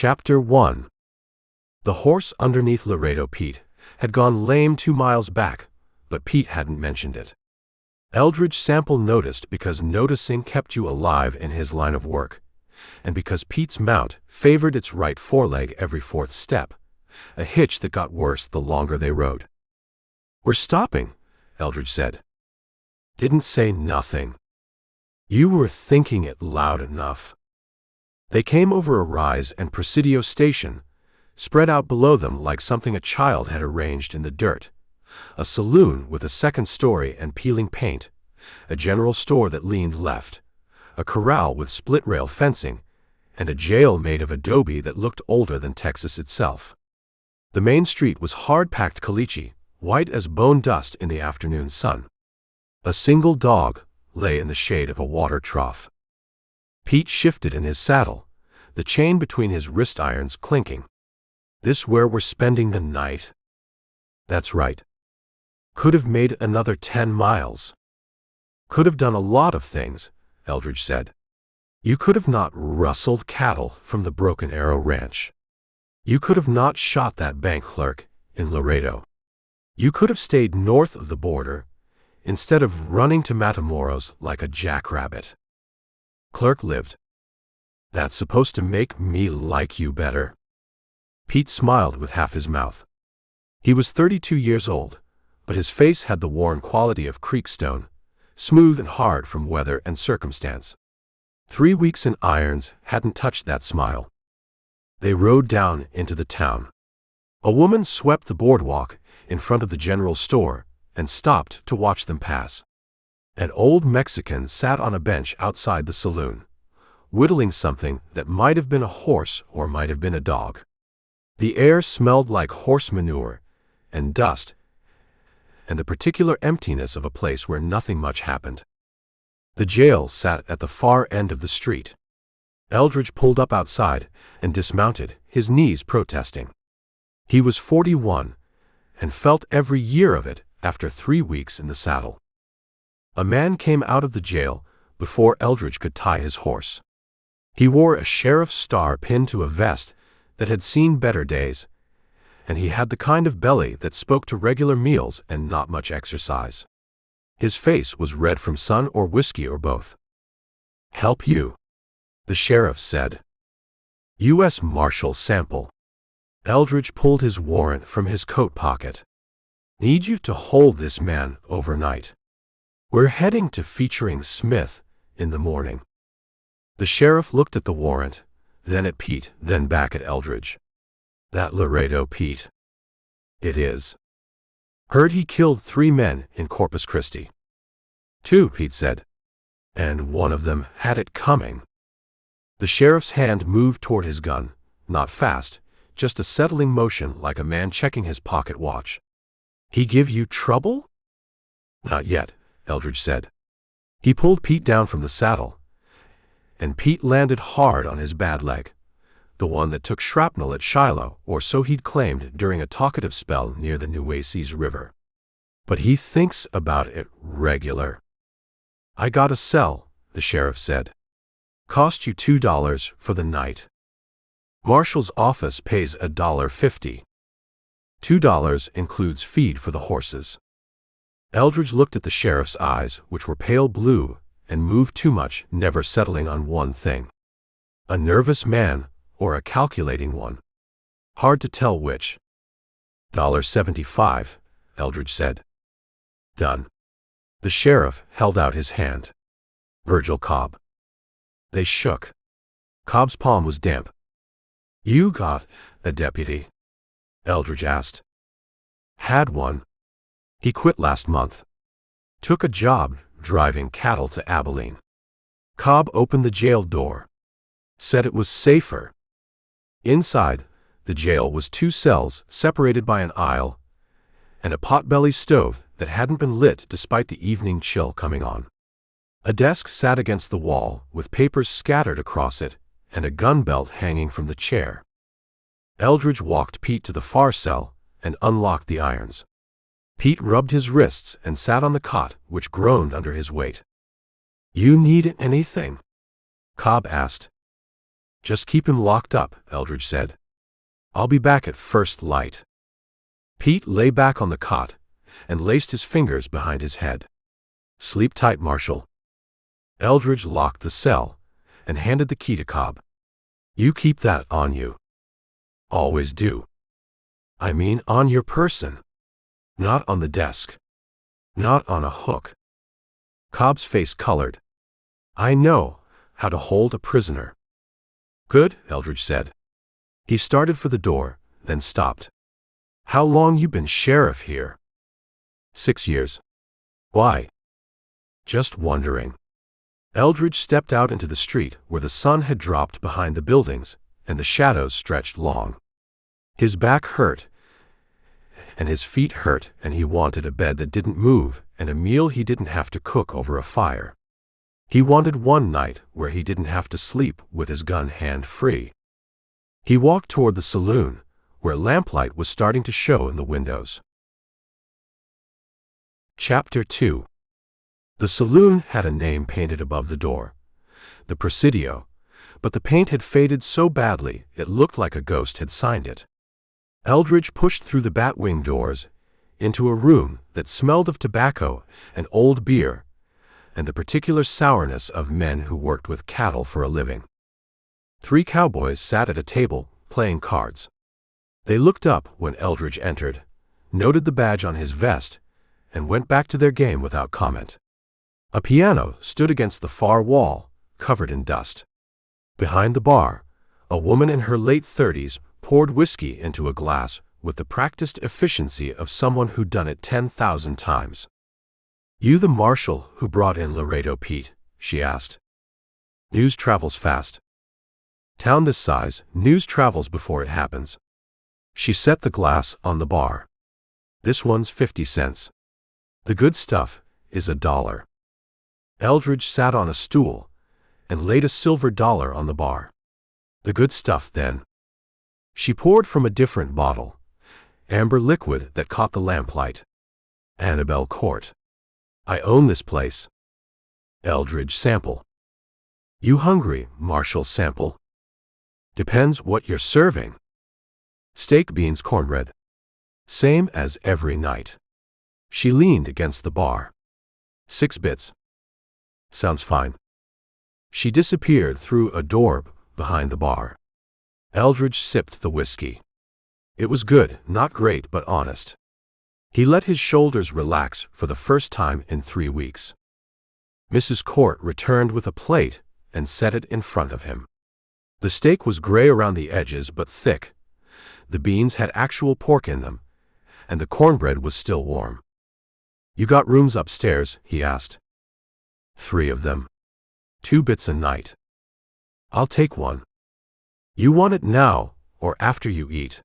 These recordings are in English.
Chapter 1. The horse underneath Laredo Pete had gone lame 2 miles back, but Pete hadn't mentioned it. Eldridge Sample noticed because noticing kept you alive in his line of work, and because Pete's mount favored its right foreleg every 4th step, a hitch that got worse the longer they rode. "We're stopping," Eldridge said. "Didn't say nothing. You were thinking it loud enough." They came over a rise and Presidio Station, spread out below them like something a child had arranged in the dirt. A saloon with a 2nd story and peeling paint, a general store that leaned left, a corral with split-rail fencing, and a jail made of adobe that looked older than Texas itself. The main street was hard-packed caliche, white as bone dust in the afternoon sun. A single dog lay in the shade of a water trough. Pete shifted in his saddle, the chain between his wrist irons clinking. "This where we're spending the night?" "That's right." "Could have made another 10 miles. Could have done a lot of things," Eldridge said. "You could have not rustled cattle from the Broken Arrow Ranch. You could have not shot that bank clerk in Laredo. You could have stayed north of the border, instead of running to Matamoros like a jackrabbit." "Clerk lived. That's supposed to make me like you better." Pete smiled with half his mouth. He was 32 years old, but his face had the worn quality of creekstone, smooth and hard from weather and circumstance. 3 weeks in irons hadn't touched that smile. They rode down into the town. A woman swept the boardwalk in front of the general store and stopped to watch them pass. An old Mexican sat on a bench outside the saloon, whittling something that might have been a horse or might have been a dog. The air smelled like horse manure and dust, and the particular emptiness of a place where nothing much happened. The jail sat at the far end of the street. Eldridge pulled up outside and dismounted, his knees protesting. He was 41 and felt every year of it after 3 weeks in the saddle. A man came out of the jail before Eldridge could tie his horse. He wore a sheriff's star pinned to a vest that had seen better days, and he had the kind of belly that spoke to regular meals and not much exercise. His face was red from sun or whiskey or both. "Help you?" the sheriff said. "U.S. Marshal Sample." Eldridge pulled his warrant from his coat pocket. "Need you to hold this man overnight. We're heading to featuring Smith in the morning." The sheriff looked at the warrant, then at Pete, then back at Eldridge. "That Laredo Pete?" "It is. Heard he killed 3 men in Corpus Christi." "2, Pete said. "And one of them had it coming." The sheriff's hand moved toward his gun, not fast, just a settling motion like a man checking his pocket watch. "He give you trouble?" "Not yet," Eldridge said. He pulled Pete down from the saddle, and Pete landed hard on his bad leg, the one that took shrapnel at Shiloh, or so he'd claimed during a talkative spell near the Nueces River. "But he thinks about it regular." "I got a cell," the sheriff said. "Cost you $2 for the night. Marshal's office pays $1.50. $2 includes feed for the horses." Eldridge looked at the sheriff's eyes, which were pale blue, and moved too much, never settling on one thing. A nervous man or a calculating one? Hard to tell which. $1.75, Eldridge said. "Done." The sheriff held out his hand. "Virgil Cobb." They shook. Cobb's palm was damp. "You got a deputy?" Eldridge asked. "Had one. He quit last month. Took a job driving cattle to Abilene." Cobb opened the jail door. Said it was safer. Inside, the jail was 2 cells separated by an aisle and a potbelly stove that hadn't been lit despite the evening chill coming on. A desk sat against the wall with papers scattered across it and a gun belt hanging from the chair. Eldridge walked Pete to the far cell and unlocked the irons. Pete rubbed his wrists and sat on the cot, which groaned under his weight. "You need anything?" Cobb asked. Just keep him locked up, Eldridge said. I'll be back at first light. Pete lay back on the cot and laced his fingers behind his head. Sleep tight, Marshal. Eldridge locked the cell and handed the key to Cobb. You keep that on you. Always do. I mean on your person. Not on the desk. Not on a hook. Cobb's face colored. I know how to hold a prisoner. Good, Eldridge said. He started for the door, then stopped. How long you been sheriff here? 6 years. Why? Just wondering. Eldridge stepped out into the street where the sun had dropped behind the buildings and the shadows stretched long. His back hurt, and his feet hurt, and he wanted a bed that didn't move and a meal he didn't have to cook over a fire. He wanted one night where he didn't have to sleep with his gun hand-free. He walked toward the saloon, where lamplight was starting to show in the windows. Chapter 2. The saloon had a name painted above the door, the Presidio, but the paint had faded so badly it looked like a ghost had signed it. Eldridge pushed through the batwing doors into a room that smelled of tobacco and old beer and the particular sourness of men who worked with cattle for a living. 3 cowboys sat at a table playing cards. They looked up when Eldridge entered, noted the badge on his vest, and went back to their game without comment. A piano stood against the far wall, covered in dust. Behind the bar, a woman in her late 30s poured whiskey into a glass with the practiced efficiency of someone who'd done it 10,000 times. You the marshal who brought in Laredo Pete? She asked. News travels fast. Town this size, news travels before it happens. She set the glass on the bar. This one's 50 cents. The good stuff is $1. Eldridge sat on a stool and laid a silver dollar on the bar. The good stuff, then. She poured from a different bottle, amber liquid that caught the lamplight. Annabelle Court. I own this place. Eldridge Sample. You hungry, Marshal Sample? Depends what you're serving. Steak, beans, cornbread. Same as every night. She leaned against the bar. 6 bits. Sounds fine. She disappeared through a door behind the bar. Eldridge sipped the whiskey. It was good, not great, but honest. He let his shoulders relax for the first time in 3 weeks. Mrs. Court returned with a plate and set it in front of him. The steak was gray around the edges but thick. The beans had actual pork in them, and the cornbread was still warm. You got rooms upstairs? He asked. 3 of them. 2 bits a night. I'll take one. You want it now or after you eat?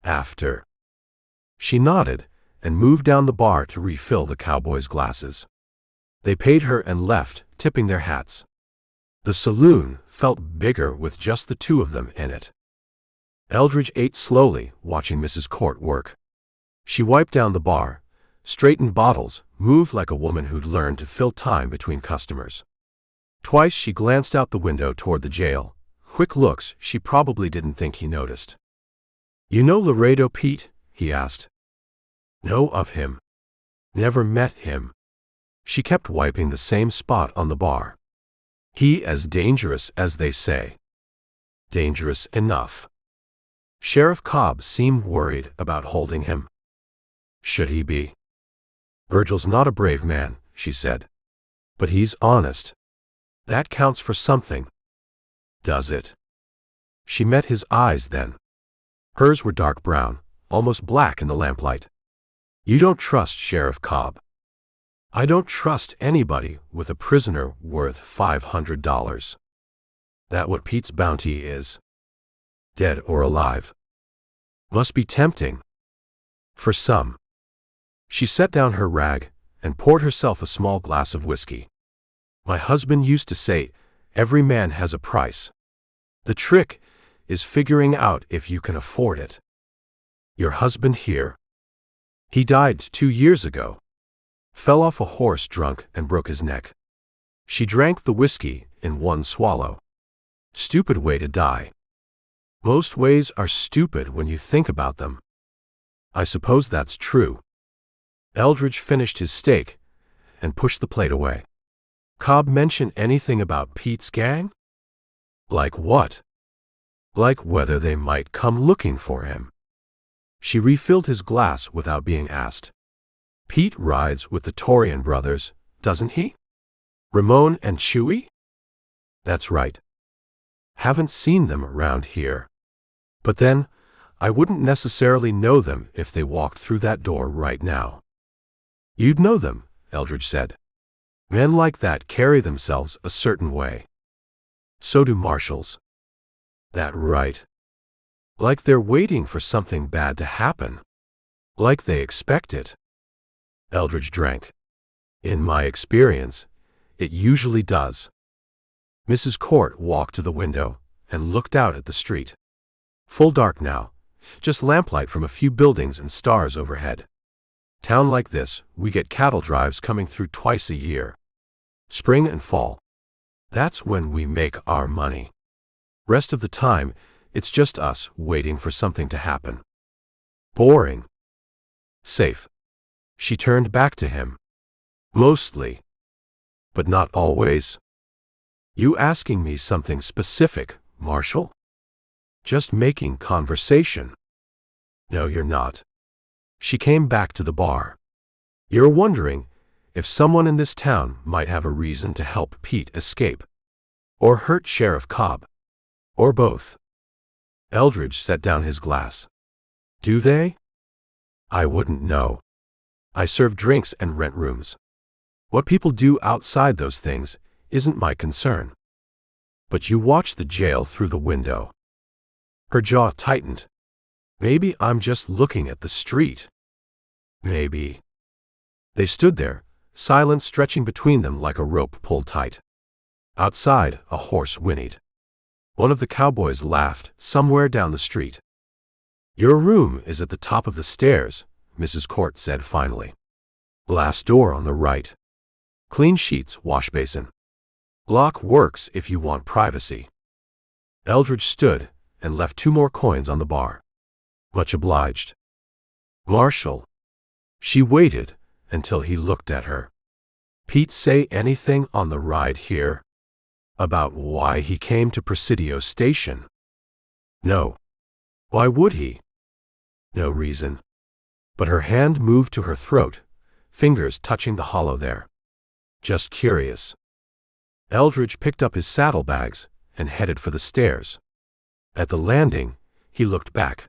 After. She nodded and moved down the bar to refill the cowboys' glasses. They paid her and left, tipping their hats. The saloon felt bigger with just the 2 of them in it. Eldridge ate slowly, watching Mrs. Court work. She wiped down the bar, straightened bottles, moved like a woman who'd learned to fill time between customers. Twice she glanced out the window toward the jail, quick looks she probably didn't think he noticed. You know Laredo Pete? He asked. Know of him. Never met him. She kept wiping the same spot on the bar. He as dangerous as they say. Dangerous enough. Sheriff Cobb seemed worried about holding him. Should he be? Virgil's not a brave man, she said. But he's honest. That counts for something. Does it? She met his eyes then. Hers were dark brown, almost black in the lamplight. You don't trust Sheriff Cobb. I don't trust anybody with a prisoner worth $500. That what Pete's bounty is? Dead or alive? Must be tempting. For some. She set down her rag and poured herself a small glass of whiskey. My husband used to say, every man has a price. The trick is figuring out if you can afford it. Your husband here? He died 2 years ago. Fell off a horse drunk and broke his neck. She drank the whiskey in one swallow. Stupid way to die. Most ways are stupid when you think about them. I suppose that's true. Eldridge finished his steak and pushed the plate away. Cobb mention anything about Pete's gang? Like what? Like whether they might come looking for him. She refilled his glass without being asked. Pete rides with the Torian brothers, doesn't he? Ramon and Chewie? That's right. Haven't seen them around here. But then, I wouldn't necessarily know them if they walked through that door right now. You'd know them, Eldridge said. Men like that carry themselves a certain way. So do marshals. That right. Like they're waiting for something bad to happen. Like they expect it. Eldridge drank. In my experience, it usually does. Mrs. Court walked to the window and looked out at the street. Full dark now, just lamplight from a few buildings and stars overhead. Town like this, we get cattle drives coming through twice a year. Spring and fall. That's when we make our money. Rest of the time, it's just us waiting for something to happen. Boring. Safe. She turned back to him. Mostly. But not always. You asking me something specific, Marshal? Just making conversation. No, you're not. She came back to the bar. You're wondering if someone in this town might have a reason to help Pete escape. Or hurt Sheriff Cobb. Or both. Eldridge set down his glass. Do they? I wouldn't know. I serve drinks and rent rooms. What people do outside those things isn't my concern. But you watch the jail through the window. Her jaw tightened. Maybe I'm just looking at the street. Maybe. They stood there, silence stretching between them like a rope pulled tight. Outside, a horse whinnied. One of the cowboys laughed somewhere down the street. Your room is at the top of the stairs, Mrs. Court said finally. Glass door on the right. Clean sheets, wash basin. Lock works if you want privacy. Eldridge stood and left 2 more coins on the bar. Much obliged. Marshal. She waited until he looked at her. Pete say anything on the ride here? About why he came to Presidio Station? No. Why would he? No reason. But her hand moved to her throat, fingers touching the hollow there. Just curious. Eldridge picked up his saddlebags and headed for the stairs. At the landing, he looked back.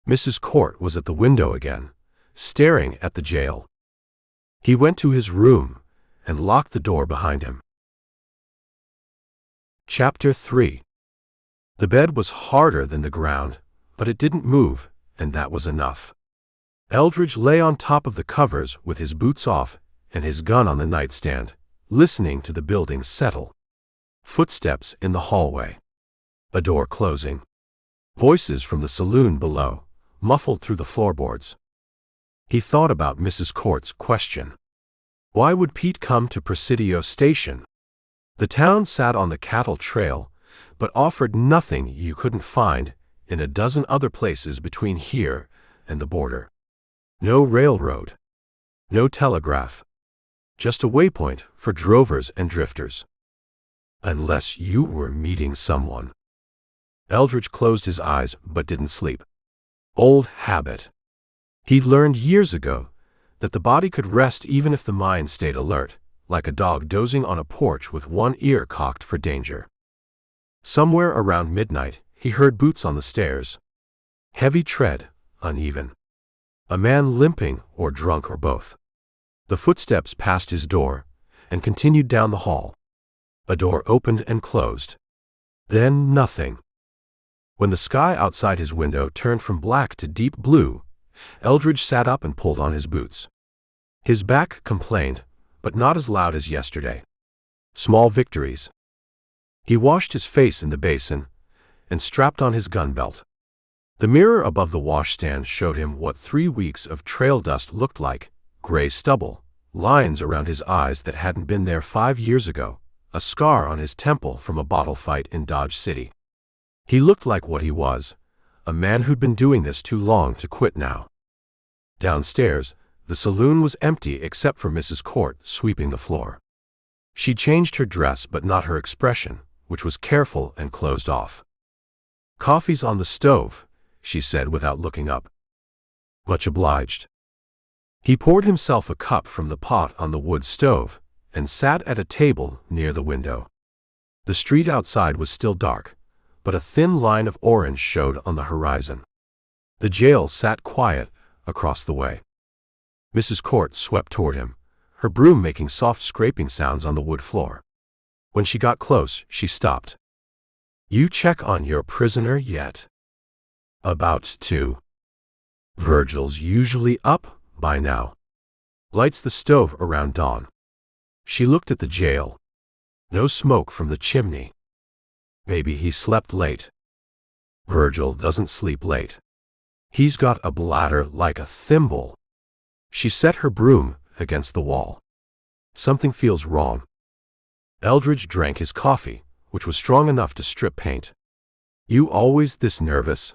Mrs. Court was at the window again, staring at the jail. He went to his room and locked the door behind him. Chapter 3. The bed was harder than the ground, but it didn't move, and that was enough. Eldridge lay on top of the covers with his boots off and his gun on the nightstand, listening to the building settle. Footsteps in the hallway. A door closing. Voices from the saloon below, muffled through the floorboards. He thought about Mrs. Court's question. Why would Pete come to Presidio Station? The town sat on the cattle trail, but offered nothing you couldn't find in a dozen other places between here and the border. No railroad. No telegraph. Just a waypoint for drovers and drifters. Unless you were meeting someone. Eldridge closed his eyes but didn't sleep. Old habit. He'd learned years ago that the body could rest even if the mind stayed alert, like a dog dozing on a porch with one ear cocked for danger. Somewhere around midnight, he heard boots on the stairs. Heavy tread, uneven. A man limping or drunk or both. The footsteps passed his door and continued down the hall. A door opened and closed. Then nothing. When the sky outside his window turned from black to deep blue, Eldridge sat up and pulled on his boots. His back complained, but not as loud as yesterday. Small victories. He washed his face in the basin and strapped on his gun belt. The mirror above the washstand showed him what 3 weeks of trail dust looked like, gray stubble, lines around his eyes that hadn't been there 5 years ago, a scar on his temple from a bottle fight in Dodge City. He looked like what he was, a man who'd been doing this too long to quit now. Downstairs, the saloon was empty except for Mrs. Court sweeping the floor. She changed her dress but not her expression, which was careful and closed off. "Coffee's on the stove," she said without looking up. "Much obliged." He poured himself a cup from the pot on the wood stove and sat at a table near the window. The street outside was still dark, but a thin line of orange showed on the horizon. The jail sat quiet across the way. Mrs. Court swept toward him, her broom making soft scraping sounds on the wood floor. When she got close, she stopped. "You check on your prisoner yet?" "About to. Virgil's usually up by now. Lights the stove around dawn." She looked at the jail. No smoke from the chimney. Maybe he slept late. Virgil doesn't sleep late. He's got a bladder like a thimble. She set her broom against the wall. Something feels wrong. Eldridge drank his coffee, which was strong enough to strip paint. "You always this nervous?"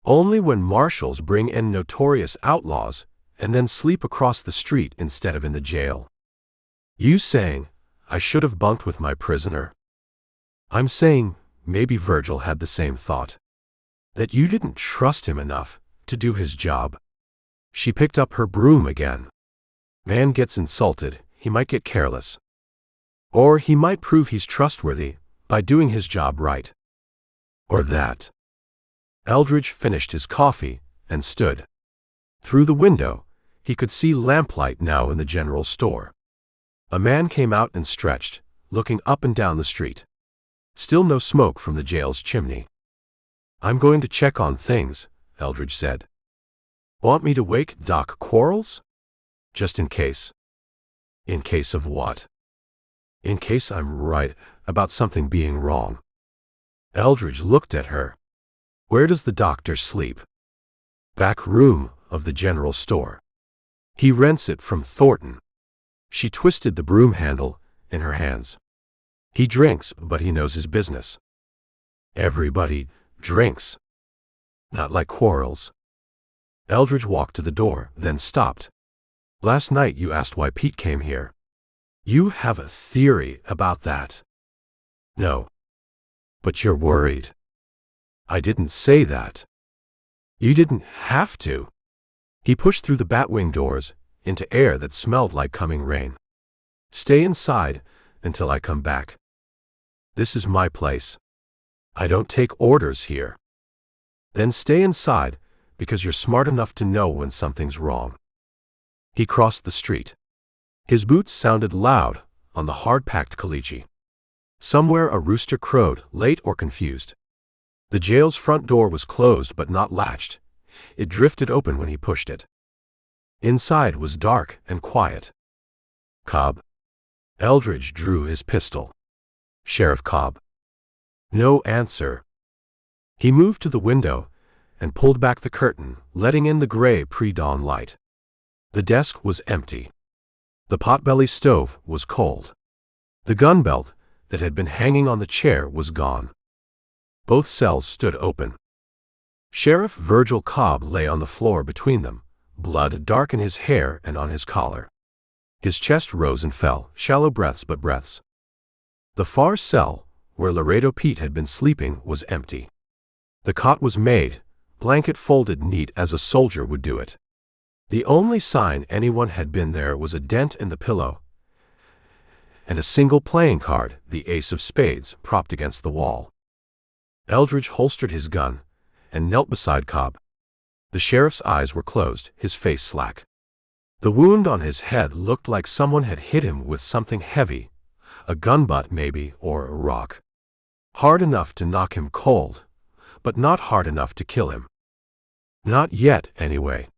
"Only when marshals bring in notorious outlaws and then sleep across the street instead of in the jail." "You saying I should have bunked with my prisoner?" "I'm saying maybe Virgil had the same thought. That you didn't trust him enough to do his job." She picked up her broom again. "Man gets insulted, he might get careless. Or he might prove he's trustworthy by doing his job right. Or that." Eldridge finished his coffee and stood. Through the window, he could see lamplight now in the general store. A man came out and stretched, looking up and down the street. Still no smoke from the jail's chimney. "I'm going to check on things," Eldridge said. "Want me to wake Doc Quarles?" "Just in case." "In case of what?" "In case I'm right about something being wrong." Eldridge looked at her. "Where does the doctor sleep?" "Back room of the general store. He rents it from Thornton." She twisted the broom handle in her hands. "He drinks, but he knows his business." "Everybody drinks." "Not like Quarles." Eldridge walked to the door, then stopped. "Last night you asked why Pete came here. You have a theory about that." "No." "But you're worried." "I didn't say that." "You didn't have to." He pushed through the batwing doors into air that smelled like coming rain. "Stay inside until I come back. This is my place. I don't take orders here." "Then stay inside because you're smart enough to know when something's wrong." He crossed the street. His boots sounded loud on the hard-packed caliche. Somewhere a rooster crowed, late or confused. The jail's front door was closed but not latched. It drifted open when he pushed it. Inside was dark and quiet. "Cobb?" Eldridge drew his pistol. "Sheriff Cobb." No answer. He moved to the window and pulled back the curtain, letting in the gray pre-dawn light. The desk was empty. The potbelly stove was cold. The gun belt that had been hanging on the chair was gone. Both cells stood open. Sheriff Virgil Cobb lay on the floor between them, blood dark in his hair and on his collar. His chest rose and fell, shallow breaths but breaths. The far cell, where Laredo Pete had been sleeping, was empty. The cot was made, blanket folded neat as a soldier would do it. The only sign anyone had been there was a dent in the pillow and a single playing card, the ace of spades, propped against the wall. Eldridge holstered his gun and knelt beside Cobb. The sheriff's eyes were closed, his face slack. The wound on his head looked like someone had hit him with something heavy, a gun butt maybe, or a rock. Hard enough to knock him cold, but not hard enough to kill him. Not yet, anyway.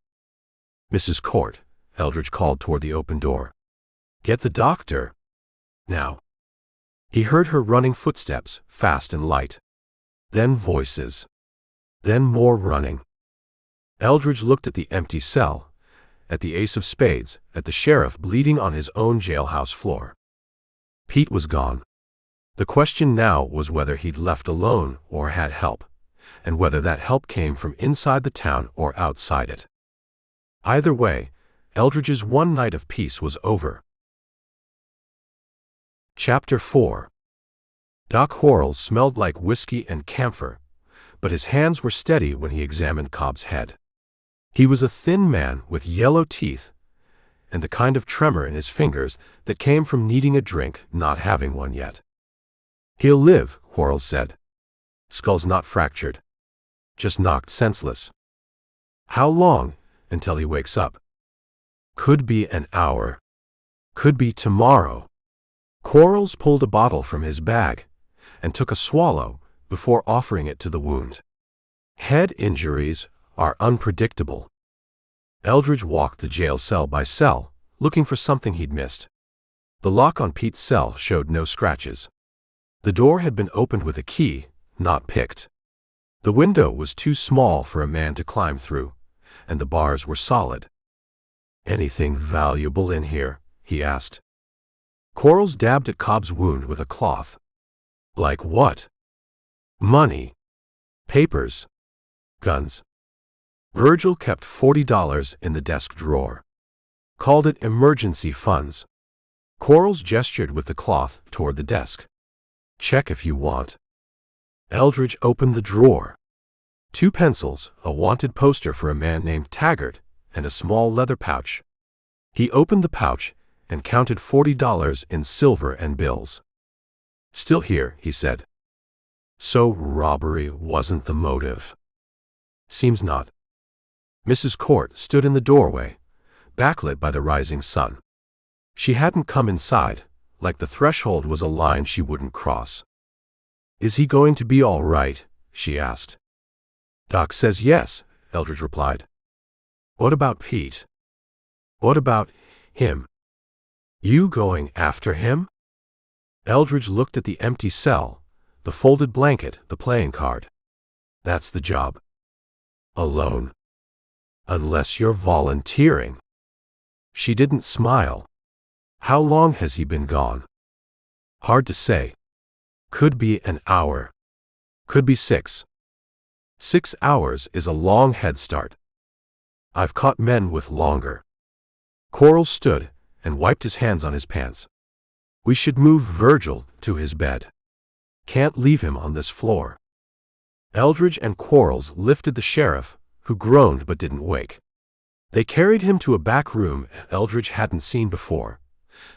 "Mrs. Court," Eldridge called toward the open door. "Get the doctor. Now." He heard her running footsteps, fast and light. Then voices. Then more running. Eldridge looked at the empty cell, at the ace of spades, at the sheriff bleeding on his own jailhouse floor. Pete was gone. The question now was whether he'd left alone or had help, and whether that help came from inside the town or outside it. Either way, Eldridge's one night of peace was over. Chapter 4. Doc Quarles smelled like whiskey and camphor, but his hands were steady when he examined Cobb's head. He was a thin man with yellow teeth and the kind of tremor in his fingers that came from needing a drink, not having one yet. "He'll live," Quarles said. "Skull's not fractured. Just knocked senseless." "How long until he wakes up?" "Could be an hour. Could be tomorrow." Quarles pulled a bottle from his bag and took a swallow before offering it to the wound. Head injuries are unpredictable. Eldridge walked the jail cell by cell, looking for something he'd missed. The lock on Pete's cell showed no scratches. The door had been opened with a key, not picked. The window was too small for a man to climb through, and the bars were solid. "Anything valuable in here?" he asked. Quarles dabbed at Cobb's wound with a cloth. "Like what?" "Money. Papers. Guns." Virgil kept $40 in the desk drawer. Called it emergency funds. Quarles gestured with the cloth toward the desk. "Check if you want." Eldridge opened the drawer. 2 pencils, a wanted poster for a man named Taggart, and a small leather pouch. He opened the pouch and counted $40 in silver and bills. "Still here," he said. "So robbery wasn't the motive?" "Seems not." Mrs. Court stood in the doorway, backlit by the rising sun. She hadn't come inside, like the threshold was a line she wouldn't cross. "Is he going to be all right?" she asked. "Doc says yes," Eldridge replied. "What about Pete?" "What about him?" "You going after him?" Eldridge looked at the empty cell, the folded blanket, the playing card. "That's the job." "Alone?" "Unless you're volunteering." She didn't smile. "How long has he been gone?" "Hard to say. Could be an hour. Could be 6. 6 hours is a long head start. I've caught men with longer." Quarles stood and wiped his hands on his pants. "We should move Virgil to his bed. Can't leave him on this floor." Eldridge and Quarles lifted the sheriff, who groaned but didn't wake. They carried him to a back room Eldridge hadn't seen before.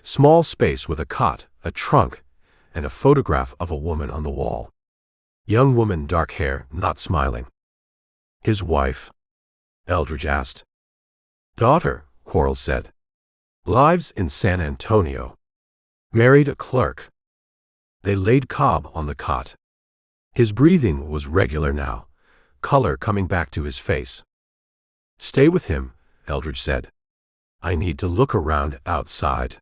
Small space with a cot, a trunk, and a photograph of a woman on the wall. Young woman, dark hair, not smiling. "His wife?" Eldridge asked. "Daughter," Quarles said. "Lives in San Antonio. Married a clerk." They laid Cobb on the cot. His breathing was regular now, color coming back to his face. "Stay with him," Eldridge said. "I need to look around outside.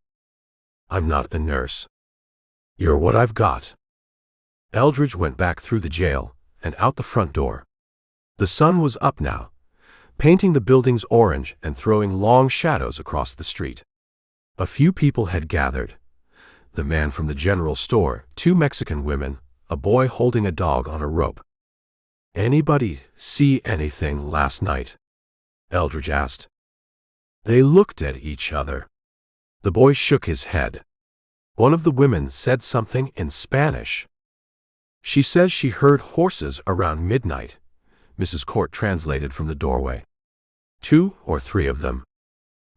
I'm not a nurse. You're what I've got." Eldridge went back through the jail and out the front door. The sun was up now, painting the buildings orange and throwing long shadows across the street. A few people had gathered. The man from the general store, 2 Mexican women, a boy holding a dog on a rope. "Anybody see anything last night?" Eldridge asked. They looked at each other. The boy shook his head. One of the women said something in Spanish. "She says she heard horses around midnight," Mrs. Court translated from the doorway. 2 or 3 of them.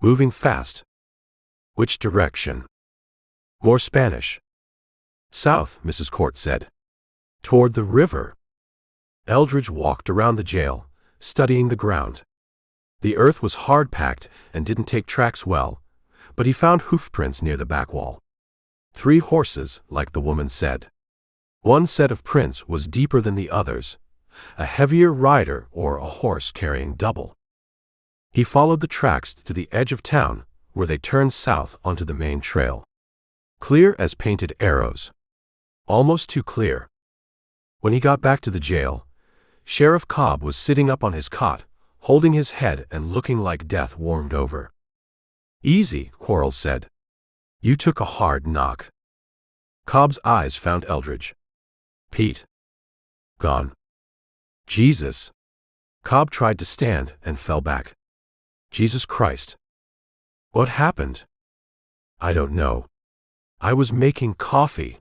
"Moving fast." "Which direction?" "More Spanish." "South," Mrs. Court said. "Toward the river." Eldridge walked around the jail, studying the ground. The earth was hard-packed and didn't take tracks well, but he found hoofprints near the back wall. 3 horses, like the woman said. One set of prints was deeper than the others, a heavier rider or a horse carrying double. He followed the tracks to the edge of town, where they turned south onto the main trail. Clear as painted arrows. Almost too clear. When he got back to the jail, Sheriff Cobb was sitting up on his cot, holding his head and looking like death warmed over. "Easy," Quarles said. "You took a hard knock." Cobb's eyes found Eldridge. Pete. Gone. Jesus. Cobb tried to stand and fell back. Jesus Christ. What happened? I don't know. I was making coffee.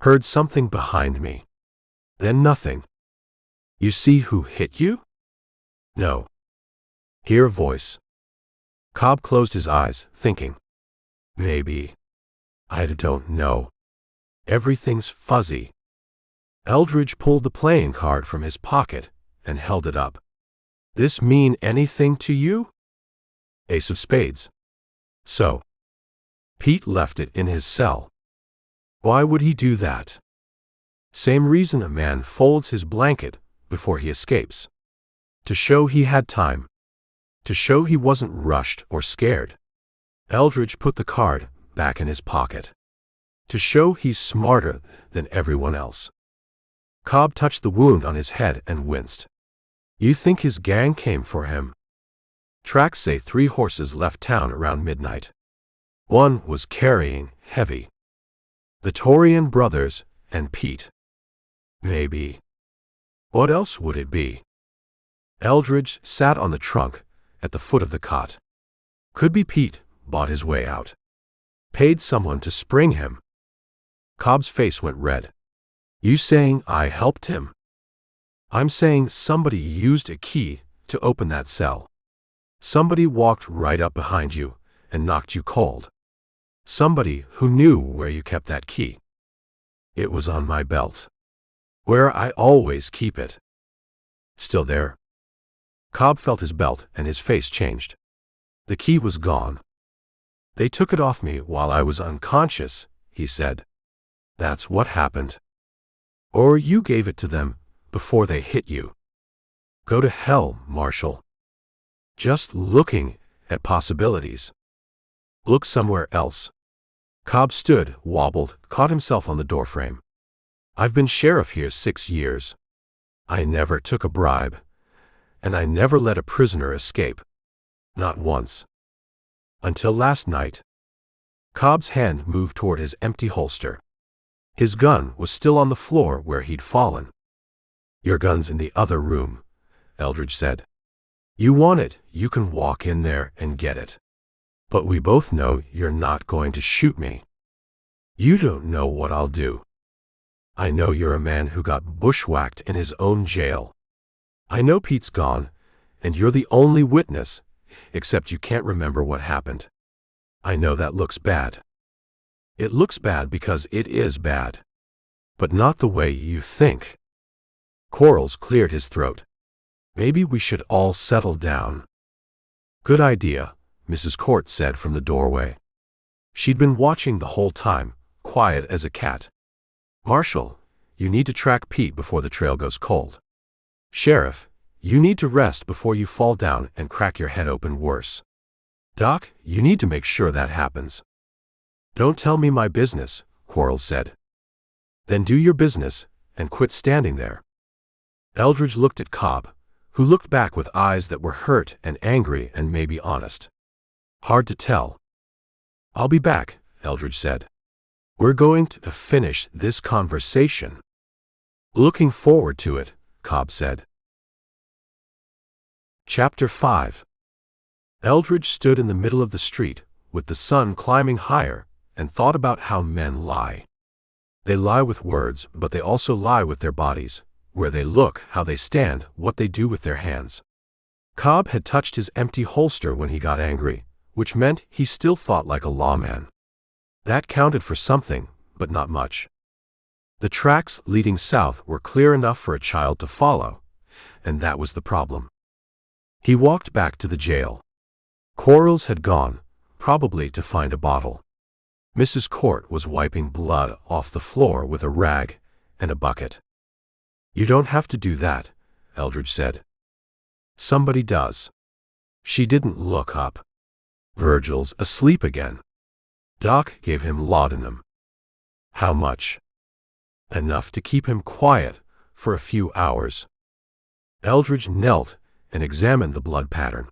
Heard something behind me. Then nothing. You see who hit you? No. Hear a voice. Cobb closed his eyes, thinking. Maybe. I don't know. Everything's fuzzy. Eldridge pulled the playing card from his pocket and held it up. This mean anything to you? Ace of spades. So. Pete left it in his cell. Why would he do that? Same reason a man folds his blanket before he escapes. To show he had time. To show he wasn't rushed or scared. Eldridge put the card back in his pocket. To show he's smarter than everyone else. Cobb touched the wound on his head and winced. You think his gang came for him? Tracks say 3 horses left town around midnight. One was carrying heavy. The Torian brothers and Pete. Maybe. What else would it be? Eldridge sat on the trunk at the foot of the cot. Could be Pete bought his way out. Paid someone to spring him. Cobb's face went red. You saying I helped him? I'm saying somebody used a key to open that cell. Somebody walked right up behind you and knocked you cold. Somebody who knew where you kept that key. It was on my belt. Where I always keep it. Still there? Cobb felt his belt and his face changed. The key was gone. They took it off me while I was unconscious, he said. That's what happened. Or you gave it to them before they hit you. Go to hell, Marshal. Just looking at possibilities. Look somewhere else. Cobb stood, wobbled, caught himself on the doorframe. I've been sheriff here 6 years. I never took a bribe. And I never let a prisoner escape. Not once. Until last night. Cobb's hand moved toward his empty holster. His gun was still on the floor where he'd fallen. Your gun's in the other room, Eldridge said. You want it, you can walk in there and get it. But we both know you're not going to shoot me. You don't know what I'll do. I know you're a man who got bushwhacked in his own jail. I know Pete's gone, and you're the only witness, except you can't remember what happened. I know that looks bad. It looks bad because it is bad. But not the way you think. Quarles cleared his throat. Maybe we should all settle down. Good idea, Mrs. Court said from the doorway. She'd been watching the whole time, quiet as a cat. Marshal, you need to track Pete before the trail goes cold. Sheriff, you need to rest before you fall down and crack your head open worse. Doc, you need to make sure that happens. Don't tell me my business, Quarles said. Then do your business and quit standing there. Eldridge looked at Cobb, who looked back with eyes that were hurt and angry and maybe honest. Hard to tell. I'll be back, Eldridge said. We're going to finish this conversation. Looking forward to it, Cobb said. Chapter 5. Eldridge stood in the middle of the street, with the sun climbing higher, and thought about how men lie. They lie with words, but they also lie with their bodies, where they look, how they stand, what they do with their hands. Cobb had touched his empty holster when he got angry, which meant he still thought like a lawman. That counted for something, but not much. The tracks leading south were clear enough for a child to follow, and that was the problem. He walked back to the jail. Quarles had gone, probably to find a bottle. Mrs. Court was wiping blood off the floor with a rag and a bucket. You don't have to do that, Eldridge said. Somebody does. She didn't look up. Virgil's asleep again. Doc gave him laudanum. How much? Enough to keep him quiet for a few hours. Eldridge knelt and examined the blood pattern.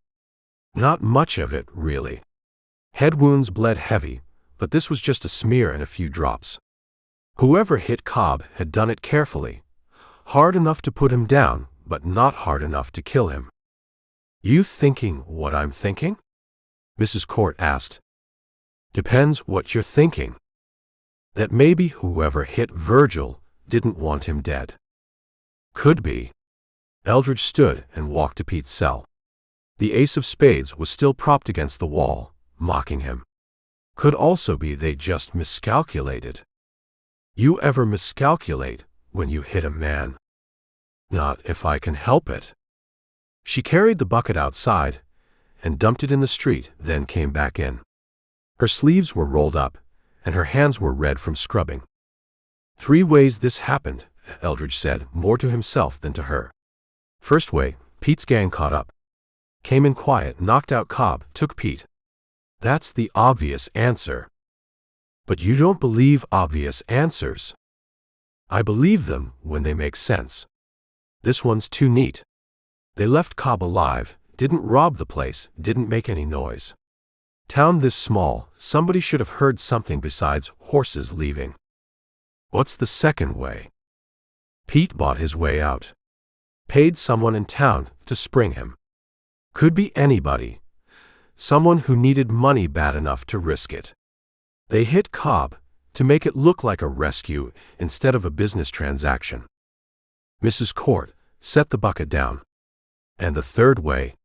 Not much of it, really. Head wounds bled heavy, but this was just a smear and a few drops. Whoever hit Cobb had done it carefully, hard enough to put him down, but not hard enough to kill him. You thinking what I'm thinking? Mrs. Court asked. Depends what you're thinking. That maybe whoever hit Virgil didn't want him dead. Could be. Eldridge stood and walked to Pete's cell. The ace of spades was still propped against the wall, mocking him. Could also be they just miscalculated. You ever miscalculate when you hit a man? Not if I can help it. She carried the bucket outside and dumped it in the street, then came back in. Her sleeves were rolled up, and her hands were red from scrubbing. 3 ways this happened, Eldridge said, more to himself than to her. First way, Pete's gang caught up. Came in quiet, knocked out Cobb, took Pete. That's the obvious answer. But you don't believe obvious answers. I believe them when they make sense. This one's too neat. They left Cobb alive, didn't rob the place, didn't make any noise. Town this small, somebody should have heard something besides horses leaving. What's the second way? Pete bought his way out. Paid someone in town to spring him. Could be anybody. Someone who needed money bad enough to risk it. They hit Cobb to make it look like a rescue instead of a business transaction. Mrs. Court set the bucket down. And the third way?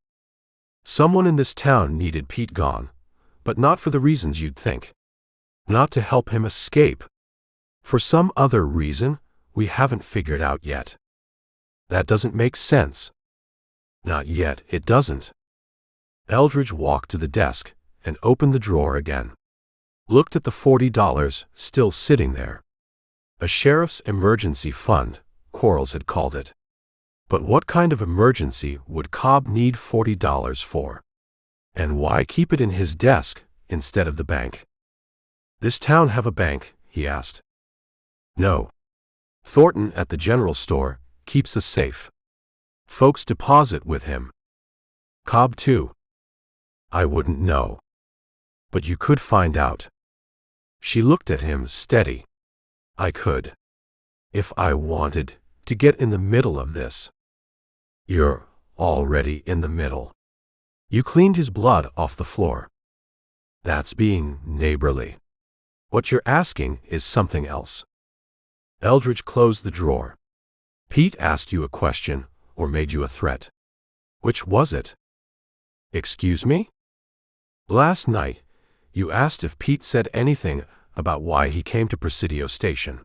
Someone in this town needed Pete gone, but not for the reasons you'd think. Not to help him escape. For some other reason we haven't figured out yet. That doesn't make sense. Not yet, it doesn't. Eldridge walked to the desk and opened the drawer again. Looked at the $40 still sitting there. A sheriff's emergency fund, Quarles had called it. But what kind of emergency would Cobb need $40 for? And why keep it in his desk instead of the bank? This town have a bank? He asked. No. Thornton at the general store keeps a safe. Folks deposit with him. Cobb too. I wouldn't know. But you could find out. She looked at him steady. I could. If I wanted to get in the middle of this. You're already in the middle. You cleaned his blood off the floor. That's being neighborly. What you're asking is something else. Eldridge closed the drawer. Pete asked you a question or made you a threat. Which was it? Excuse me? Last night, you asked if Pete said anything about why he came to Presidio Station.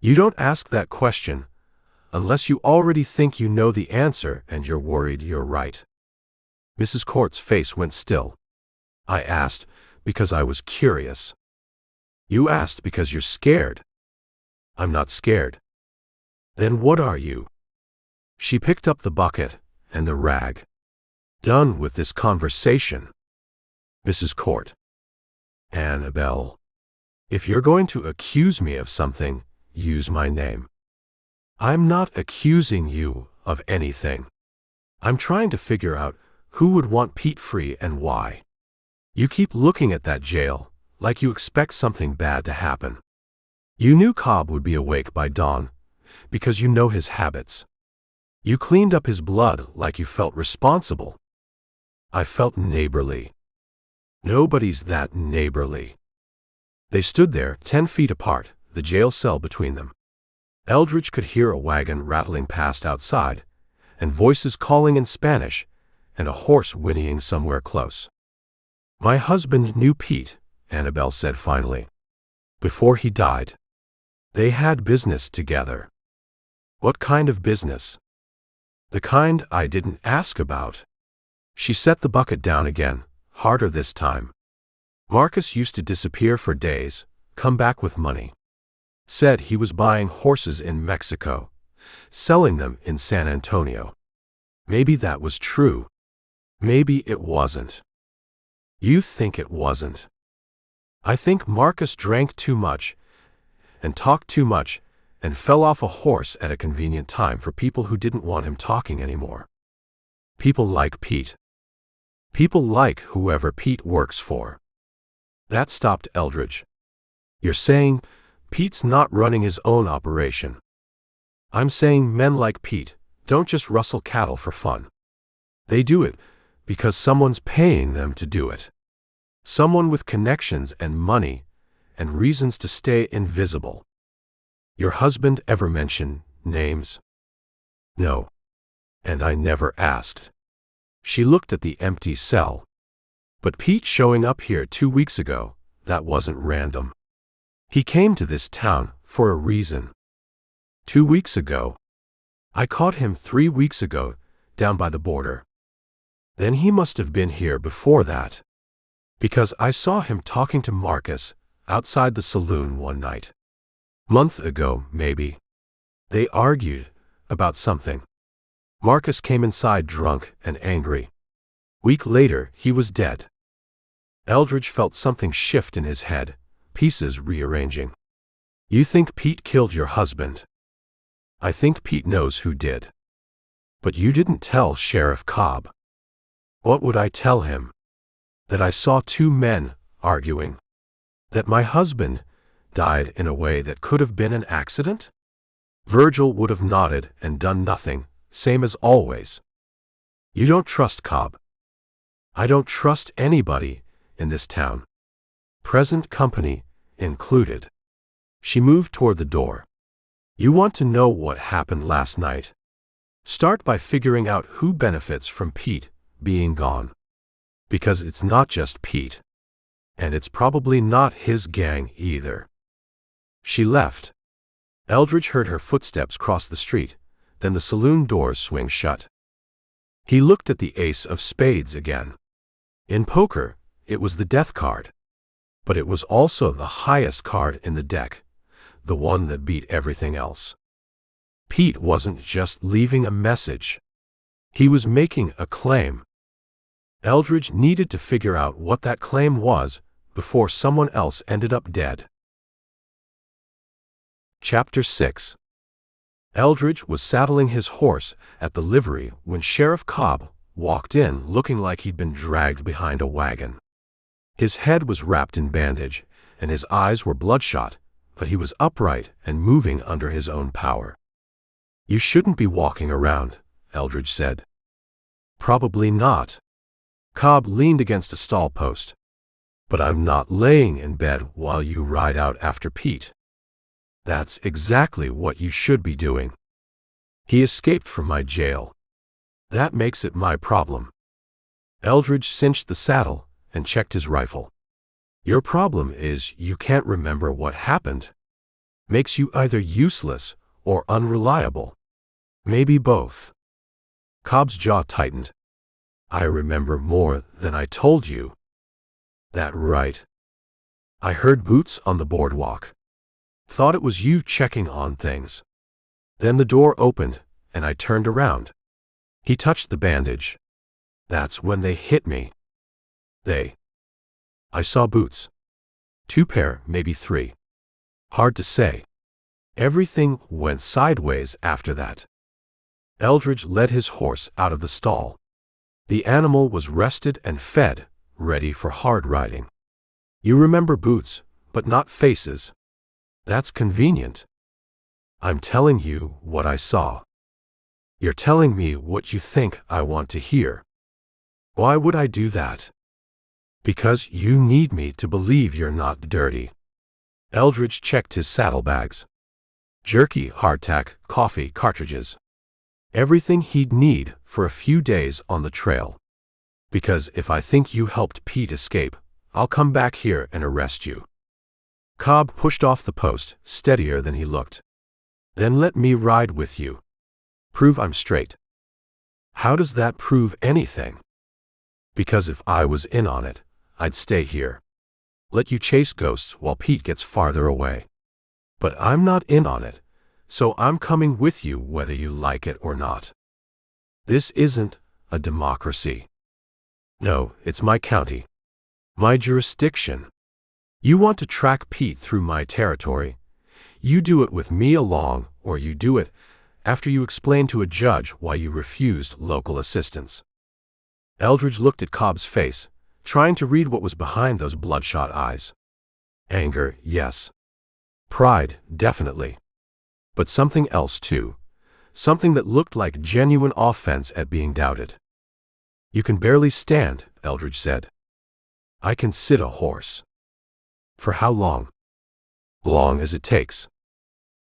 You don't ask that question unless you already think you know the answer and you're worried you're right. Mrs. Court's face went still. I asked because I was curious. You asked because you're scared. I'm not scared. Then what are you? She picked up the bucket and the rag. Done with this conversation. Mrs. Court. Annabelle. If you're going to accuse me of something, use my name. I'm not accusing you of anything. I'm trying to figure out who would want Pete free and why. You keep looking at that jail like you expect something bad to happen. You knew Cobb would be awake by dawn because you know his habits. You cleaned up his blood like you felt responsible. I felt neighborly. Nobody's that neighborly. They stood there 10 feet apart, the jail cell between them. Eldridge could hear a wagon rattling past outside, and voices calling in Spanish, and a horse whinnying somewhere close. My husband knew Pete, Annabelle said finally. Before he died. They had business together. What kind of business? The kind I didn't ask about. She set the bucket down again, harder this time. Marcus used to disappear for days, come back with money. Said he was buying horses in Mexico, selling them in San Antonio. Maybe that was true. Maybe it wasn't. You think it wasn't. I think Marcus drank too much and talked too much and fell off a horse at a convenient time for people who didn't want him talking anymore. People like Pete. People like whoever Pete works for. That stopped Eldridge. You're saying Pete's not running his own operation. I'm saying men like Pete don't just rustle cattle for fun. They do it because someone's paying them to do it. Someone with connections and money and reasons to stay invisible. Your husband ever mention names? No. And I never asked. She looked at the empty cell. But Pete showing up here 2 weeks ago, that wasn't random. He came to this town for a reason. 2 weeks ago. I caught him 3 weeks ago, down by the border. Then he must have been here before that. Because I saw him talking to Marcus outside the saloon one night. Month ago, maybe. They argued about something. Marcus came inside drunk and angry. Week later, he was dead. Eldridge felt something shift in his head, pieces rearranging. You think Pete killed your husband? I think Pete knows who did. But you didn't tell Sheriff Cobb. What would I tell him? That I saw 2 men arguing. That my husband died in a way that could have been an accident? Virgil would have nodded and done nothing, same as always. You don't trust Cobb. I don't trust anybody in this town. Present company included. She moved toward the door. You want to know what happened last night? Start by figuring out who benefits from Pete being gone. Because it's not just Pete. And it's probably not his gang either. She left. Eldridge heard her footsteps cross the street, then the saloon doors swing shut. He looked at the ace of spades again. In poker, it was the death card. But it was also the highest card in the deck, the one that beat everything else. Pete wasn't just leaving a message. He was making a claim. Eldridge needed to figure out what that claim was before someone else ended up dead. Chapter 6. Eldridge was saddling his horse at the livery when Sheriff Cobb walked in looking like he'd been dragged behind a wagon. His head was wrapped in bandage, and his eyes were bloodshot, but he was upright and moving under his own power. You shouldn't be walking around, Eldridge said. Probably not. Cobb leaned against a stall post. But I'm not laying in bed while you ride out after Pete. That's exactly what you should be doing. He escaped from my jail. That makes it my problem. Eldridge cinched the saddle and checked his rifle. Your problem is you can't remember what happened. Makes you either useless or unreliable. Maybe both. Cobb's jaw tightened. I remember more than I told you. That right. I heard boots on the boardwalk. Thought it was you checking on things. Then the door opened, and I turned around. He touched the bandage. That's when they hit me. I saw boots. 2 pair, maybe 3. Hard to say. Everything went sideways after that. Eldridge led his horse out of the stall. The animal was rested and fed, ready for hard riding. You remember boots, but not faces. That's convenient. I'm telling you what I saw. You're telling me what you think I want to hear. Why would I do that? Because you need me to believe you're not dirty. Eldridge checked his saddlebags. Jerky, hardtack, coffee, cartridges. Everything he'd need for a few days on the trail. Because if I think you helped Pete escape, I'll come back here and arrest you. Cobb pushed off the post, steadier than he looked. Then let me ride with you. Prove I'm straight. How does that prove anything? Because if I was in on it, I'd stay here. Let you chase ghosts while Pete gets farther away. But I'm not in on it, so I'm coming with you whether you like it or not. This isn't a democracy. No, it's my county. My jurisdiction. You want to track Pete through my territory. You do it with me along, or you do it after you explain to a judge why you refused local assistance. Eldridge looked at Cobb's face, trying to read what was behind those bloodshot eyes. Anger, yes. Pride, definitely. But something else too. Something that looked like genuine offense at being doubted. You can barely stand, Eldridge said. I can sit a horse. For how long? Long as it takes.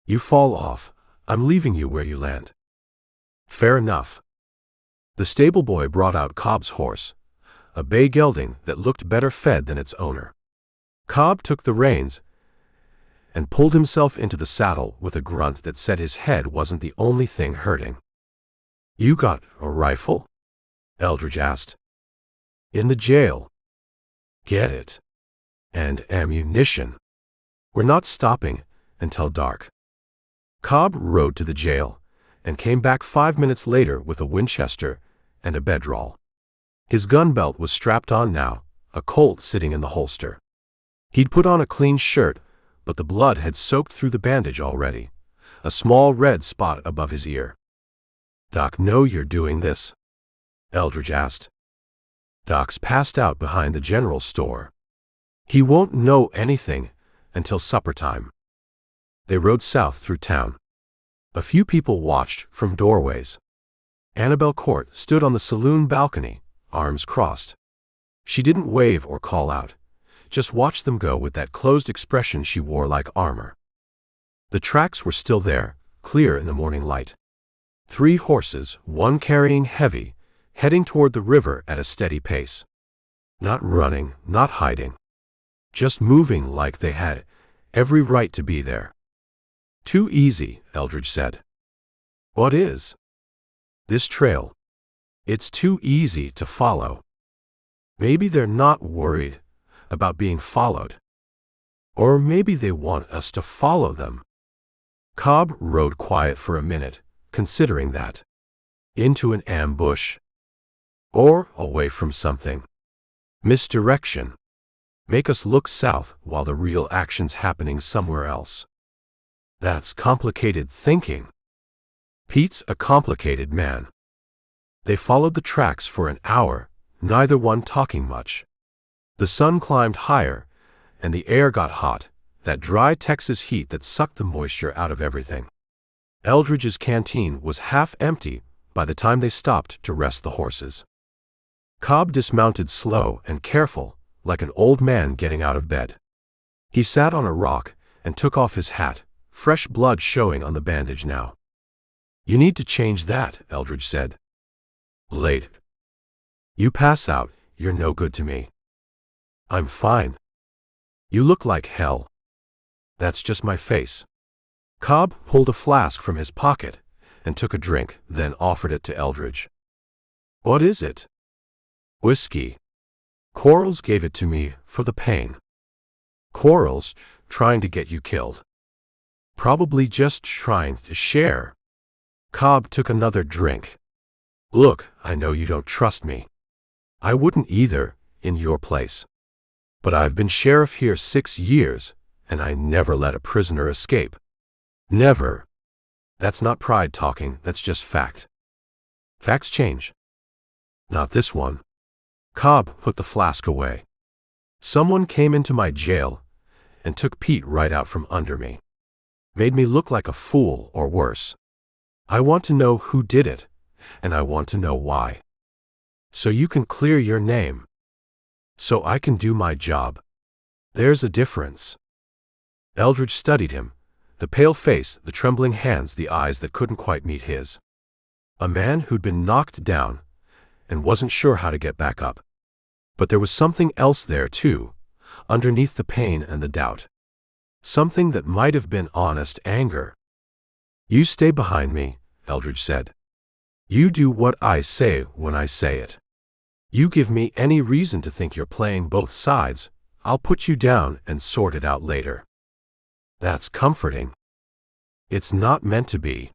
You fall off. I'm leaving you where you land. Fair enough. The stable boy brought out Cobb's horse, a bay gelding that looked better fed than its owner. Cobb took the reins and pulled himself into the saddle with a grunt that said his head wasn't the only thing hurting. You got a rifle? Eldridge asked. In the jail. Get it. And ammunition. We're not stopping until dark. Cobb rode to the jail and came back 5 minutes later with a Winchester and a bedroll. His gun belt was strapped on now, a Colt sitting in the holster. He'd put on a clean shirt, but the blood had soaked through the bandage already, a small red spot above his ear. Doc know you're doing this? Eldridge asked. Doc's passed out behind the general store. He won't know anything until supper time. They rode south through town. A few people watched from doorways. Annabelle Court stood on the saloon balcony, arms crossed. She didn't wave or call out, just watched them go with that closed expression she wore like armor. The tracks were still there, clear in the morning light. 3 horses, one carrying heavy, heading toward the river at a steady pace. Not running, not hiding. Just moving like they had every right to be there. Too easy, Eldridge said. What is? This trail. It's too easy to follow. Maybe they're not worried about being followed. Or maybe they want us to follow them. Cobb rode quiet for a minute, considering that. Into an ambush. Or away from something. Misdirection. Make us look south while the real action's happening somewhere else. That's complicated thinking. Pete's a complicated man. They followed the tracks for an hour, neither one talking much. The sun climbed higher, and the air got hot, that dry Texas heat that sucked the moisture out of everything. Eldridge's canteen was half empty by the time they stopped to rest the horses. Cobb dismounted slow and careful, like an old man getting out of bed. He sat on a rock and took off his hat, fresh blood showing on the bandage now. You need to change that, Eldridge said. Late. You pass out, you're no good to me. I'm fine. You look like hell. That's just my face. Cobb pulled a flask from his pocket and took a drink, then offered it to Eldridge. What is it? Whiskey. Quarles gave it to me for the pain. Quarles, trying to get you killed. Probably just trying to share. Cobb took another drink. Look, I know you don't trust me. I wouldn't either, in your place. But I've been sheriff here 6 years, and I never let a prisoner escape. Never. That's not pride talking, that's just fact. Facts change. Not this one. Cobb put the flask away. Someone came into my jail and took Pete right out from under me. Made me look like a fool or worse. I want to know who did it, and I want to know why. So you can clear your name. So I can do my job. There's a difference. Eldridge studied him, the pale face, the trembling hands, the eyes that couldn't quite meet his. A man who'd been knocked down and wasn't sure how to get back up. But there was something else there too, underneath the pain and the doubt. Something that might have been honest anger. You stay behind me, Eldridge said. You do what I say when I say it. You give me any reason to think you're playing both sides, I'll put you down and sort it out later. That's comforting. It's not meant to be.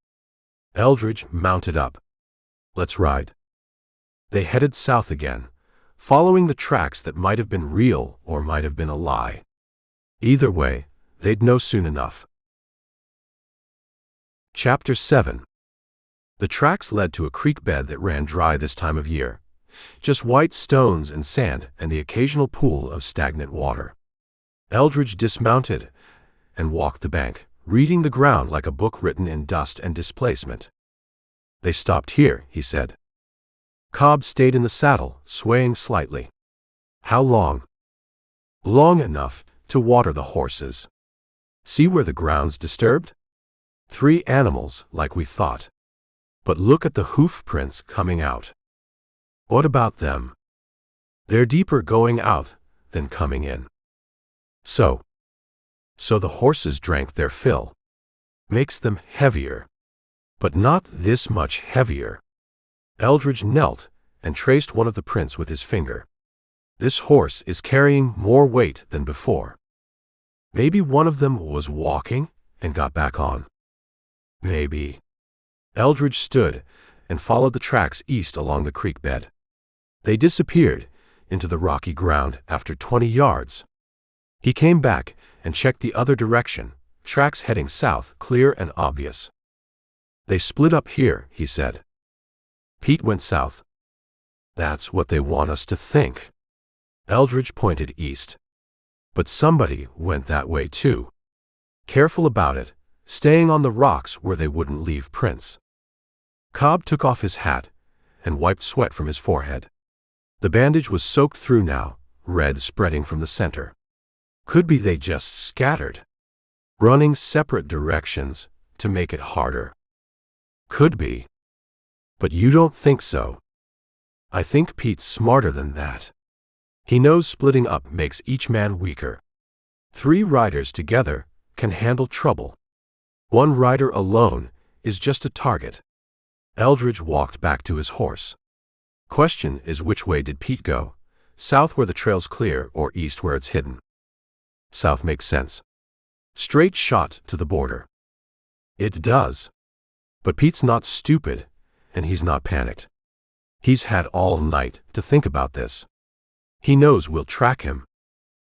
Eldridge mounted up. Let's ride. They headed south again, following the tracks that might have been real or might have been a lie. Either way, they'd know soon enough. Chapter 7. The tracks led to a creek bed that ran dry this time of year. Just white stones and sand and the occasional pool of stagnant water. Eldridge dismounted and walked the bank, reading the ground like a book written in dust and displacement. "They stopped here," he said. Cobb stayed in the saddle, swaying slightly. "How long?" "Long enough to water the horses. See where the ground's disturbed? 3 animals, like we thought. But look at the hoof prints coming out." "What about them?" "They're deeper going out than coming in." So the horses drank their fill. Makes them heavier. But not this much heavier. Eldridge knelt and traced one of the prints with his finger. "This horse is carrying more weight than before. Maybe one of them was walking and got back on. Maybe." Eldridge stood and followed the tracks east along the creek bed. They disappeared into the rocky ground after 20 yards. He came back and checked the other direction, tracks heading south, clear and obvious. "They split up here," he said. "Pete went south." "That's what they want us to think." Eldridge pointed east. "But somebody went that way too. Careful about it, staying on the rocks where they wouldn't leave prints." Cobb took off his hat and wiped sweat from his forehead. The bandage was soaked through now, red spreading from the center. Could be they just scattered, running separate directions to make it harder. Could be. But you don't think so. I think Pete's smarter than that. He knows splitting up makes each man weaker. 3 riders together can handle trouble. 1 rider alone is just a target. Eldridge walked back to his horse. "Question is, which way did Pete go? South where the trail's clear or east where it's hidden?" "South makes sense. Straight shot to the border." "It does. But Pete's not stupid, and he's not panicked. He's had all night to think about this. He knows we'll track him.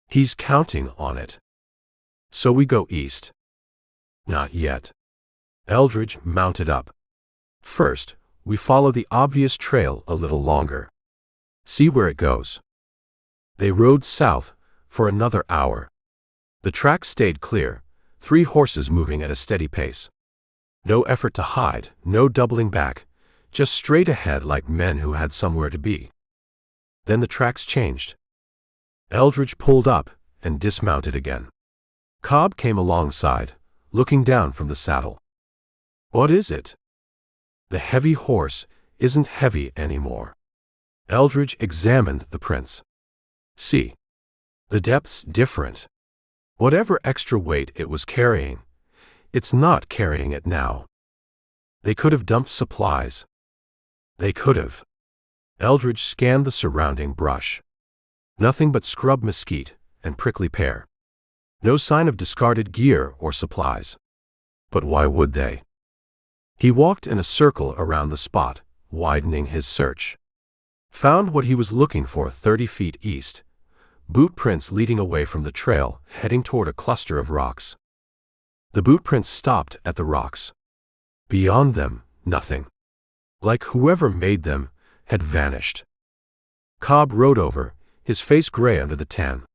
He's counting on it. So we go east." "Not yet." Eldridge mounted up. "First, we follow the obvious trail a little longer. See where it goes." They rode south for another hour. The track stayed clear, 3 horses moving at a steady pace. No effort to hide, no doubling back, just straight ahead like men who had somewhere to be. Then the tracks changed. Eldridge pulled up and dismounted again. Cobb came alongside, looking down from the saddle. "What is it?" "The heavy horse isn't heavy anymore." Eldridge examined the prints. "See. The depth's different. Whatever extra weight it was carrying, it's not carrying it now. They could have dumped supplies. They could have." Eldridge scanned the surrounding brush. Nothing but scrub mesquite and prickly pear. No sign of discarded gear or supplies. But why would they? He walked in a circle around the spot, widening his search. Found what he was looking for 30 feet east. Boot prints leading away from the trail, heading toward a cluster of rocks. The boot prints stopped at the rocks. Beyond them, nothing. Like whoever made them had vanished. Cobb rode over, his face gray under the tan.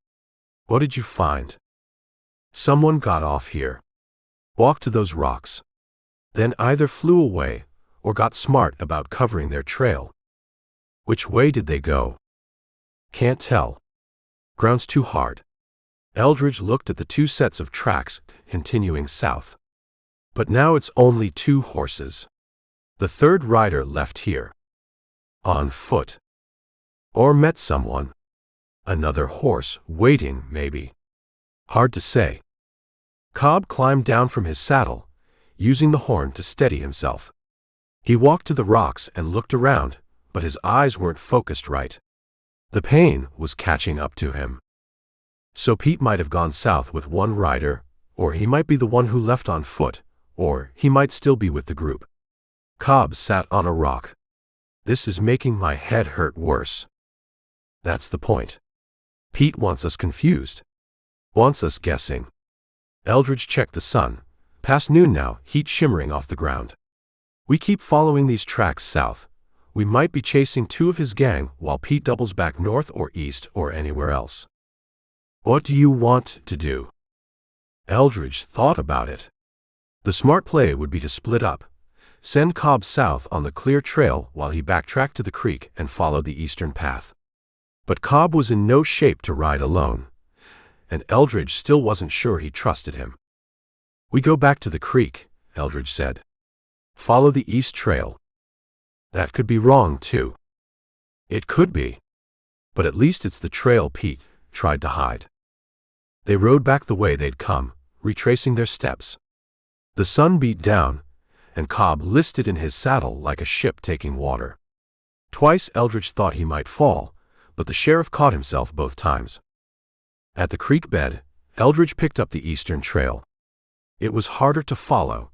"What did you find?" "Someone got off here. Walked to those rocks. Then either flew away or got smart about covering their trail." "Which way did they go?" "Can't tell. Ground's too hard." Eldridge looked at the 2 sets of tracks continuing south. "But now it's only 2 horses. The 3rd rider left here. On foot. Or met someone. Another horse waiting, maybe. Hard to say." Cobb climbed down from his saddle, using the horn to steady himself. He walked to the rocks and looked around, but his eyes weren't focused right. The pain was catching up to him. So Pete might have gone south with 1 rider, or he might be the one who left on foot, or he might still be with the group. Cobb sat on a rock. "This is making my head hurt worse." "That's the point. Pete wants us confused. Wants us guessing." Eldridge checked the sun. Past noon now, heat shimmering off the ground. "We keep following these tracks south. We might be chasing 2 of his gang while Pete doubles back north or east or anywhere else." "What do you want to do?" Eldridge thought about it. The smart play would be to split up, send Cobb south on the clear trail while he backtracked to the creek and followed the eastern path. But Cobb was in no shape to ride alone, and Eldridge still wasn't sure he trusted him. "We go back to the creek," Eldridge said. "Follow the east trail." That could be wrong, too. It could be. But at least it's the trail Pete tried to hide. They rode back the way they'd come, retracing their steps. The sun beat down, and Cobb listed in his saddle like a ship taking water. Twice Eldridge thought he might fall, but the sheriff caught himself both times. At the creek bed, Eldridge picked up the eastern trail. It was harder to follow.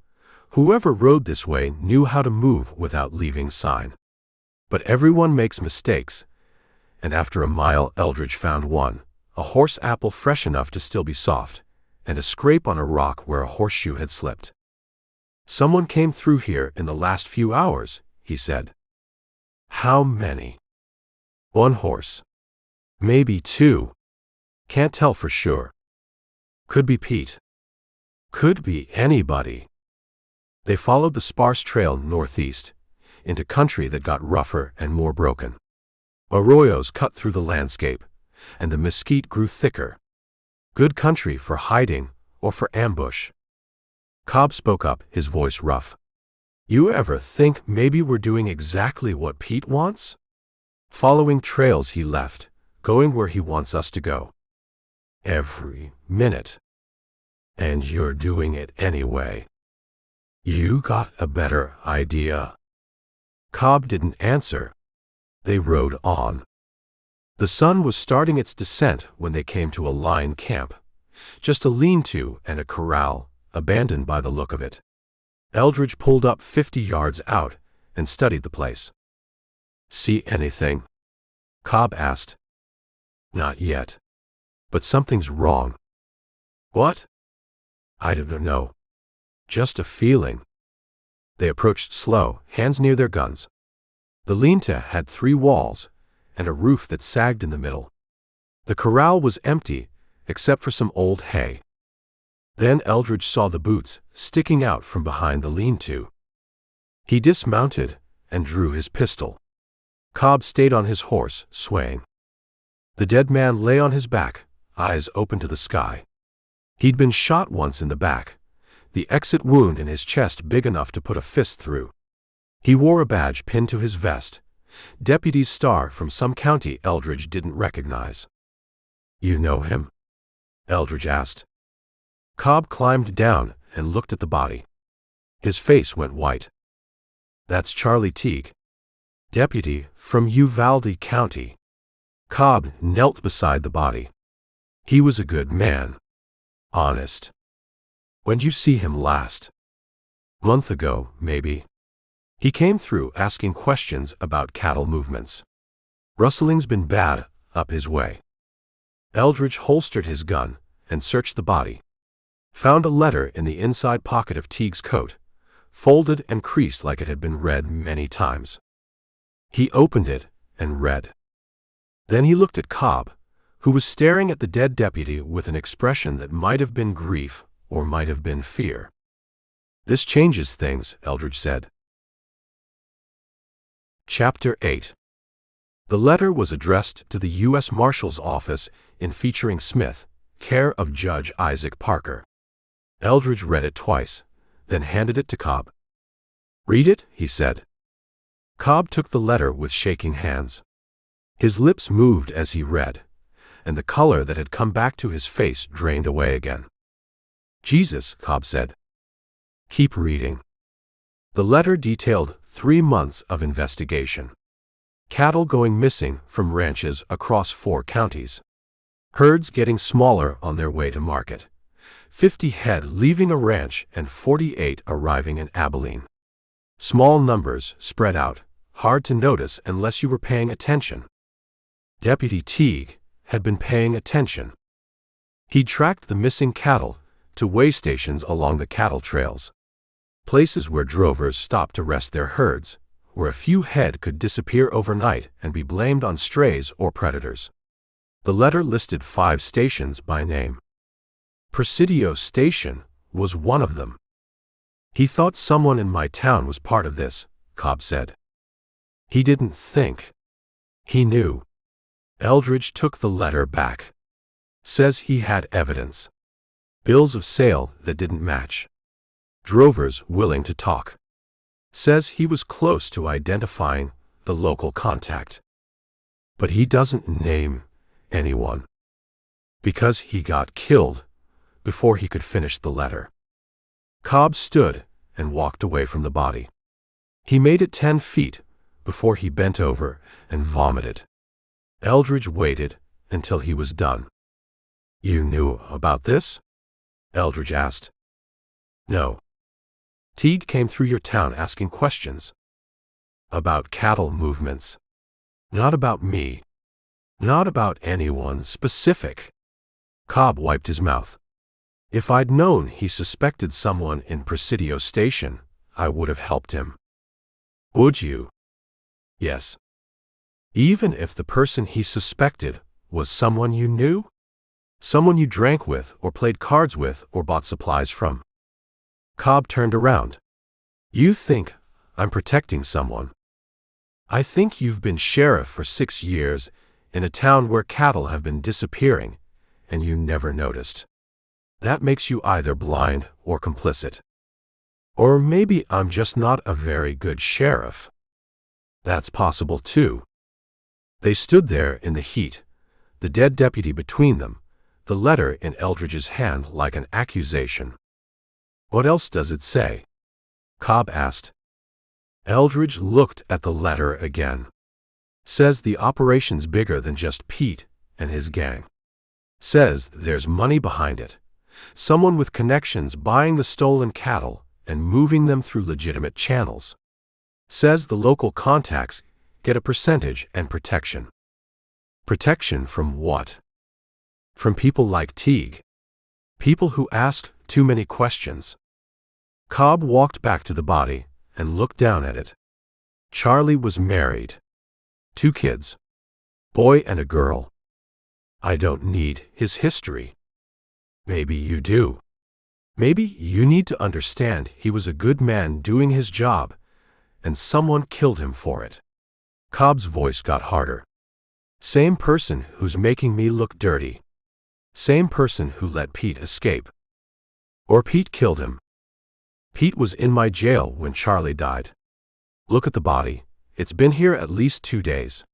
Whoever rode this way knew how to move without leaving sign. But everyone makes mistakes, and after a mile Eldridge found one, a horse apple fresh enough to still be soft, and a scrape on a rock where a horseshoe had slipped. "Someone came through here in the last few hours," he said. "How many?" "One horse. Maybe two. Can't tell for sure. Could be Pete. Could be anybody." They followed the sparse trail northeast, into country that got rougher and more broken. Arroyos cut through the landscape, and the mesquite grew thicker. Good country for hiding or for ambush. Cobb spoke up, his voice rough. "You ever think maybe we're doing exactly what Pete wants? Following trails he left, going where he wants us to go. Every minute. And you're doing it anyway. You got a better idea?" Cobb didn't answer. They rode on. The sun was starting its descent when they came to a line camp, just a lean-to and a corral, abandoned by the look of it. Eldridge pulled up 50 yards out and studied the place. "See anything?" Cobb asked. "Not yet. But something's wrong." "What?" "I don't know. Just a feeling." They approached slow, hands near their guns. The lean-to had 3 walls and a roof that sagged in the middle. The corral was empty, except for some old hay. Then Eldridge saw the boots sticking out from behind the lean-to. He dismounted and drew his pistol. Cobb stayed on his horse, swaying. The dead man lay on his back, eyes open to the sky. He'd been shot once in the back, the exit wound in his chest big enough to put a fist through. He wore a badge pinned to his vest, deputy's star from some county Eldridge didn't recognize. "You know him?" Eldridge asked. Cobb climbed down and looked at the body. His face went white. "That's Charlie Teague, deputy from Uvalde County." Cobb knelt beside the body. "He was a good man. Honest. When'd you see him last?" "Month ago, maybe. He came through asking questions about cattle movements. Rustling's been bad up his way." Eldridge holstered his gun and searched the body. Found a letter in the inside pocket of Teague's coat, folded and creased like it had been read many times. He opened it and read. Then he looked at Cobb, who was staring at the dead deputy with an expression that might have been grief or might have been fear. "This changes things," Eldridge said. Chapter 8. The letter was addressed to the U.S. Marshal's office in Featuring Smith, care of Judge Isaac Parker. Eldridge read it twice, then handed it to Cobb. "Read it," he said. Cobb took the letter with shaking hands. His lips moved as he read, and the color that had come back to his face drained away again. "Jesus," Cobb said. "Keep reading." The letter detailed 3 months of investigation. Cattle going missing from ranches across 4 counties. Herds getting smaller on their way to market. 50 head leaving a ranch and 48 arriving in Abilene. Small numbers spread out, hard to notice unless you were paying attention. Deputy Teague had been paying attention. He tracked the missing cattle to way stations along the cattle trails. Places where drovers stopped to rest their herds, where a few head could disappear overnight and be blamed on strays or predators. The letter listed 5 stations by name. Presidio Station was one of them. He thought someone in my town was part of this, Cobb said. He didn't think. He knew. Eldridge took the letter back. Says he had evidence. Bills of sale that didn't match. Drovers willing to talk. Says he was close to identifying the local contact. But he doesn't name anyone. Because he got killed before he could finish the letter. Cobb stood and walked away from the body. He made it 10 feet before he bent over and vomited. Eldridge waited until he was done. You knew about this? Eldridge asked. No. Teague came through your town asking questions. About cattle movements. Not about me. Not about anyone specific. Cobb wiped his mouth. If I'd known he suspected someone in Presidio Station, I would have helped him. Would you? Yes. Even if the person he suspected was someone you knew? Someone you drank with or played cards with or bought supplies from? Cobb turned around. You think I'm protecting someone. I think you've been sheriff for 6 years in a town where cattle have been disappearing, and you never noticed. That makes you either blind or complicit. Or maybe I'm just not a very good sheriff. That's possible too. They stood there in the heat, the dead deputy between them, the letter in Eldridge's hand like an accusation. What else does it say? Cobb asked. Eldridge looked at the letter again. Says the operation's bigger than just Pete and his gang. Says there's money behind it. Someone with connections buying the stolen cattle and moving them through legitimate channels. Says the local contacts get a percentage and protection. Protection from what? From people like Teague. People who ask too many questions. Cobb walked back to the body and looked down at it. Charlie was married. 2 kids. Boy and a girl. I don't need his history. Maybe you do. Maybe you need to understand he was a good man doing his job, and someone killed him for it. Cobb's voice got harder. Same person who's making me look dirty. Same person who let Pete escape. Or Pete killed him. Pete was in my jail when Charlie died. Look at the body. It's been here at least 2 days.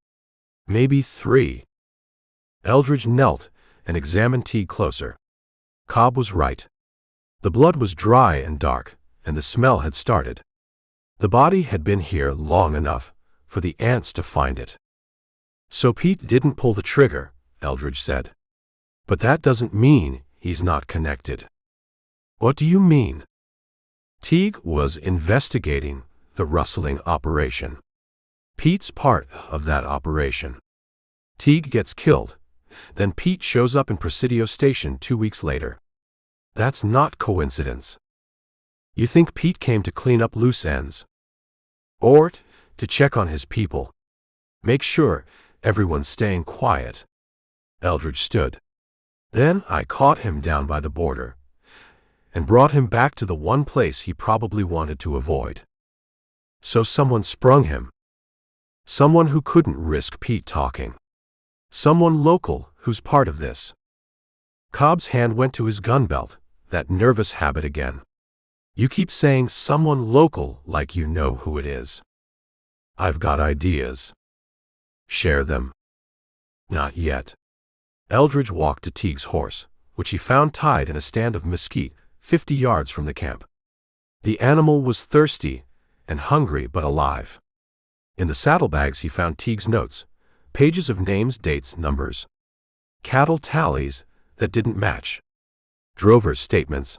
Maybe 3. Eldridge knelt and examined Teague closer. Cobb was right. The blood was dry and dark, and the smell had started. The body had been here long enough for the ants to find it. So Pete didn't pull the trigger, Eldridge said. But that doesn't mean he's not connected. What do you mean? Teague was investigating the rustling operation. Pete's part of that operation. Teague gets killed. Then Pete shows up in Presidio Station 2 weeks later. That's not coincidence. You think Pete came to clean up loose ends? Or to check on his people? Make sure everyone's staying quiet. Eldridge stood. Then I caught him down by the border and brought him back to the one place he probably wanted to avoid. So someone sprung him. Someone who couldn't risk Pete talking. Someone local who's part of this. Cobb's hand went to his gun belt, that nervous habit again. You keep saying someone local like you know who it is. I've got ideas. Share them. Not yet. Eldridge walked to Teague's horse, which he found tied in a stand of mesquite 50 yards from the camp. The animal was thirsty and hungry but alive. In the saddlebags he found Teague's notes, pages of names, dates, numbers. Cattle tallies that didn't match. Drovers' statements.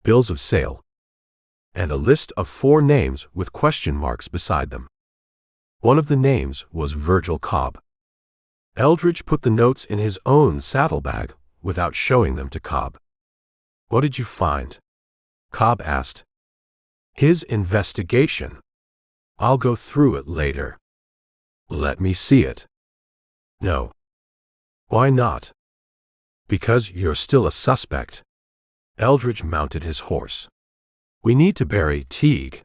Bills of sale. And a list of 4 names with question marks beside them. One of the names was Virgil Cobb. Eldridge put the notes in his own saddlebag without showing them to Cobb. What did you find? Cobb asked. His investigation. I'll go through it later. Let me see it. No. Why not? Because you're still a suspect. Eldridge mounted his horse. "We need to bury Teague."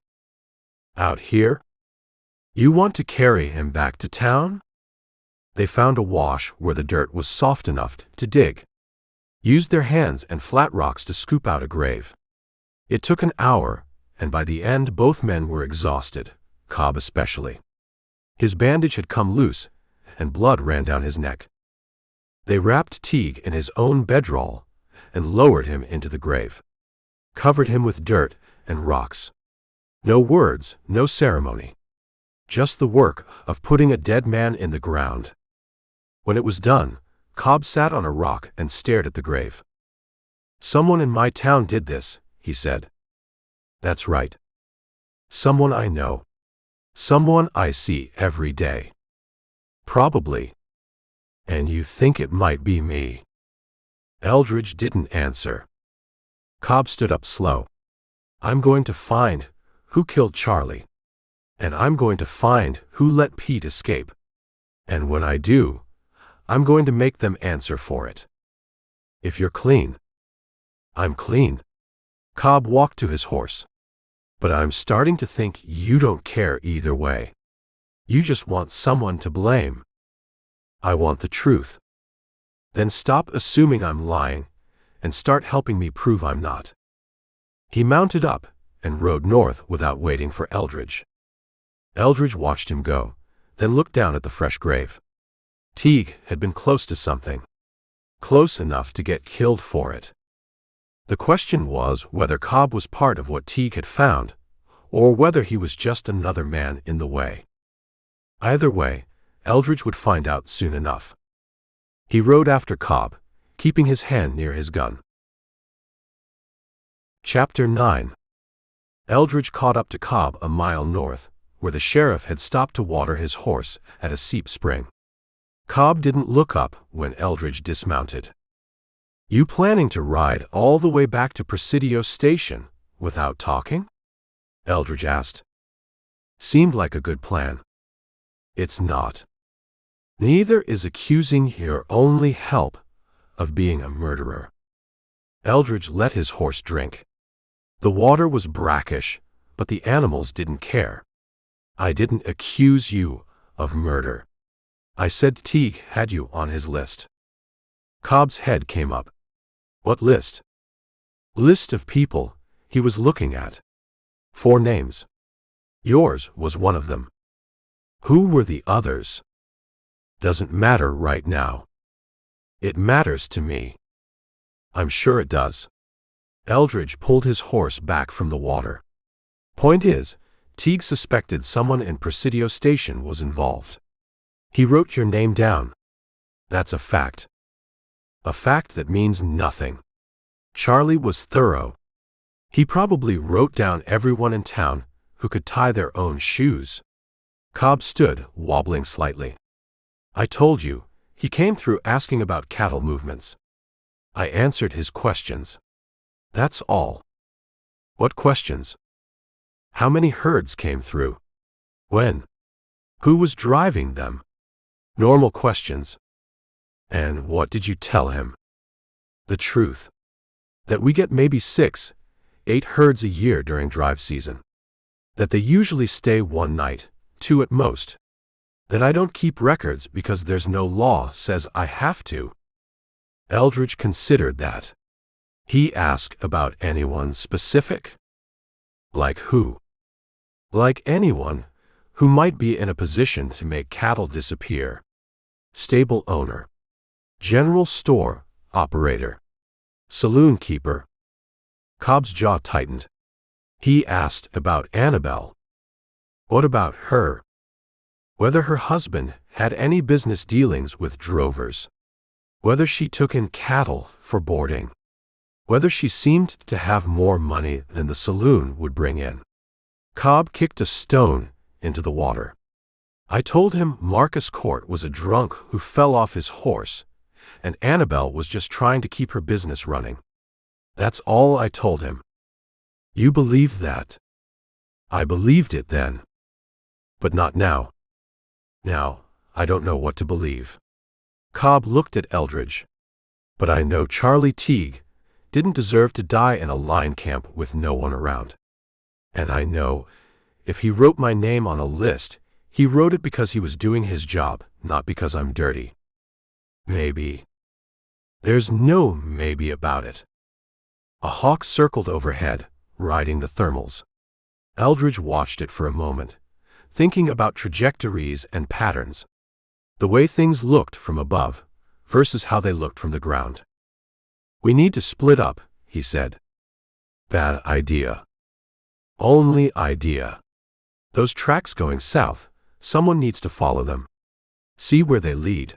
"Out here? You want to carry him back to town?" They found a wash where the dirt was soft enough to dig. Used their hands and flat rocks to scoop out a grave. It took an hour, and by the end both men were exhausted, Cobb especially. His bandage had come loose, and blood ran down his neck. They wrapped Teague in his own bedroll and lowered him into the grave. Covered him with dirt and rocks. No words, no ceremony. Just the work of putting a dead man in the ground. When it was done, Cobb sat on a rock and stared at the grave. "Someone in my town did this," he said. "That's right. Someone I know. Someone I see every day. Probably. And you think it might be me?" Eldridge didn't answer. Cobb stood up slow. "I'm going to find who killed Charlie. And I'm going to find who let Pete escape. And when I do, I'm going to make them answer for it. If you're clean." "I'm clean." Cobb walked to his horse. "But I'm starting to think you don't care either way. You just want someone to blame." "I want the truth." "Then stop assuming I'm lying and start helping me prove I'm not." He mounted up and rode north without waiting for Eldridge. Eldridge watched him go, then looked down at the fresh grave. Teague had been close to something. Close enough to get killed for it. The question was whether Cobb was part of what Teague had found, or whether he was just another man in the way. Either way, Eldridge would find out soon enough. He rode after Cobb, keeping his hand near his gun. Chapter 9. Eldridge caught up to Cobb a mile north, where the sheriff had stopped to water his horse at a seep spring. Cobb didn't look up when Eldridge dismounted. "You planning to ride all the way back to Presidio Station without talking?" Eldridge asked. "Seemed like a good plan." "It's not. Neither is accusing your only help of being a murderer." Eldridge let his horse drink. The water was brackish, but the animals didn't care. "I didn't accuse you of murder. I said Teague had you on his list." Cobb's head came up. "What list?" "List of people he was looking at. 4 names. Yours was one of them." "Who were the others?" "Doesn't matter right now." "It matters to me." "I'm sure it does." Eldridge pulled his horse back from the water. "Point is, Teague suspected someone in Presidio Station was involved. He wrote your name down. That's a fact. A fact that means nothing. Charlie was thorough. He probably wrote down everyone in town who could tie their own shoes." Cobb stood, wobbling slightly. "I told you, he came through asking about cattle movements. I answered his questions. That's all." "What questions?" "How many herds came through? When? Who was driving them?" Normal questions. "And what did you tell him?" "The truth. That we get maybe 6, 8 herds a year during drive season. That they usually stay 1 night, 2 at most. That I don't keep records because there's no law says I have to." Eldridge considered that. He asked about anyone specific? "Like who?" "Like anyone who might be in a position to make cattle disappear. Stable owner. General store operator. Saloon keeper." Cobb's jaw tightened. He asked about Annabelle. "What about her?" "Whether her husband had any business dealings with drovers. Whether she took in cattle for boarding. Whether she seemed to have more money than the saloon would bring in." Cobb kicked a stone into the water. "I told him Marcus Court was a drunk who fell off his horse, and Annabelle was just trying to keep her business running. That's all I told him." "You believed that?" "I believed it then. But not now. Now, I don't know what to believe." Cobb looked at Eldridge. "But I know Charlie Teague didn't deserve to die in a line camp with no one around. And I know, if he wrote my name on a list, he wrote it because he was doing his job, not because I'm dirty. Maybe. There's no maybe about it. A hawk circled overhead, riding the thermals. Eldridge watched it for a moment, thinking about trajectories and patterns. The way things looked from above versus how they looked from the ground. We need to split up, he said. Bad idea. Only idea. Those tracks going south, someone needs to follow them. See where they lead.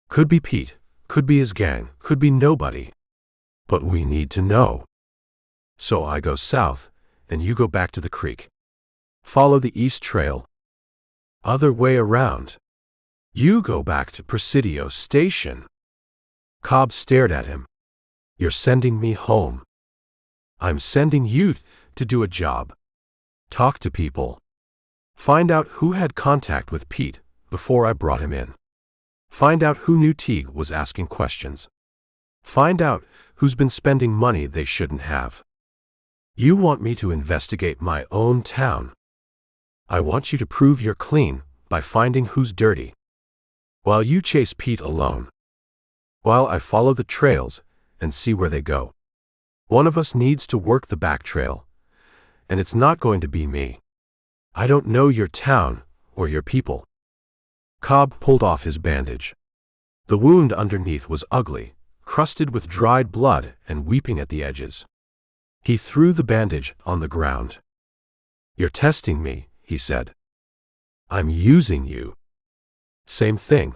Could be Pete, could be his gang, could be nobody. But we need to know. So I go south, and you go back to the creek. Follow the east trail. Other way around. You go back to Presidio Station. Cobb stared at him. You're sending me home. I'm sending you to do a job. Talk to people. Find out who had contact with Pete before I brought him in. Find out who knew Teague was asking questions. Find out who's been spending money they shouldn't have. You want me to investigate my own town. I want you to prove you're clean by finding who's dirty. While you chase Pete alone. While I follow the trails and see where they go. One of us needs to work the back trail, and it's not going to be me. I don't know your town or your people. Cobb pulled off his bandage. The wound underneath was ugly, crusted with dried blood and weeping at the edges. He threw the bandage on the ground. You're testing me, he said. I'm using you. Same thing.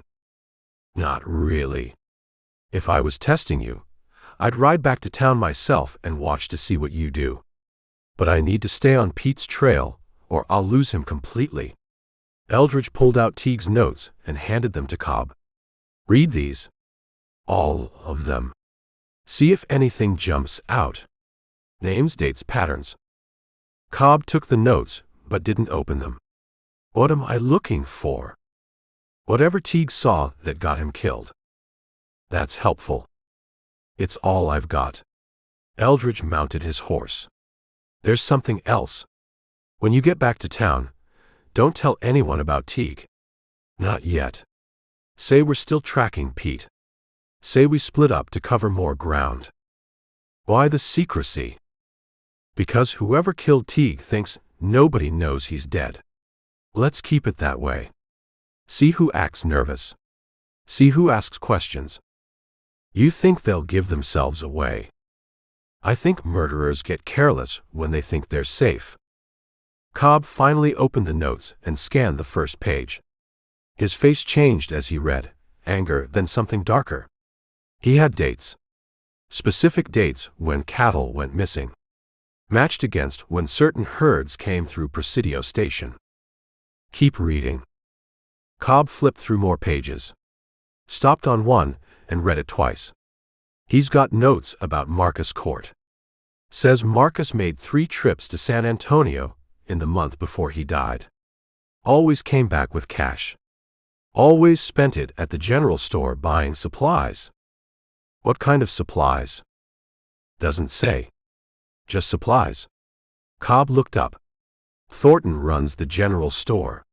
Not really. If I was testing you, I'd ride back to town myself and watch to see what you do. But I need to stay on Pete's trail, or I'll lose him completely. Eldridge pulled out Teague's notes and handed them to Cobb. Read these. All of them. See if anything jumps out. Names, dates, patterns. Cobb took the notes, but didn't open them. What am I looking for? Whatever Teague saw that got him killed. That's helpful. It's all I've got. Eldridge mounted his horse. There's something else. When you get back to town, don't tell anyone about Teague. Not yet. Say we're still tracking Pete. Say we split up to cover more ground. Why the secrecy? Because whoever killed Teague thinks nobody knows he's dead. Let's keep it that way. See who acts nervous. See who asks questions. You think they'll give themselves away. I think murderers get careless when they think they're safe. Cobb finally opened the notes and scanned the first page. His face changed as he read, anger, then something darker. He had dates. Specific dates when cattle went missing. Matched against when certain herds came through Presidio Station. Keep reading. Cobb flipped through more pages. Stopped on one and read it twice. He's got notes about Marcus Court. Says Marcus made 3 trips to San Antonio in the month before he died. Always came back with cash. Always spent it at the general store buying supplies. What kind of supplies? Doesn't say. Just supplies. Cobb looked up. Thornton runs the general store.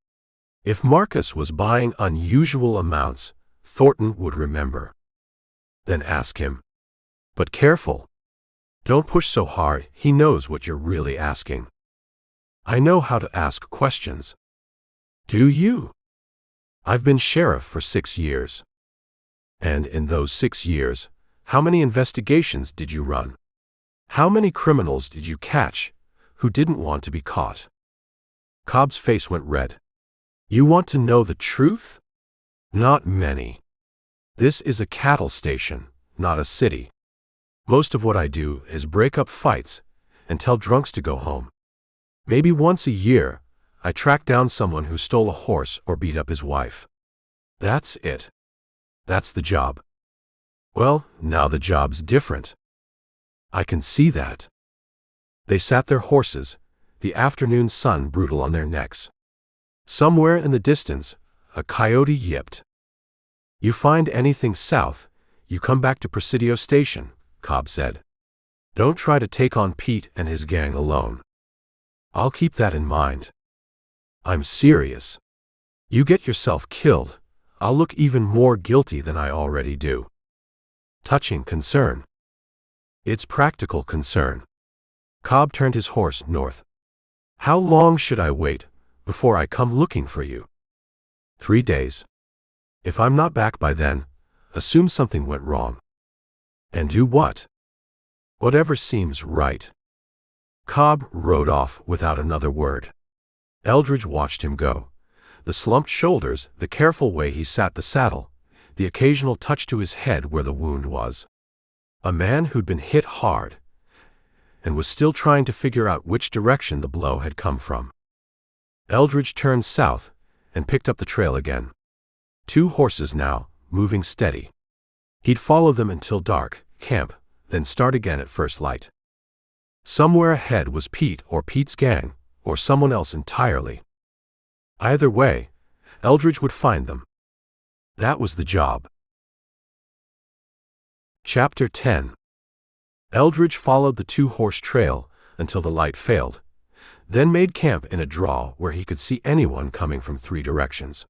If Marcus was buying unusual amounts, Thornton would remember. Then ask him. But careful. Don't push so hard, he knows what you're really asking. I know how to ask questions. Do you? I've been sheriff for 6 years. And in those 6 years, how many investigations did you run? How many criminals did you catch who didn't want to be caught? Cobb's face went red. You want to know the truth? Not many. This is a cattle station, not a city. Most of what I do is break up fights and tell drunks to go home. Maybe once a year, I track down someone who stole a horse or beat up his wife. That's it. That's the job. Well, now the job's different. I can see that. They sat their horses, the afternoon sun brutal on their necks. Somewhere in the distance, a coyote yipped. You find anything south, you come back to Presidio Station, Cobb said. Don't try to take on Pete and his gang alone. I'll keep that in mind. I'm serious. You get yourself killed, I'll look even more guilty than I already do. Touching concern. It's practical concern. Cobb turned his horse north. How long should I wait before I come looking for you? 3 days. If I'm not back by then, assume something went wrong. And do what? Whatever seems right. Cobb rode off without another word. Eldridge watched him go. The slumped shoulders, the careful way he sat the saddle, the occasional touch to his head where the wound was. A man who'd been hit hard and was still trying to figure out which direction the blow had come from. Eldridge turned south and picked up the trail again. 2 horses now, moving steady. He'd follow them until dark, camp, then start again at first light. Somewhere ahead was Pete or Pete's gang, or someone else entirely. Either way, Eldridge would find them. That was the job. Chapter 10. Eldridge followed the 2-horse trail until the light failed, then made camp in a draw where he could see anyone coming from 3 directions.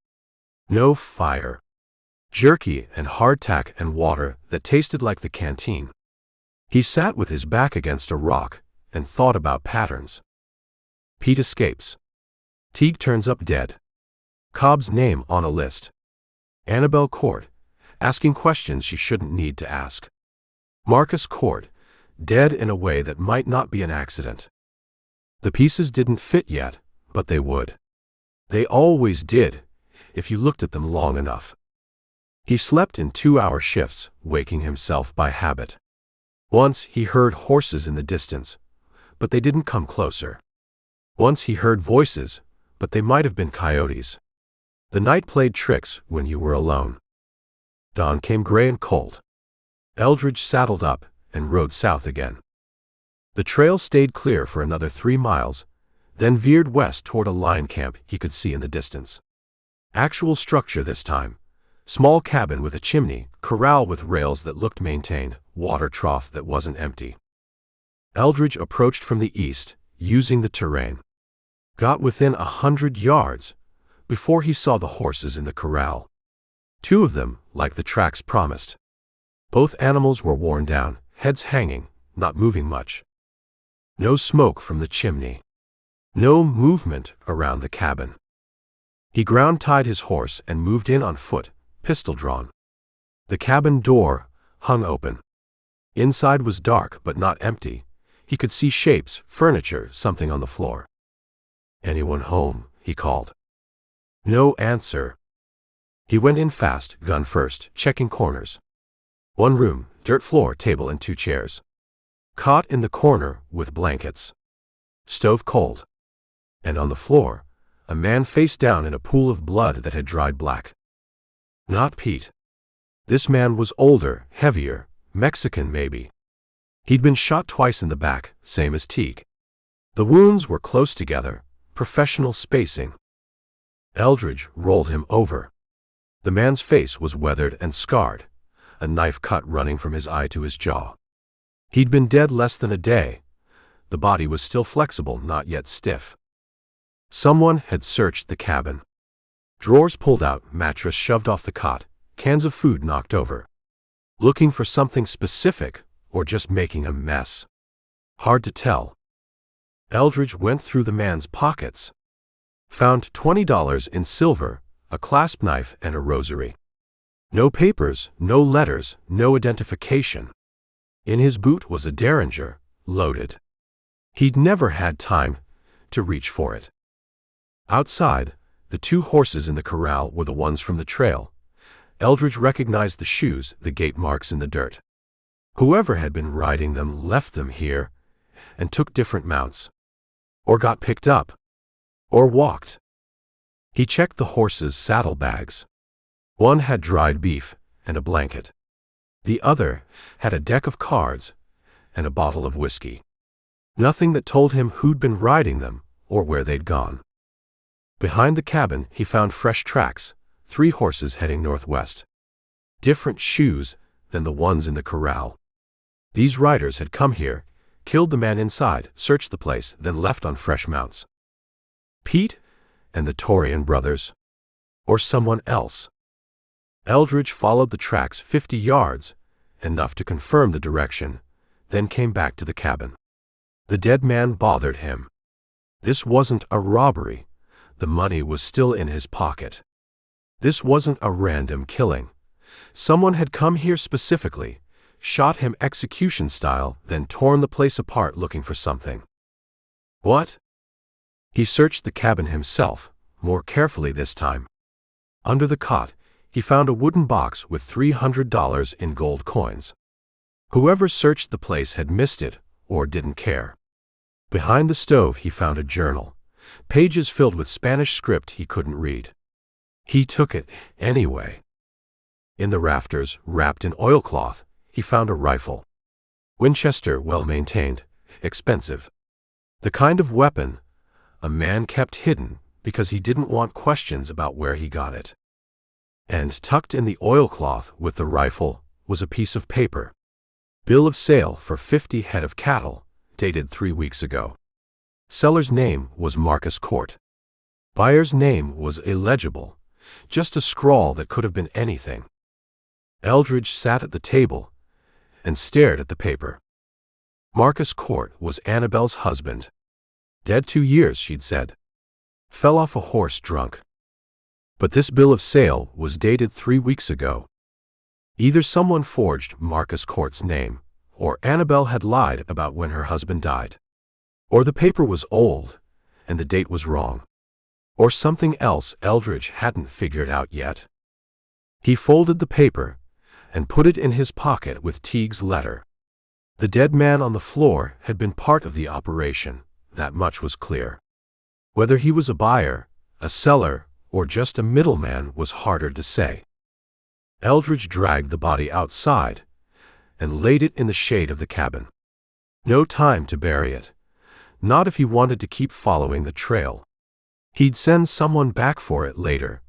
No fire. Jerky and hardtack and water that tasted like the canteen. He sat with his back against a rock and thought about patterns. Pete escapes. Teague turns up dead. Cobb's name on a list. Annabelle Court, asking questions she shouldn't need to ask. Marcus Court, dead in a way that might not be an accident. The pieces didn't fit yet, but they would. They always did, if you looked at them long enough. He slept in 2-hour shifts, waking himself by habit. Once he heard horses in the distance, but they didn't come closer. Once he heard voices, but they might have been coyotes. The night played tricks when you were alone. Dawn came gray and cold. Eldridge saddled up and rode south again. The trail stayed clear for another 3 miles, then veered west toward a line camp he could see in the distance. Actual structure this time. Small cabin with a chimney, corral with rails that looked maintained, water trough that wasn't empty. Eldridge approached from the east, using the terrain. Got within 100 yards before he saw the horses in the corral. 2 of them, like the tracks promised. Both animals were worn down, heads hanging, not moving much. No smoke from the chimney. No movement around the cabin. He ground-tied his horse and moved in on foot, pistol drawn. The cabin door hung open. Inside was dark but not empty. He could see shapes, furniture, something on the floor. "Anyone home?" he called. No answer. He went in fast, gun first, checking corners. 1 room, dirt floor, table and 2 chairs. Cot in the corner with blankets. Stove cold. And on the floor, a man face down in a pool of blood that had dried black. Not Pete. This man was older, heavier, Mexican maybe. He'd been shot twice in the back, same as Teague. The wounds were close together, professional spacing. Eldridge rolled him over. The man's face was weathered and scarred, a knife cut running from his eye to his jaw. He'd been dead less than a day. The body was still flexible, not yet stiff. Someone had searched the cabin. Drawers pulled out, mattress shoved off the cot, cans of food knocked over. Looking for something specific, or just making a mess? Hard to tell. Eldridge went through the man's pockets. Found $20 in silver, a clasp knife and a rosary. No papers, no letters, no identification. In his boot was a derringer, loaded. He'd never had time to reach for it. Outside, the 2 horses in the corral were the ones from the trail. Eldridge recognized the shoes, the gate marks in the dirt. Whoever had been riding them left them here and took different mounts. Or got picked up. Or walked. He checked the horses' saddlebags. One had dried beef and a blanket. The other had a deck of cards and a bottle of whiskey. Nothing that told him who'd been riding them or where they'd gone. Behind the cabin, he found fresh tracks, 3 horses heading northwest. Different shoes than the ones in the corral. These riders had come here, killed the man inside, searched the place, then left on fresh mounts. Pete and the Torian brothers? Or someone else? Eldridge followed the tracks 50 yards, enough to confirm the direction, then came back to the cabin. The dead man bothered him. This wasn't a robbery. The money was still in his pocket. This wasn't a random killing. Someone had come here specifically, shot him execution style, then torn the place apart looking for something. What? He searched the cabin himself, more carefully this time. Under the cot, he found a wooden box with $300 in gold coins. Whoever searched the place had missed it, or didn't care. Behind the stove he found a journal, pages filled with Spanish script he couldn't read. He took it anyway. In the rafters, wrapped in oilcloth, he found a rifle. Winchester, well-maintained, expensive. The kind of weapon a man kept hidden because he didn't want questions about where he got it. And tucked in the oilcloth with the rifle was a piece of paper. Bill of sale for 50 head of cattle, dated 3 weeks ago. Seller's name was Marcus Court. Buyer's name was illegible, just a scrawl that could have been anything. Eldridge sat at the table and stared at the paper. Marcus Court was Annabelle's husband. Dead 2 years, she'd said. Fell off a horse drunk. But this bill of sale was dated 3 weeks ago. Either someone forged Marcus Court's name, or Annabelle had lied about when her husband died. Or the paper was old, and the date was wrong. Or something else Eldridge hadn't figured out yet. He folded the paper and put it in his pocket with Teague's letter. The dead man on the floor had been part of the operation, that much was clear. Whether he was a buyer, a seller, or just a middleman was harder to say. Eldridge dragged the body outside and laid it in the shade of the cabin. No time to bury it, not if he wanted to keep following the trail. He'd send someone back for it later,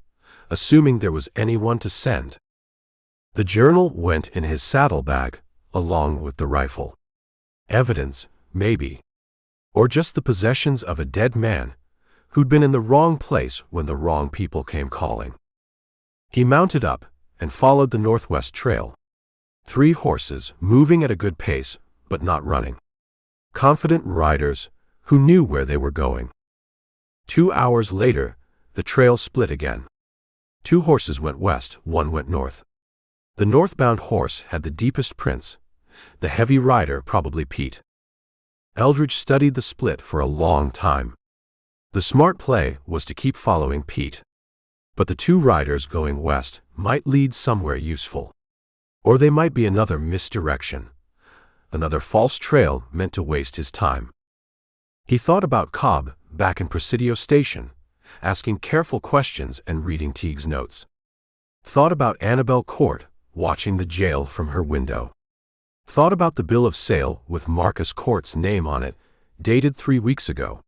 assuming there was anyone to send. The journal went in his saddlebag, along with the rifle. Evidence, maybe. Or just the possessions of a dead man who'd been in the wrong place when the wrong people came calling. He mounted up and followed the northwest trail. 3 horses, moving at a good pace, but not running. Confident riders who knew where they were going. 2 hours later, the trail split again. 2 horses went west, 1 went north. The northbound horse had the deepest prints, the heavy rider probably Pete. Eldridge studied the split for a long time. The smart play was to keep following Pete. But the 2 riders going west might lead somewhere useful. Or they might be another misdirection, another false trail meant to waste his time. He thought about Cobb back in Presidio Station, asking careful questions and reading Teague's notes. Thought about Annabelle Court, watching the jail from her window. Thought about the bill of sale with Marcus Court's name on it, dated 3 weeks ago.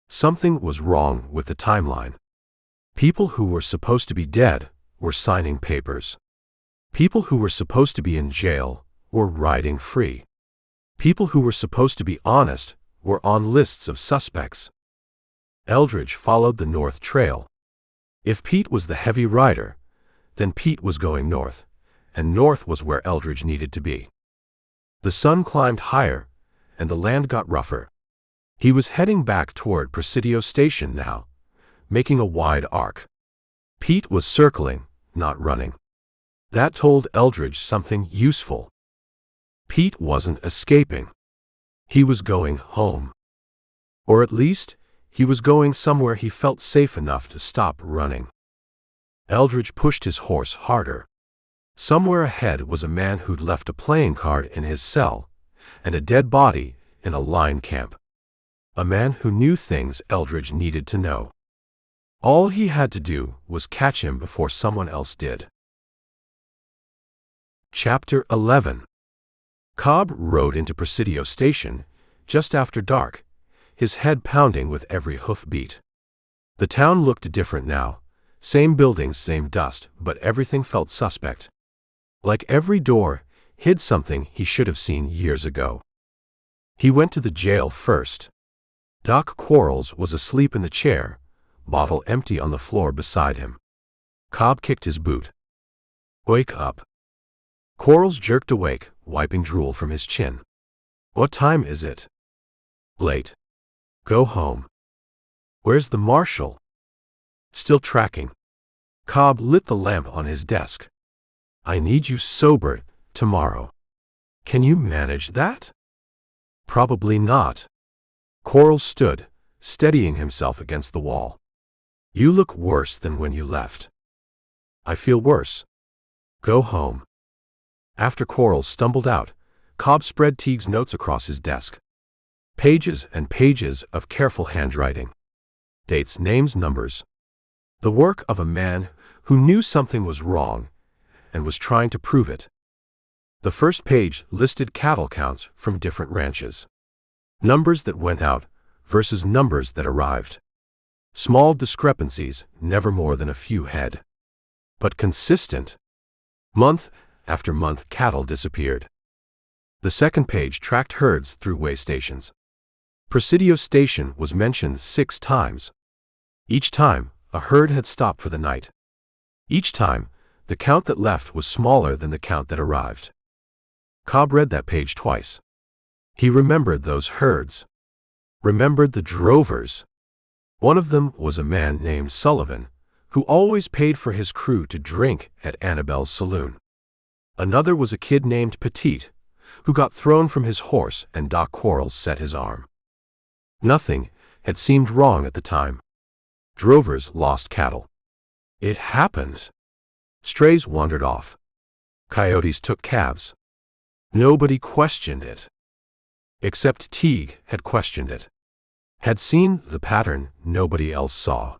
Something was wrong with the timeline. People who were supposed to be dead were signing papers. People who were supposed to be in jail were riding free. People who were supposed to be honest were on lists of suspects. Eldridge followed the north trail. If Pete was the heavy rider, then Pete was going north, and north was where Eldridge needed to be. The sun climbed higher, and the land got rougher. He was heading back toward Presidio Station now, making a wide arc. Pete was circling, not running. That told Eldridge something useful. Pete wasn't escaping. He was going home. Or at least, he was going somewhere he felt safe enough to stop running. Eldridge pushed his horse harder. Somewhere ahead was a man who'd left a playing card in his cell, and a dead body in a line camp. A man who knew things Eldridge needed to know. All he had to do was catch him before someone else did. Chapter 11. Cobb rode into Presidio Station just after dark, his head pounding with every hoofbeat. The town looked different now. Same buildings, same dust, but everything felt suspect. Like every door hid something he should have seen years ago. He went to the jail first. Doc Quarles was asleep in the chair, bottle empty on the floor beside him. Cobb kicked his boot. "Wake up." Quarles jerked awake, wiping drool from his chin. "What time is it?" "Late. Go home." "Where's the marshal?" "Still tracking." Cobb lit the lamp on his desk. "I need you sober tomorrow. Can you manage that?" "Probably not." Quarles stood, steadying himself against the wall. "You look worse than when you left." "I feel worse." "Go home." After Quarles stumbled out, Cobb spread Teague's notes across his desk. Pages and pages of careful handwriting. Dates, names, numbers. The work of a man who knew something was wrong and was trying to prove it. The first page listed cattle counts from different ranches. Numbers that went out versus numbers that arrived. Small discrepancies, never more than a few head. But consistent. Month after month, cattle disappeared. The second page tracked herds through way stations. Presidio Station was mentioned 6 times. Each time, a herd had stopped for the night. Each time, the count that left was smaller than the count that arrived. Cobb read that page twice. He remembered those herds. Remembered the drovers. One of them was a man named Sullivan, who always paid for his crew to drink at Annabelle's saloon. Another was a kid named Petite, who got thrown from his horse and Doc Quarles set his arm. Nothing had seemed wrong at the time. Drovers lost cattle. It happened. Strays wandered off. Coyotes took calves. Nobody questioned it. Except Teague had questioned it. Had seen the pattern nobody else saw.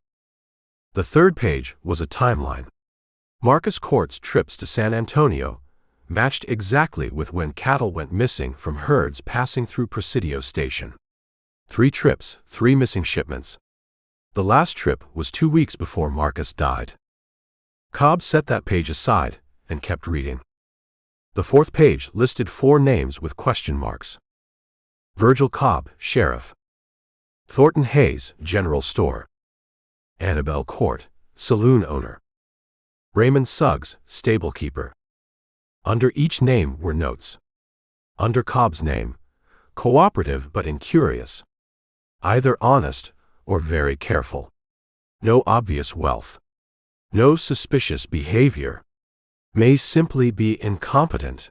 The third page was a timeline. Marcus Court's trips to San Antonio matched exactly with when cattle went missing from herds passing through Presidio Station. 3 trips, 3 missing shipments. The last trip was 2 weeks before Marcus died. Cobb set that page aside and kept reading. The fourth page listed 4 names with question marks. Virgil Cobb, Sheriff. Thornton Hayes, General Store. Annabelle Court, Saloon Owner. Raymond Suggs, Stable Keeper. Under each name were notes. Under Cobb's name, cooperative but incurious. Either honest or very careful. No obvious wealth. No suspicious behavior. May simply be incompetent.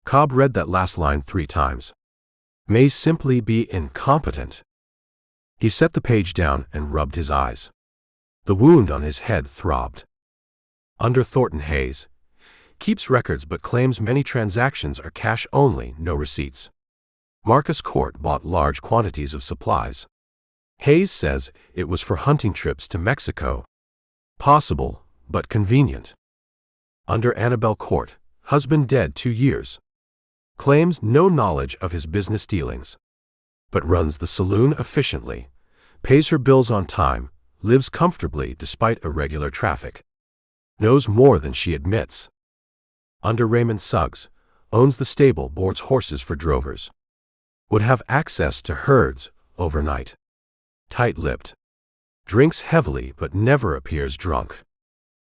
Cobb read that last line 3 times. May simply be incompetent. He set the page down and rubbed his eyes. The wound on his head throbbed. Under Thornton Hayes, keeps records but claims many transactions are cash only, no receipts. Marcus Court bought large quantities of supplies. Hayes says it was for hunting trips to Mexico. Possible, but convenient. Under Annabelle Court, husband dead 2 years. Claims no knowledge of his business dealings. But runs the saloon efficiently, pays her bills on time, lives comfortably despite irregular traffic. Knows more than she admits. Under Raymond Suggs, owns the stable, boards horses for drovers. Would have access to herds overnight. Tight-lipped. Drinks heavily but never appears drunk.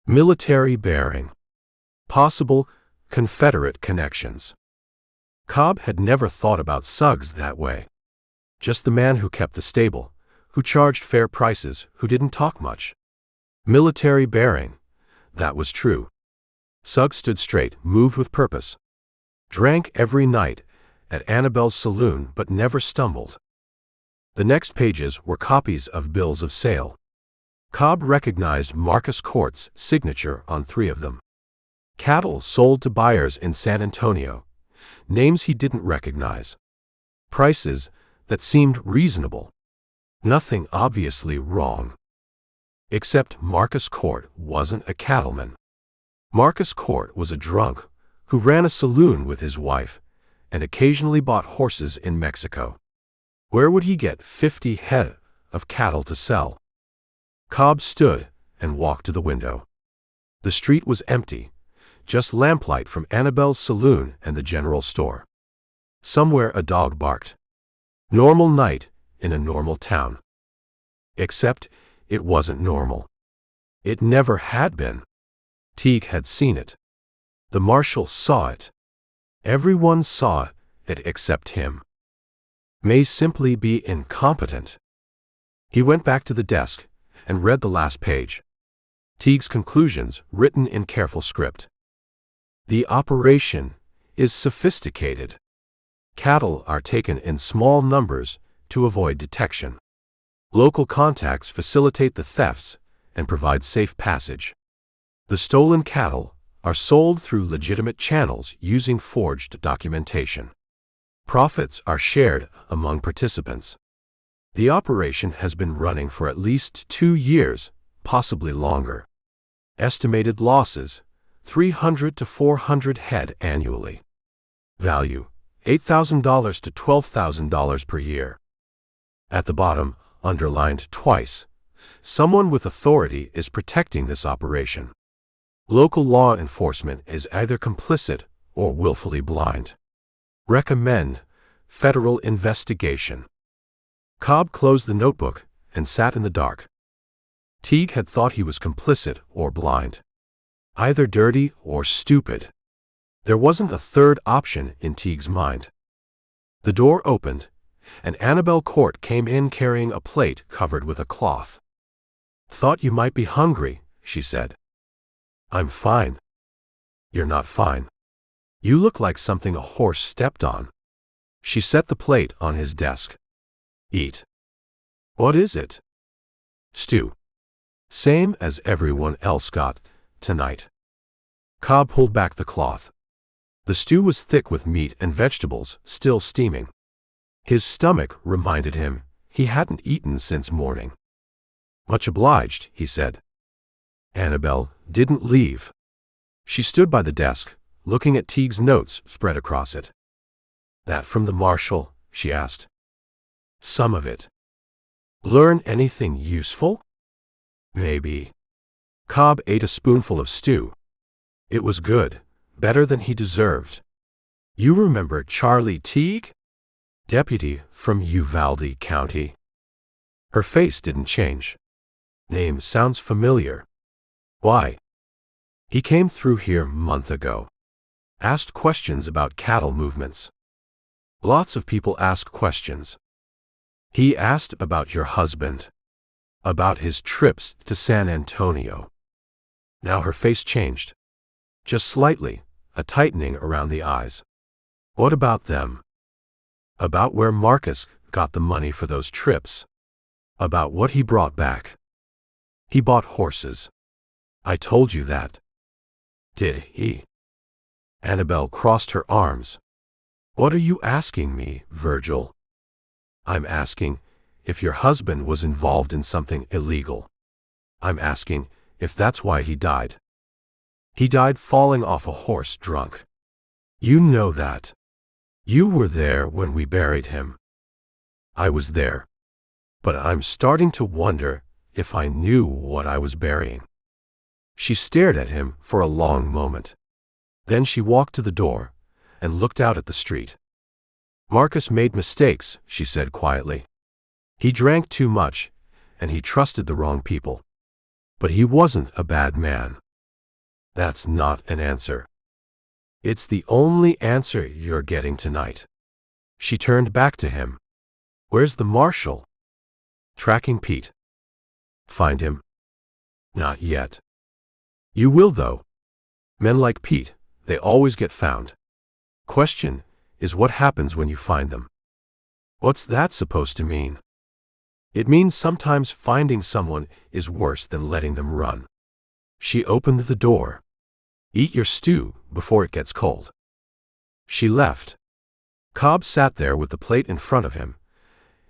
Military bearing. Possible Confederate connections. Cobb had never thought about Suggs that way. Just the man who kept the stable, who charged fair prices, who didn't talk much. Military bearing. That was true. Suggs stood straight, moved with purpose. Drank every night at Annabelle's saloon but never stumbled. The next pages were copies of bills of sale. Cobb recognized Marcus Court's signature on 3 of them. Cattle sold to buyers in San Antonio. Names he didn't recognize. Prices that seemed reasonable. Nothing obviously wrong. Except Marcus Court wasn't a cattleman. Marcus Court was a drunk who ran a saloon with his wife and occasionally bought horses in Mexico. Where would he get 50 head of cattle to sell? Cobb stood and walked to the window. The street was empty, just lamplight from Annabelle's saloon and the general store. Somewhere a dog barked. Normal night in a normal town. Except it wasn't normal. It never had been. Teague had seen it. The marshal saw it. Everyone saw it except him. May simply be incompetent. He went back to the desk and read the last page. Teague's conclusions, written in careful script. The operation is sophisticated. Cattle are taken in small numbers to avoid detection. Local contacts facilitate the thefts and provide safe passage. The stolen cattle are sold through legitimate channels using forged documentation. Profits are shared among participants. The operation has been running for at least 2 years, possibly longer. Estimated losses, 300 to 400 head annually. Value, $8,000 to $12,000 per year. At the bottom, underlined twice, someone with authority is protecting this operation. Local law enforcement is either complicit or willfully blind. Recommend federal investigation. Cobb closed the notebook and sat in the dark. Teague had thought he was complicit or blind. Either dirty or stupid. There wasn't a third option in Teague's mind. The door opened, and Annabelle Court came in carrying a plate covered with a cloth. "Thought you might be hungry," she said. "I'm fine." "You're not fine. You look like something a horse stepped on." She set the plate on his desk. "Eat." "What is it?" "Stew. Same as everyone else got tonight." Cobb pulled back the cloth. The stew was thick with meat and vegetables still steaming. His stomach reminded him he hadn't eaten since morning. "Much obliged," he said. Annabelle didn't leave. She stood by the desk, looking at Teague's notes spread across it. "That from the marshal?" she asked. "Some of it." "Learn anything useful?" "Maybe." Cobb ate a spoonful of stew. It was good, better than he deserved. "You remember Charlie Teague? Deputy from Uvalde County." Her face didn't change. "Name sounds familiar." "Why?" "He came through here a month ago. Asked questions about cattle movements." "Lots of people ask questions." "He asked about your husband. About his trips to San Antonio." Now her face changed. Just slightly, a tightening around the eyes. "What about them?" "About where Marcus got the money for those trips. About what he brought back." "He bought horses." "I told you that." "Did he?" Annabelle crossed her arms. "What are you asking me, Virgil?" "I'm asking if your husband was involved in something illegal. I'm asking if that's why he died." "He died falling off a horse drunk." "You know that. You were there when we buried him." "I was there. But I'm starting to wonder if I knew what I was burying." She stared at him for a long moment. Then she walked to the door and looked out at the street. "Marcus made mistakes," she said quietly. "He drank too much, and he trusted the wrong people. But he wasn't a bad man." "That's not an answer." "It's the only answer you're getting tonight." She turned back to him. "Where's the marshal?" "Tracking Pete." "Find him?" "Not yet." "You will, though. Men like Pete, they always get found. Question is what happens when you find them." "What's that supposed to mean?" "It means sometimes finding someone is worse than letting them run." She opened the door. "Eat your stew before it gets cold." She left. Cobb sat there with the plate in front of him,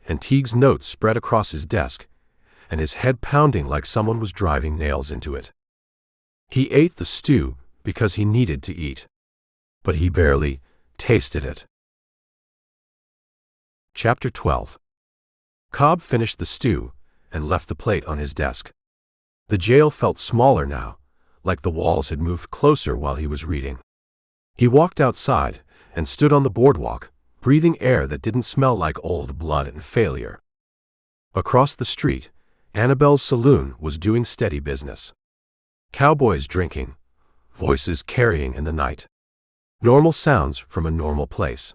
and Teague's notes spread across his desk, and his head pounding like someone was driving nails into it. He ate the stew because he needed to eat, but he barely tasted it. Chapter 12. Cobb finished the stew and left the plate on his desk. The jail felt smaller now, like the walls had moved closer while he was reading. He walked outside and stood on the boardwalk, breathing air that didn't smell like old blood and failure. Across the street, Annabelle's saloon was doing steady business. Cowboys drinking, voices carrying in the night. Normal sounds from a normal place.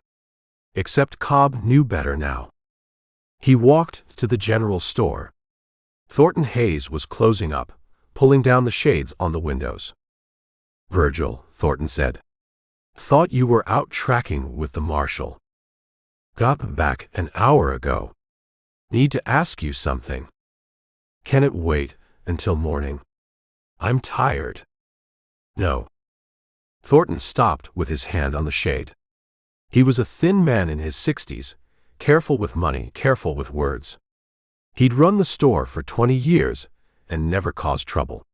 Except Cobb knew better now. He walked to the general store. Thornton Hayes was closing up, pulling down the shades on the windows. "Virgil," Thornton said. "Thought you were out tracking with the marshal. Got back an hour ago. Need to ask you something. Can it wait until morning? I'm tired." "No." Thornton stopped with his hand on the shade. He was a thin man in his 60s, careful with money, careful with words. He'd run the store for 20 years and never caused trouble.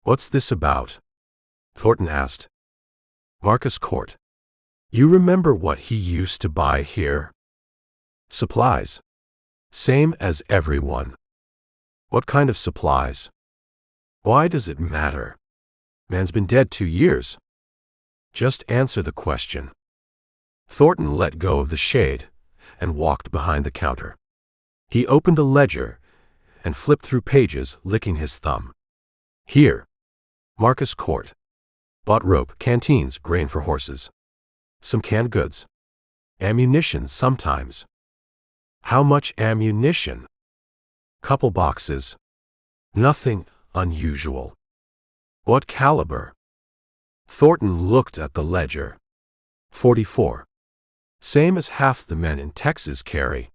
"What's this about?" Thornton asked. "Marcus Court. You remember what he used to buy here?" "Supplies. Same as everyone." "What kind of supplies?" "Why does it matter? Man's been dead 2 years. Just answer the question." Thornton let go of the shade and walked behind the counter. He opened a ledger and flipped through pages, licking his thumb. "Here. Marcus Court. Bought rope, canteens, grain for horses. Some canned goods. Ammunition sometimes." "How much ammunition?" "Couple boxes. Nothing unusual." "What caliber?" Thornton looked at the ledger. "44. Same as half the men in Texas carry."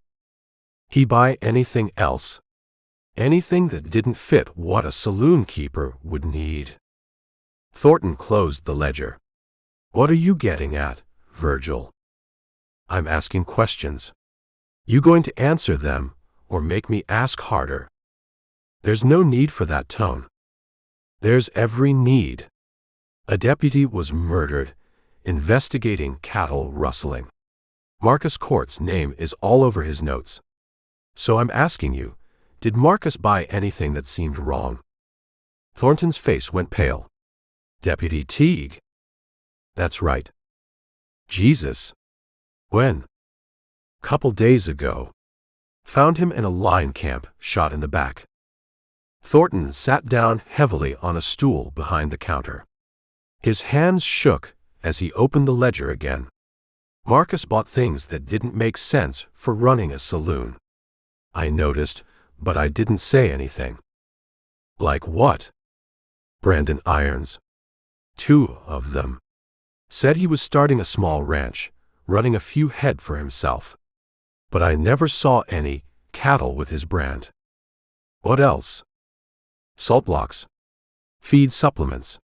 "He buy anything else?" "Anything that didn't fit what a saloon keeper would need." Thornton closed the ledger. "What are you getting at, Virgil?" "I'm asking questions. You going to answer them or make me ask harder?" "There's no need for that tone." "There's every need. A deputy was murdered, investigating cattle rustling. Marcus Court's name is all over his notes. So I'm asking you, did Marcus buy anything that seemed wrong?" Thornton's face went pale. "Deputy Teague?" "That's right." "Jesus. When?" "Couple days ago. Found him in a line camp, shot in the back." Thornton sat down heavily on a stool behind the counter. His hands shook as he opened the ledger again. "Marcus bought things that didn't make sense for running a saloon. I noticed, but I didn't say anything." "Like what?" "Brandon irons. 2 of them. Said he was starting a small ranch, running a few head for himself. But I never saw any cattle with his brand." "What else?" "Salt blocks. Feed supplements.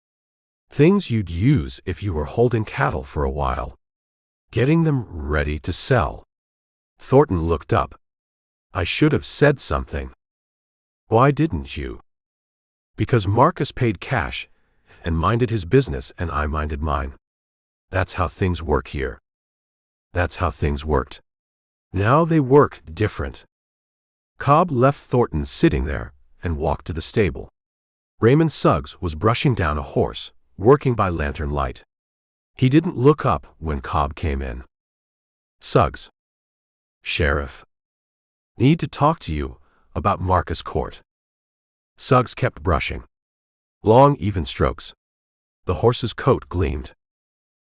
Things you'd use if you were holding cattle for a while. Getting them ready to sell." Thornton looked up. "I should have said something." "Why didn't you?" "Because Marcus paid cash and minded his business and I minded mine. That's how things work here." That's how things worked. Now they worked different. Cobb left Thornton sitting there and walked to the stable. Raymond Suggs was brushing down a horse, working by lantern light. He didn't look up when Cobb came in. "Suggs." "Sheriff. Need to talk to you about Marcus Court." Suggs kept brushing. Long, even strokes. The horse's coat gleamed.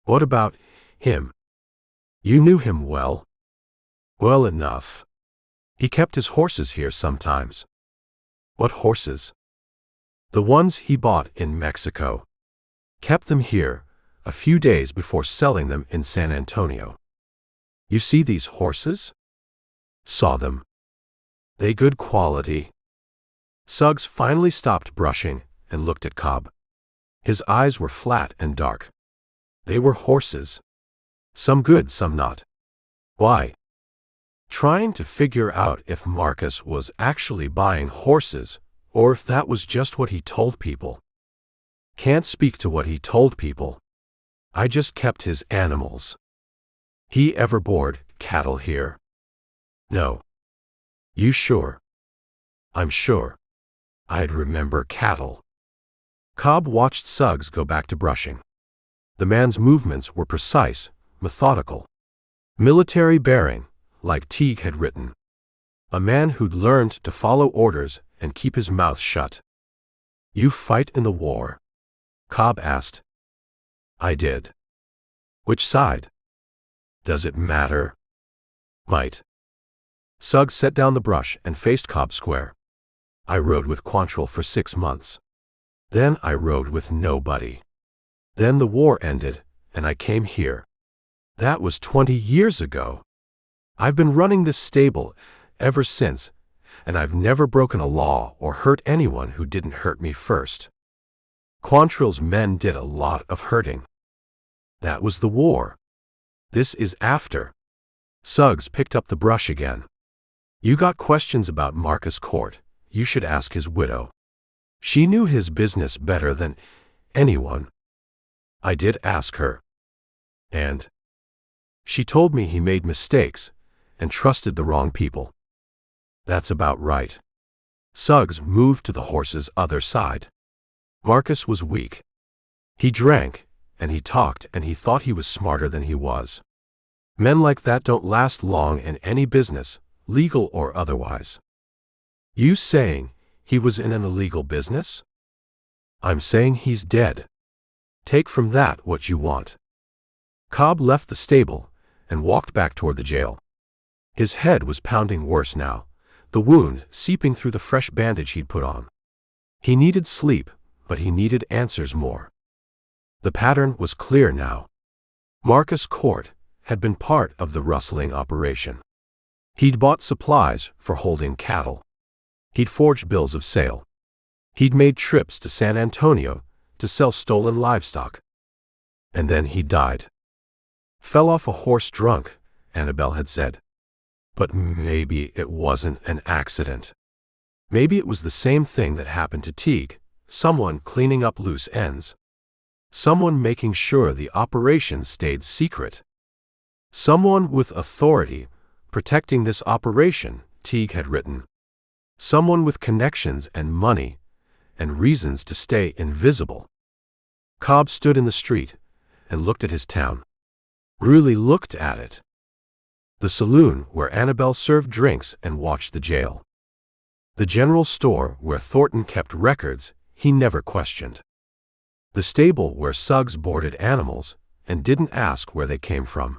"What about him?" "You knew him well." "Well enough. He kept his horses here sometimes." "What horses?" "The ones he bought in Mexico. Kept them here a few days before selling them in San Antonio." "You see these horses?" "Saw them. They good quality." Suggs finally stopped brushing and looked at Cobb. His eyes were flat and dark. "They were horses. Some good, some not." "Why?" "Trying to figure out if Marcus was actually buying horses or if that was just what he told people." "Can't speak to what he told people. I just kept his animals." "He ever board cattle here?" "No." "You sure?" "I'm sure. I'd remember cattle." Cobb watched Suggs go back to brushing. The man's movements were precise, methodical. Military bearing, like Teague had written. A man who'd learned to follow orders and keep his mouth shut. "You fight in the war?" Cobb asked. "I did." "Which side?" "Does it matter?" "Might." Suggs set down the brush and faced Cobb square. "I rode with Quantrill for 6 months. Then I rode with nobody. Then the war ended, and I came here. That was 20 years ago. I've been running this stable ever since, and I've never broken a law or hurt anyone who didn't hurt me first. Quantrill's men did a lot of hurting. That was the war. This is after." Suggs picked up the brush again. "You got questions about Marcus Court, you should ask his widow. She knew his business better than anyone." "I did ask her. And she told me he made mistakes and trusted the wrong people." "That's about right." Suggs moved to the horse's other side. Marcus was weak. He drank, and he talked, and he thought he was smarter than he was. Men like that don't last long in any business, legal or otherwise. "You saying he was in an illegal business?" "I'm saying he's dead. Take from that what you want." Cobb left the stable and walked back toward the jail. His head was pounding worse now, the wound seeping through the fresh bandage he'd put on. He needed sleep, but he needed answers more. The pattern was clear now. Marcus Court had been part of the rustling operation. He'd bought supplies for holding cattle. He'd forged bills of sale. He'd made trips to San Antonio to sell stolen livestock. And then he died. Fell off a horse drunk, Annabelle had said. But maybe it wasn't an accident. Maybe it was the same thing that happened to Teague, someone cleaning up loose ends. Someone making sure the operation stayed secret. Someone with authority protecting this operation, Teague had written. Someone with connections and money and reasons to stay invisible. Cobb stood in the street and looked at his town. Really looked at it. The saloon where Annabelle served drinks and watched the jail. The general store where Thornton kept records he never questioned. The stable where Suggs boarded animals and didn't ask where they came from.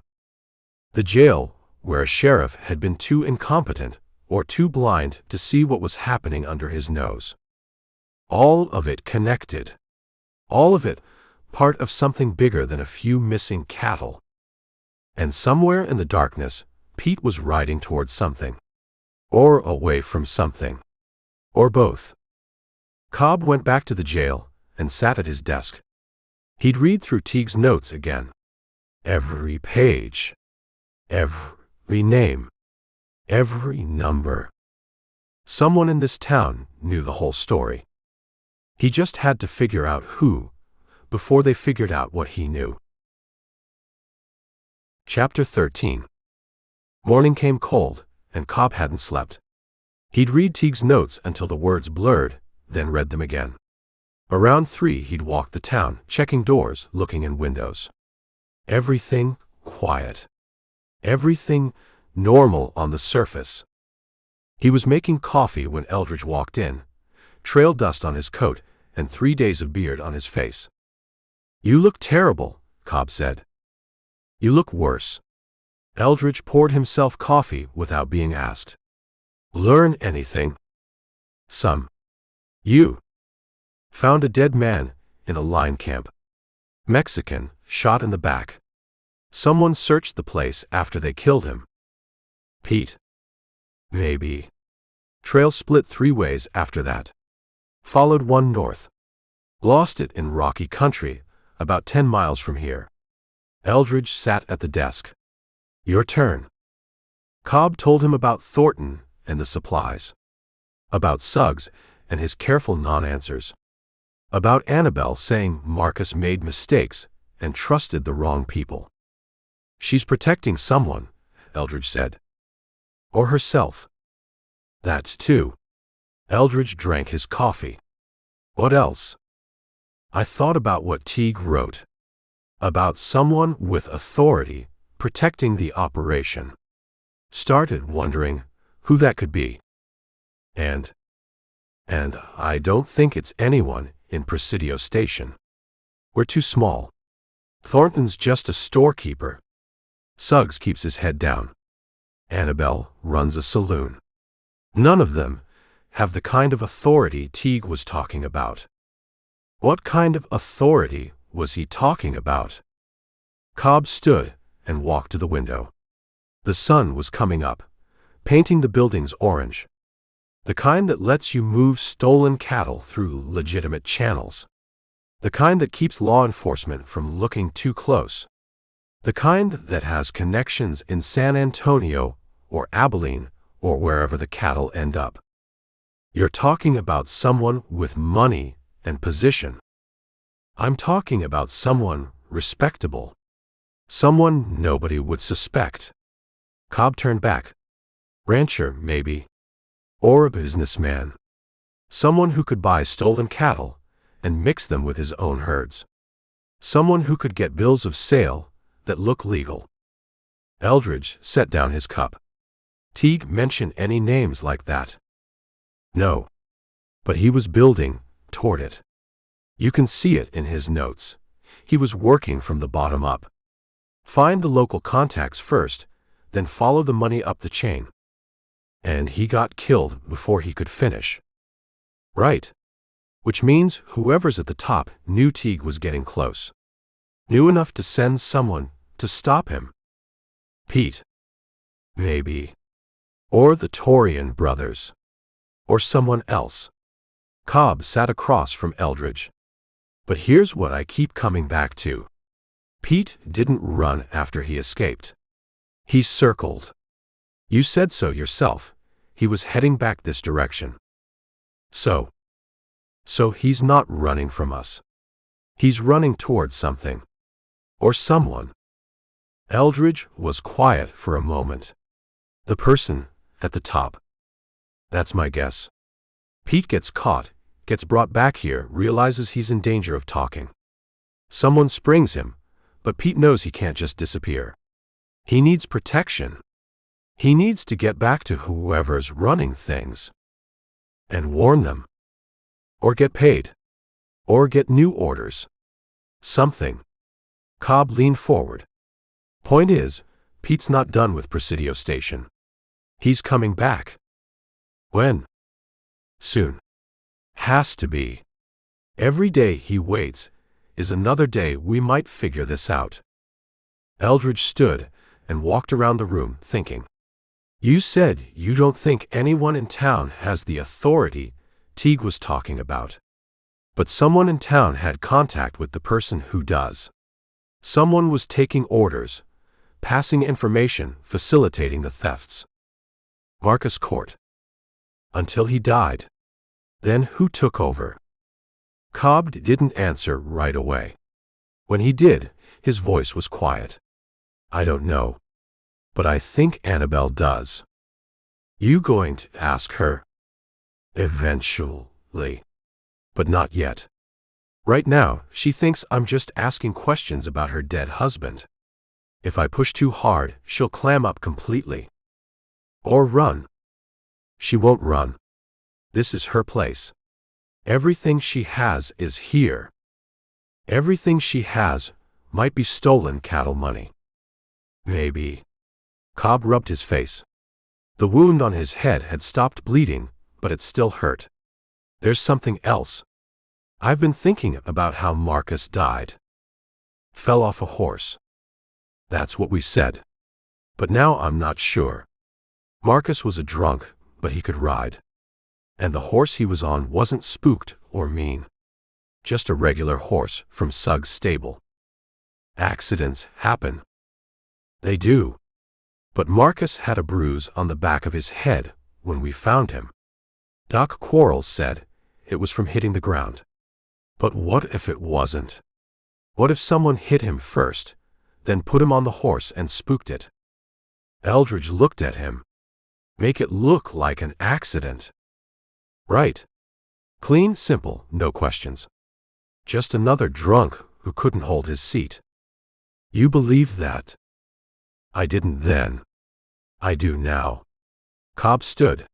The jail where a sheriff had been too incompetent or too blind to see what was happening under his nose. All of it connected. All of it part of something bigger than a few missing cattle. And somewhere in the darkness, Pete was riding towards something. Or away from something. Or both. Cobb went back to the jail and sat at his desk. He'd read through Teague's notes again. Every page. Every name. Every number. Someone in this town knew the whole story. He just had to figure out who, before they figured out what he knew. Chapter 13. Morning came cold, and Cobb hadn't slept. He'd read Teague's notes until the words blurred, then read them again. Around 3 he'd walked the town, checking doors, looking in windows. Everything quiet. Everything normal on the surface. He was making coffee when Eldridge walked in, trail dust on his coat and 3 days of beard on his face. "You look terrible," Cobb said. "You look worse." Eldridge poured himself coffee without being asked. "Learn anything?" "Some." "You found a dead man in a line camp. Mexican, shot in the back. Someone searched the place after they killed him." "Pete." "Maybe." Trail split 3 ways after that. Followed one north. Lost it in rocky country, about 10 miles from here. Eldridge sat at the desk. "Your turn." Cobb told him about Thornton and the supplies. About Suggs and his careful non-answers. About Annabelle saying Marcus made mistakes and trusted the wrong people. "She's protecting someone," Eldridge said. "Or herself." "That too." Eldridge drank his coffee. "What else?" "I thought about what Teague wrote. About someone with authority protecting the operation. Started wondering who that could be. And I don't think it's anyone in Presidio Station. We're too small. Thornton's just a storekeeper. Suggs keeps his head down. Annabelle runs a saloon. None of them have the kind of authority Teague was talking about. What kind of authority was he talking about? Cobb stood and walked to the window. The sun was coming up, painting the buildings orange. The kind that lets you move stolen cattle through legitimate channels. The kind that keeps law enforcement from looking too close. The kind that has connections in San Antonio or Abilene or wherever the cattle end up. You're talking about someone with money and position. I'm talking about someone respectable. Someone nobody would suspect. Cobb turned back. Rancher, maybe. Or a businessman. Someone who could buy stolen cattle and mix them with his own herds. Someone who could get bills of sale that look legal. Eldridge set down his cup. Teague mention any names like that? No. But he was building toward it. You can see it in his notes. He was working from the bottom up. Find the local contacts first, then follow the money up the chain. And he got killed before he could finish. Right. Which means whoever's at the top knew Teague was getting close. Knew enough to send someone to stop him. Pete. Maybe. Or the Torian brothers. Or someone else. Cobb sat across from Eldridge. But here's what I keep coming back to. Pete didn't run after he escaped. He circled. You said so yourself. He was heading back this direction. So he's not running from us. He's running towards something. Or someone. Eldridge was quiet for a moment. The person at the top. That's my guess. Pete gets caught, gets brought back here, realizes he's in danger of talking. Someone springs him, but Pete knows he can't just disappear. He needs protection. He needs to get back to whoever's running things. And warn them. Or get paid. Or get new orders. Something. Cobb leaned forward. Point is, Pete's not done with Presidio Station. He's coming back. When? Soon. Has to be. Every day he waits is another day we might figure this out. Eldridge stood and walked around the room, thinking. You said you don't think anyone in town has the authority Teague was talking about. But someone in town had contact with the person who does. Someone was taking orders, passing information, facilitating the thefts. Marcus Court. Until he died. Then who took over? Cobb didn't answer right away. When he did, his voice was quiet. I don't know. But I think Annabelle does. You going to ask her? Eventually. But not yet. Right now, she thinks I'm just asking questions about her dead husband. If I push too hard, she'll clam up completely. Or run. She won't run. This is her place. Everything she has is here. Everything she has might be stolen cattle money. Maybe. Cobb rubbed his face. The wound on his head had stopped bleeding, but it still hurt. There's something else. I've been thinking about how Marcus died. Fell off a horse. That's what we said. But now I'm not sure. Marcus was a drunk, but he could ride. And the horse he was on wasn't spooked or mean. Just a regular horse from Suggs' stable. Accidents happen. They do. But Marcus had a bruise on the back of his head when we found him. Doc Quarles said it was from hitting the ground. But what if it wasn't? What if someone hit him first, then put him on the horse and spooked it? Eldridge looked at him. Make it look like an accident. Right. Clean, simple, no questions. Just another drunk who couldn't hold his seat. You believe that? I didn't then. I do now. Cobb stood.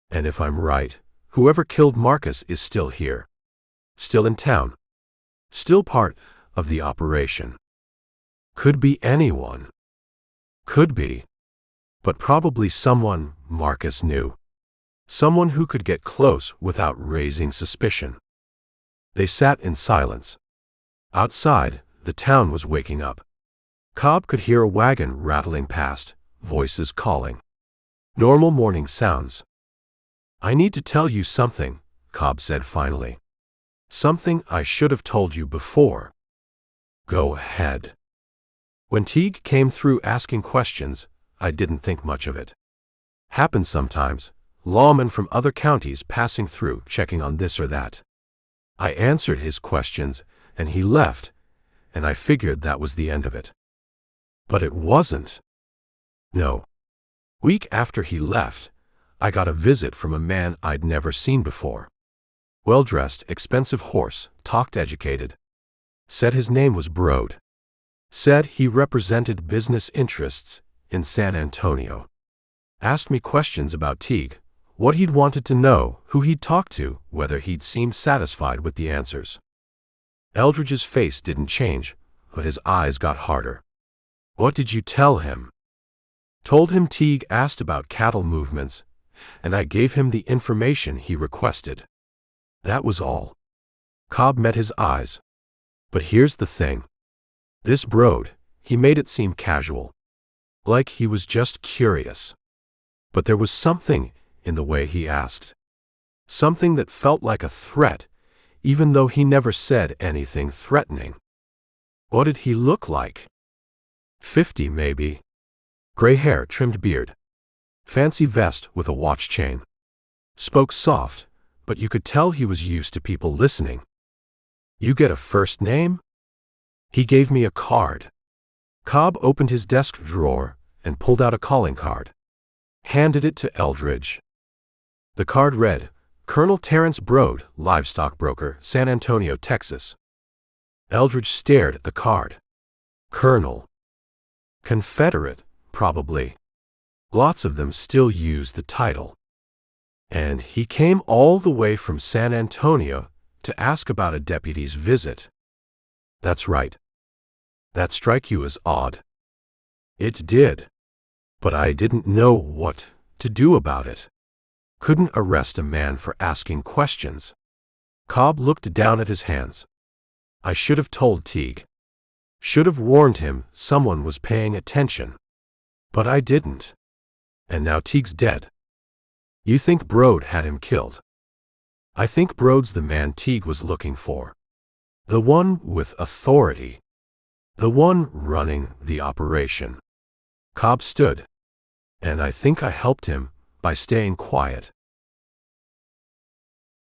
And if I'm right, whoever killed Marcus is still here. Still in town. Still part of the operation. Could be anyone. Could be. But probably someone Marcus knew. Someone who could get close without raising suspicion. They sat in silence. Outside, the town was waking up. Cobb could hear a wagon rattling past, voices calling. Normal morning sounds. I need to tell you something, Cobb said finally. Something I should have told you before. Go ahead. When Teague came through asking questions, I didn't think much of it. Happens sometimes, lawmen from other counties passing through checking on this or that. I answered his questions, and he left, and I figured that was the end of it. But it wasn't. No. Week after he left, I got a visit from a man I'd never seen before. Well-dressed, expensive horse, talked educated. Said his name was Brode. Said he represented business interests in San Antonio. Asked me questions about Teague, what he'd wanted to know, who he'd talked to, whether he'd seemed satisfied with the answers. Eldridge's face didn't change, but his eyes got harder. What did you tell him? Told him Teague asked about cattle movements, and I gave him the information he requested. That was all. Cobb met his eyes. But here's the thing. This Brode, he made it seem casual. Like he was just curious. But there was something in the way he asked. Something that felt like a threat, even though he never said anything threatening. What did he look like? 50 maybe. Gray hair, trimmed beard. Fancy vest with a watch chain. Spoke soft, but you could tell he was used to people listening. You get a first name? He gave me a card. Cobb opened his desk drawer and pulled out a calling card. Handed it to Eldridge. The card read, Colonel Terrence Brode, livestock broker, San Antonio, Texas. Eldridge stared at the card. Colonel. Confederate, probably. Lots of them still use the title. And he came all the way from San Antonio to ask about a deputy's visit. That's right. That strike you as odd? It did. But I didn't know what to do about it. Couldn't arrest a man for asking questions. Cobb looked down at his hands. I should have told Teague. Should have warned him someone was paying attention. But I didn't. And now Teague's dead. You think Brode had him killed? I think Brode's the man Teague was looking for. The one with authority. The one running the operation. Cobb stood. And I think I helped him by staying quiet.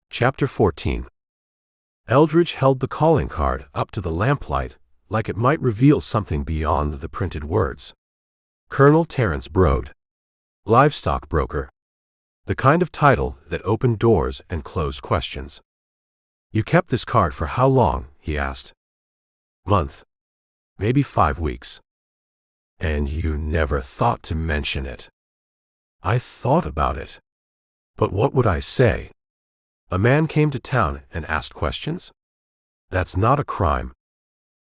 Chapter 14. Eldridge held the calling card up to the lamplight like it might reveal something beyond the printed words. Colonel Terrence Brode. Livestock broker. The kind of title that opened doors and closed questions. You kept this card for how long? He asked. Month. Maybe 5 weeks. And you never thought to mention it. I thought about it. But what would I say? A man came to town and asked questions? That's not a crime.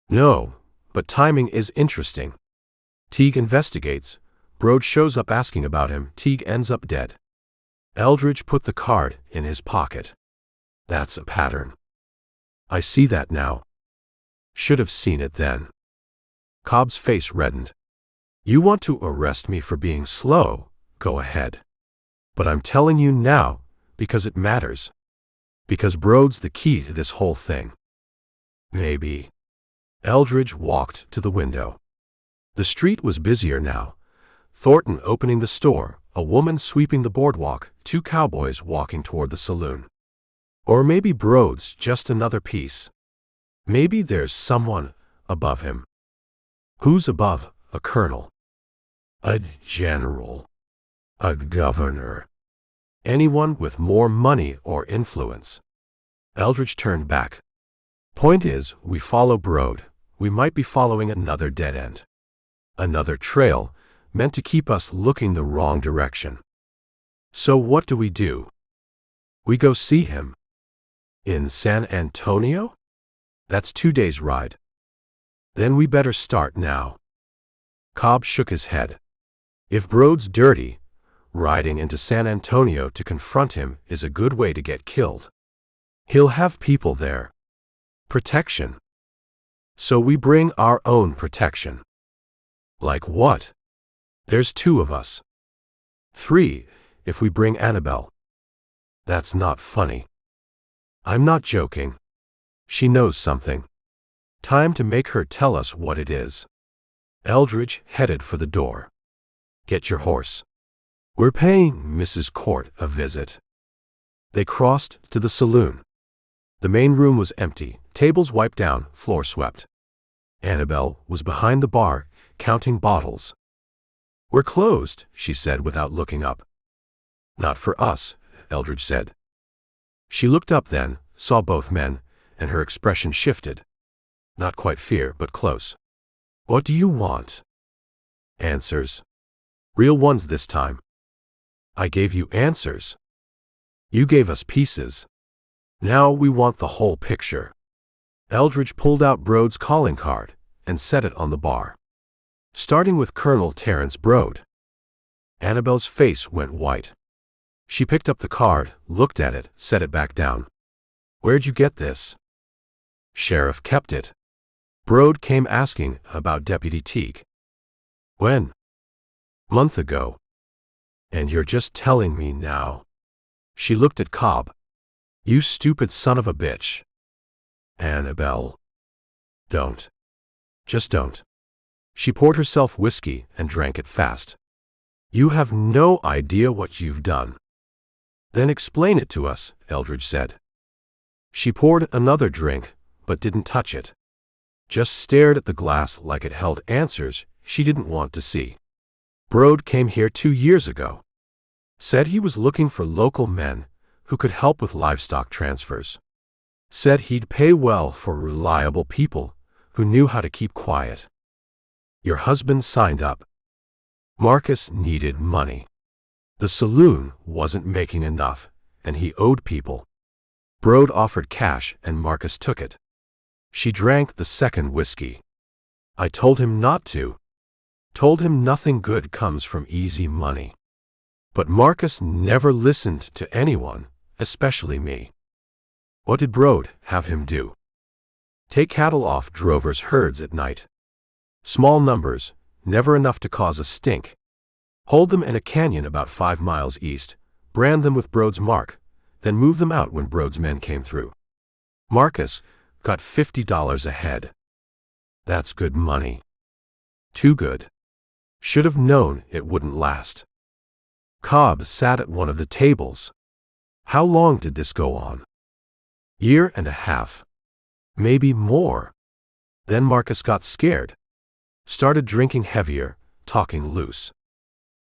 No, but timing is interesting. Teague investigates. Brode shows up asking about him. Teague ends up dead. Eldridge put the card in his pocket. That's a pattern. I see that now. Should have seen it then. Cobb's face reddened. You want to arrest me for being slow? Go ahead. But I'm telling you now, because it matters. Because Brode's the key to this whole thing. Maybe. Eldridge walked to the window. The street was busier now. Thornton opening the store, a woman sweeping the boardwalk, 2 cowboys walking toward the saloon. Or maybe Brode's just another piece. Maybe there's someone above him. Who's above a colonel? A general. A governor. Anyone with more money or influence. Eldridge turned back. Point is, we follow Brode. We might be following another dead end. Another trail, meant to keep us looking the wrong direction. So what do? We go see him. In San Antonio? That's 2 days' ride. Then we better start now. Cobb shook his head. If Brode's dirty, riding into San Antonio to confront him is a good way to get killed. He'll have people there. Protection. So we bring our own protection. Like what? There's 2 of us. 3, if we bring Annabelle. That's not funny. I'm not joking. She knows something. Time to make her tell us what it is. Eldridge headed for the door. Get your horse. We're paying Mrs. Court a visit. They crossed to the saloon. The main room was empty, tables wiped down, floor swept. Annabelle was behind the bar, counting bottles. We're closed, she said without looking up. Not for us, Eldridge said. She looked up then, saw both men, and her expression shifted. Not quite fear, but close. What do you want? Answers. Real ones this time. I gave you answers. You gave us pieces. Now we want the whole picture. Eldridge pulled out Brode's calling card and set it on the bar. Starting with Colonel Terence Brode. Annabelle's face went white. She picked up the card, looked at it, set it back down. Where'd you get this? Sheriff kept it. Brode came asking about Deputy Teague. When? Month ago. And you're just telling me now. She looked at Cobb. You stupid son of a bitch. Annabelle. Don't. Just don't. She poured herself whiskey and drank it fast. You have no idea what you've done. Then explain it to us, Eldridge said. She poured another drink, but didn't touch it. Just stared at the glass like it held answers she didn't want to see. Brode came here 2 years ago. Said he was looking for local men who could help with livestock transfers. Said he'd pay well for reliable people who knew how to keep quiet. Your husband signed up. Marcus needed money. The saloon wasn't making enough, and he owed people. Brode offered cash, and Marcus took it. She drank the second whiskey. I told him not to. Told him nothing good comes from easy money. But Marcus never listened to anyone, especially me. What did Brode have him do? Take cattle off drovers' herds at night. Small numbers, never enough to cause a stink. Hold them in a canyon about 5 miles east, brand them with Brode's mark, then move them out when Brode's men came through. Marcus got $50 a head. That's good money. Too good. Should have known it wouldn't last. Cobb sat at one of the tables. How long did this go on? 1.5 years. Maybe more. Then Marcus got scared. Started drinking heavier, talking loose.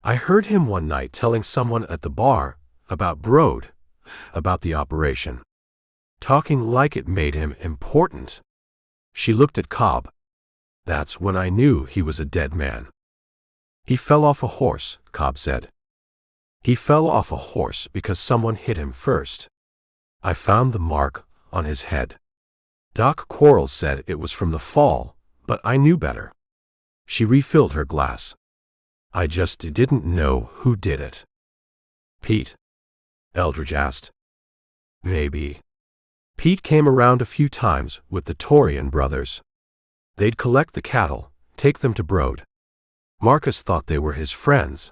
I heard him one night telling someone at the bar about Brode, about the operation. Talking like it made him important. She looked at Cobb. That's when I knew he was a dead man. He fell off a horse, Cobb said. He fell off a horse because someone hit him first. I found the mark on his head. Doc Quarles said it was from the fall, but I knew better. She refilled her glass. I just didn't know who did it. Pete? Eldridge asked. Maybe. Pete came around a few times with the Torian brothers. They'd collect the cattle, take them to Brode. Marcus thought they were his friends.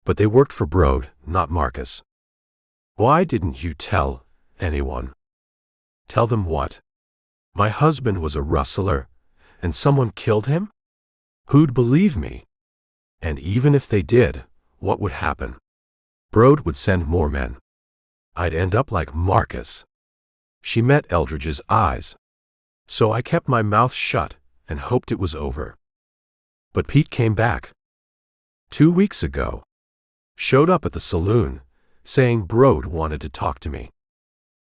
But they worked for Brode, not Marcus. Why didn't you tell anyone? Tell them what? My husband was a rustler, and someone killed him? Who'd believe me? And even if they did, what would happen? Brode would send more men. I'd end up like Marcus. She met Eldridge's eyes. So I kept my mouth shut and hoped it was over. But Pete came back. 2 weeks ago. Showed up at the saloon, saying Brode wanted to talk to me.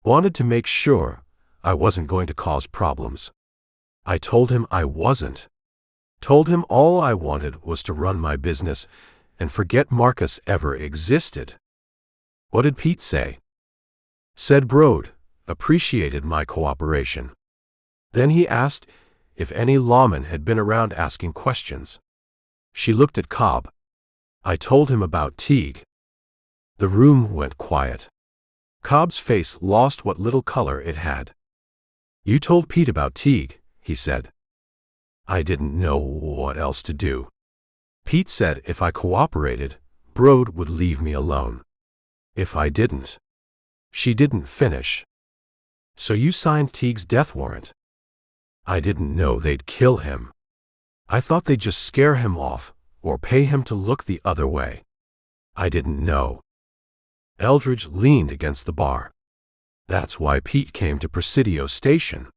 Wanted to make sure I wasn't going to cause problems. I told him I wasn't. Told him all I wanted was to run my business and forget Marcus ever existed. What did Pete say? Said Brode appreciated my cooperation. Then he asked if any lawman had been around asking questions. She looked at Cobb. I told him about Teague. The room went quiet. Cobb's face lost what little color it had. You told Pete about Teague, he said. I didn't know what else to do. Pete said if I cooperated, Brode would leave me alone. If I didn't. She didn't finish. So you signed Teague's death warrant? I didn't know they'd kill him. I thought they'd just scare him off or pay him to look the other way. I didn't know. Eldridge leaned against the bar. That's why Pete came to Presidio Station.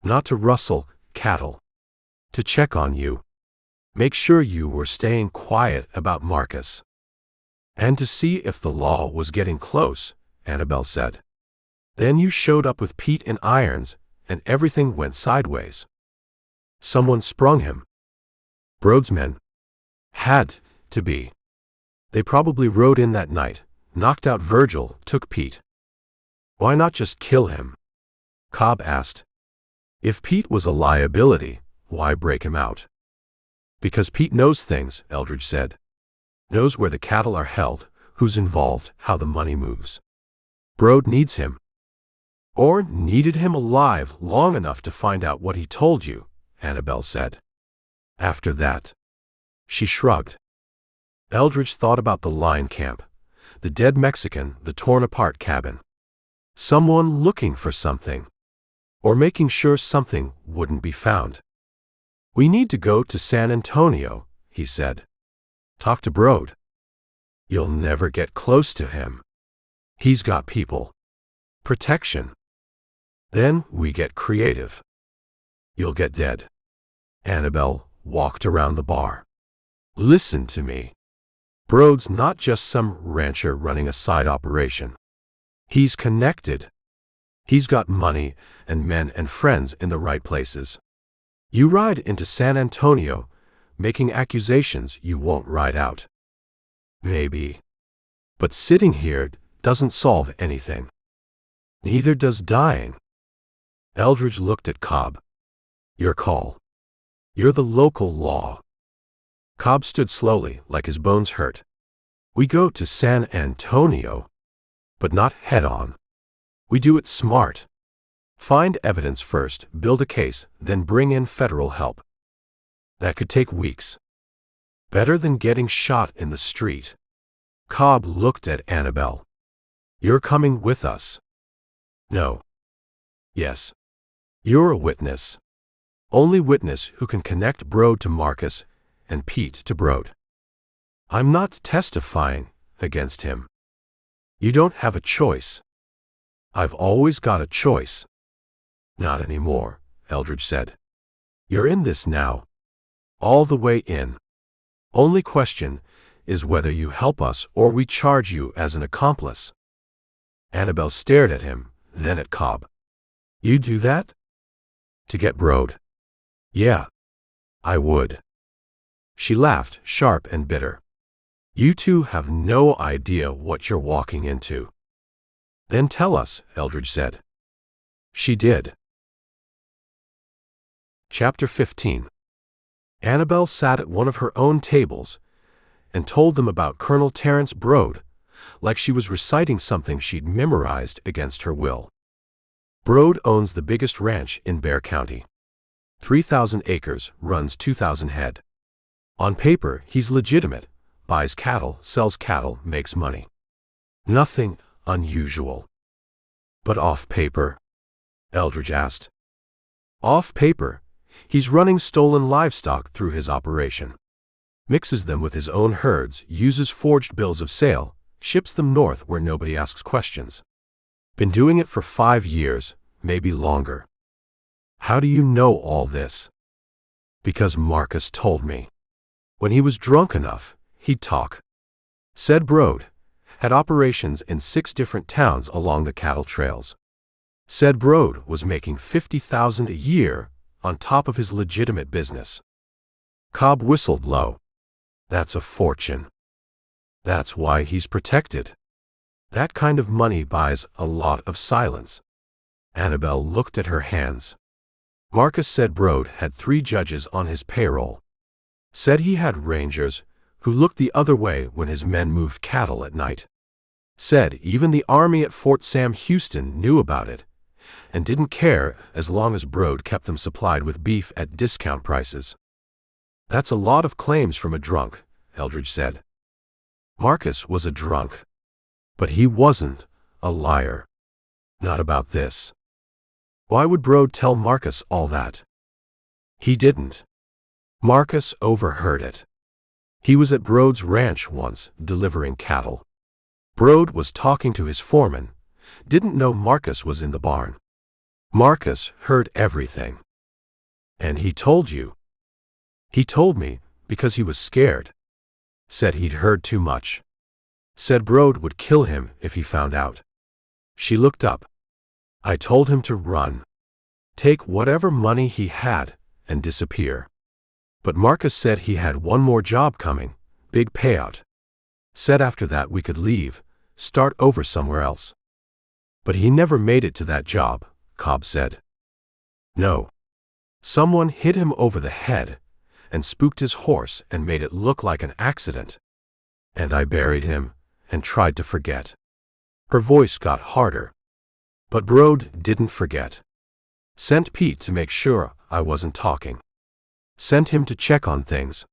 Not to rustle cattle. To check on you. Make sure you were staying quiet about Marcus. And to see if the law was getting close, Annabelle said. Then you showed up with Pete in irons, and everything went sideways. Someone sprung him. Brode's men. Had to be. They probably rode in that night, knocked out Virgil, took Pete. Why not just kill him? Cobb asked. If Pete was a liability, why break him out? Because Pete knows things, Eldridge said. Knows where the cattle are held, who's involved, how the money moves. Brode needs him. Or needed him alive long enough to find out what he told you, Annabelle said. After that. She shrugged. Eldridge thought about the line camp, the dead Mexican, the torn-apart cabin. Someone looking for something. Or making sure something wouldn't be found. We need to go to San Antonio, he said. Talk to Brode. You'll never get close to him. He's got people. Protection. Then we get creative. You'll get dead. Annabelle walked around the bar. Listen to me. Brode's not just some rancher running a side operation. He's connected. He's got money and men and friends in the right places. You ride into San Antonio, making accusations you won't ride out. Maybe. But sitting here doesn't solve anything. Neither does dying. Eldridge looked at Cobb. Your call. You're the local law. Cobb stood slowly, like his bones hurt. We go to San Antonio, but not head-on. We do it smart. Find evidence first, build a case, then bring in federal help. That could take weeks. Better than getting shot in the street. Cobb looked at Annabelle. You're coming with us. No. Yes. You're a witness. Only witness who can connect Brode to Marcus and Pete to Brode. I'm not testifying against him. You don't have a choice. I've always got a choice. Not anymore, Eldridge said. You're in this now. All the way in. Only question is whether you help us or we charge you as an accomplice. Annabelle stared at him, then at Cobb. You do that? To get Brode? Yeah. I would. She laughed, sharp and bitter. You two have no idea what you're walking into. Then tell us, Eldridge said. She did. Chapter 15. Annabelle sat at one of her own tables and told them about Colonel Terrence Brode, like she was reciting something she'd memorized against her will. Brode owns the biggest ranch in Bexar County. 3,000 acres, runs 2,000 head. On paper, he's legitimate, buys cattle, sells cattle, makes money. Nothing unusual. But off paper? Eldridge asked. Off paper, he's running stolen livestock through his operation. Mixes them with his own herds, uses forged bills of sale, ships them north where nobody asks questions. Been doing it for 5 years, maybe longer. How do you know all this? Because Marcus told me. When he was drunk enough, he'd talk. Said Brode had operations in 6 different towns along the cattle trails. Said Brode was making $50,000 a year on top of his legitimate business. Cobb whistled low. That's a fortune. That's why he's protected. That kind of money buys a lot of silence. Annabelle looked at her hands. Marcus said Brode had 3 judges on his payroll. Said he had rangers who looked the other way when his men moved cattle at night. Said even the army at Fort Sam Houston knew about it and didn't care as long as Brode kept them supplied with beef at discount prices. That's a lot of claims from a drunk, Eldridge said. Marcus was a drunk. But he wasn't a liar. Not about this. Why would Brode tell Marcus all that? He didn't. Marcus overheard it. He was at Brode's ranch once, delivering cattle. Brode was talking to his foreman, didn't know Marcus was in the barn. Marcus heard everything. And he told you. He told me because he was scared. Said he'd heard too much. Said Brode would kill him if he found out. She looked up. I told him to run. Take whatever money he had and disappear. But Marcus said he had one more job coming, big payout. Said after that we could leave, start over somewhere else. But he never made it to that job, Cobb said. No. Someone hit him over the head and spooked his horse and made it look like an accident. And I buried him and tried to forget. Her voice got harder. But Brode didn't forget. Sent Pete to make sure I wasn't talking. Sent him to check on things.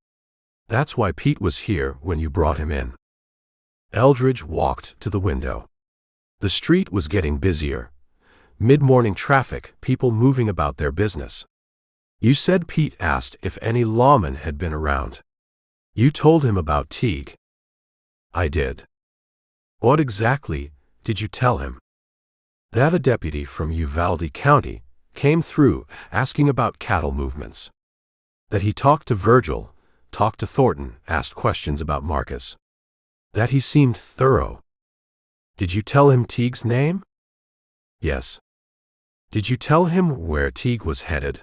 That's why Pete was here when you brought him in. Eldridge walked to the window. The street was getting busier. Mid-morning traffic, people moving about their business. You said Pete asked if any lawman had been around. You told him about Teague. I did. What exactly did you tell him? That a deputy from Uvalde County came through asking about cattle movements. That he talked to Virgil, talked to Thornton, asked questions about Marcus. That he seemed thorough. Did you tell him Teague's name? Yes. Did you tell him where Teague was headed?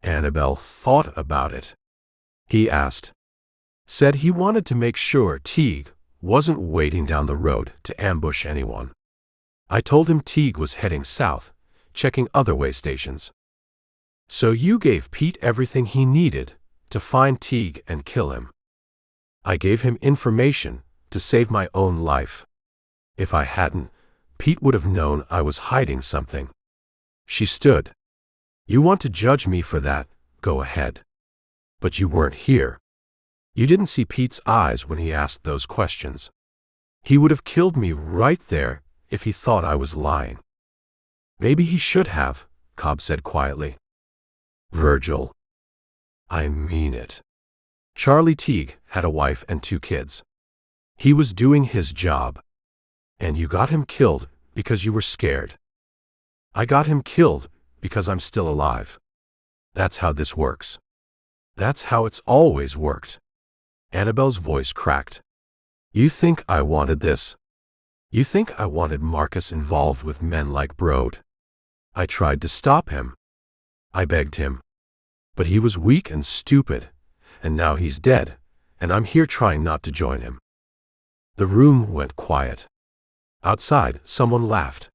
Annabelle thought about it. He asked. Said he wanted to make sure Teague wasn't waiting down the road to ambush anyone. I told him Teague was heading south, checking other way stations. So you gave Pete everything he needed to find Teague and kill him. I gave him information to save my own life. If I hadn't, Pete would have known I was hiding something. She stood. You want to judge me for that, go ahead. But you weren't here. You didn't see Pete's eyes when he asked those questions. He would have killed me right there if he thought I was lying. Maybe he should have, Cobb said quietly. Virgil. I mean it. Charlie Teague had a wife and 2 kids. He was doing his job. And you got him killed because you were scared. I got him killed because I'm still alive. That's how this works. That's how it's always worked. Annabelle's voice cracked. You think I wanted this? You think I wanted Marcus involved with men like Brode? I tried to stop him. I begged him. But he was weak and stupid, and now he's dead, and I'm here trying not to join him. The room went quiet. Outside, someone laughed.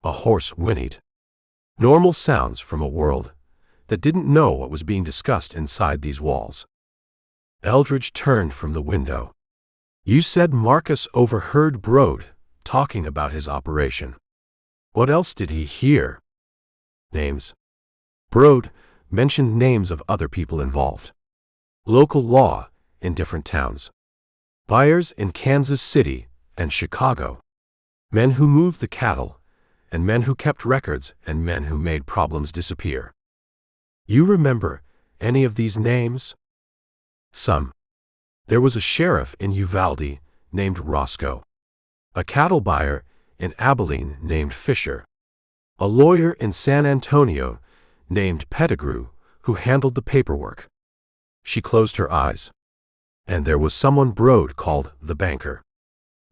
A horse whinnied. Normal sounds from a world that didn't know what was being discussed inside these walls. Eldridge turned from the window. You said Marcus overheard Brode talking about his operation. What else did he hear? Names. Brode mentioned names of other people involved. Local law in different towns. Buyers in Kansas City and Chicago. Men who moved the cattle, and men who kept records, and men who made problems disappear. You remember any of these names? Some. There was a sheriff in Uvalde named Roscoe. A cattle buyer in Abilene named Fisher. A lawyer in San Antonio named Pettigrew who handled the paperwork. She closed her eyes. And there was someone Brode called the banker.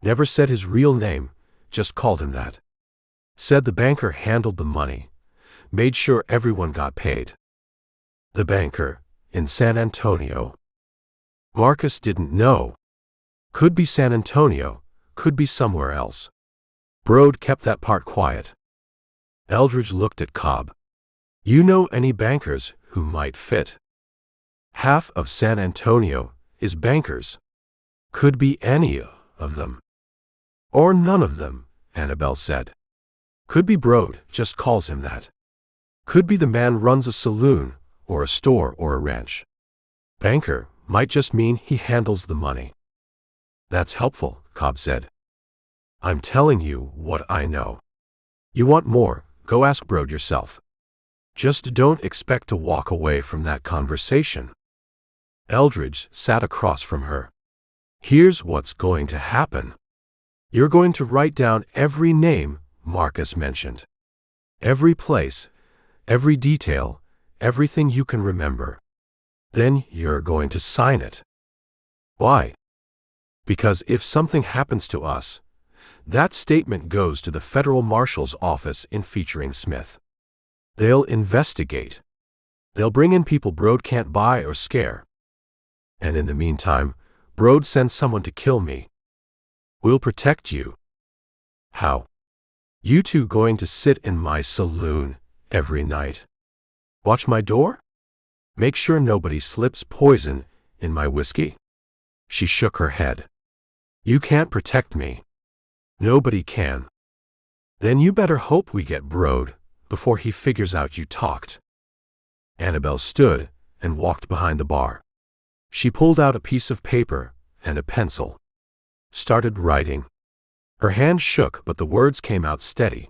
Never said his real name, just called him that. Said the banker handled the money, made sure everyone got paid. The banker, in San Antonio. Marcus didn't know. Could be San Antonio, could be somewhere else. Brode kept that part quiet. Eldridge looked at Cobb. You know any bankers who might fit? Half of San Antonio is bankers. Could be any of them. Or none of them, Annabelle said. Could be Brode just calls him that. Could be the man runs a saloon, or a store, or a ranch. Banker might just mean he handles the money. That's helpful, Cobb said. I'm telling you what I know. You want more, go ask Brode yourself. Just don't expect to walk away from that conversation. Eldridge sat across from her. Here's what's going to happen. You're going to write down every name Marcus mentioned. Every place, every detail, everything you can remember. Then you're going to sign it. Why? Because if something happens to us, that statement goes to the federal marshal's office in Featuring Smith. They'll investigate. They'll bring in people Brode can't buy or scare. And in the meantime, Brode sends someone to kill me. We'll protect you. How? You two going to sit in my saloon every night? Watch my door? Make sure nobody slips poison in my whiskey? She shook her head. You can't protect me. Nobody can. Then you better hope we get Brode before he figures out you talked. Annabelle stood and walked behind the bar. She pulled out a piece of paper and a pencil. Started writing. Her hand shook, but the words came out steady.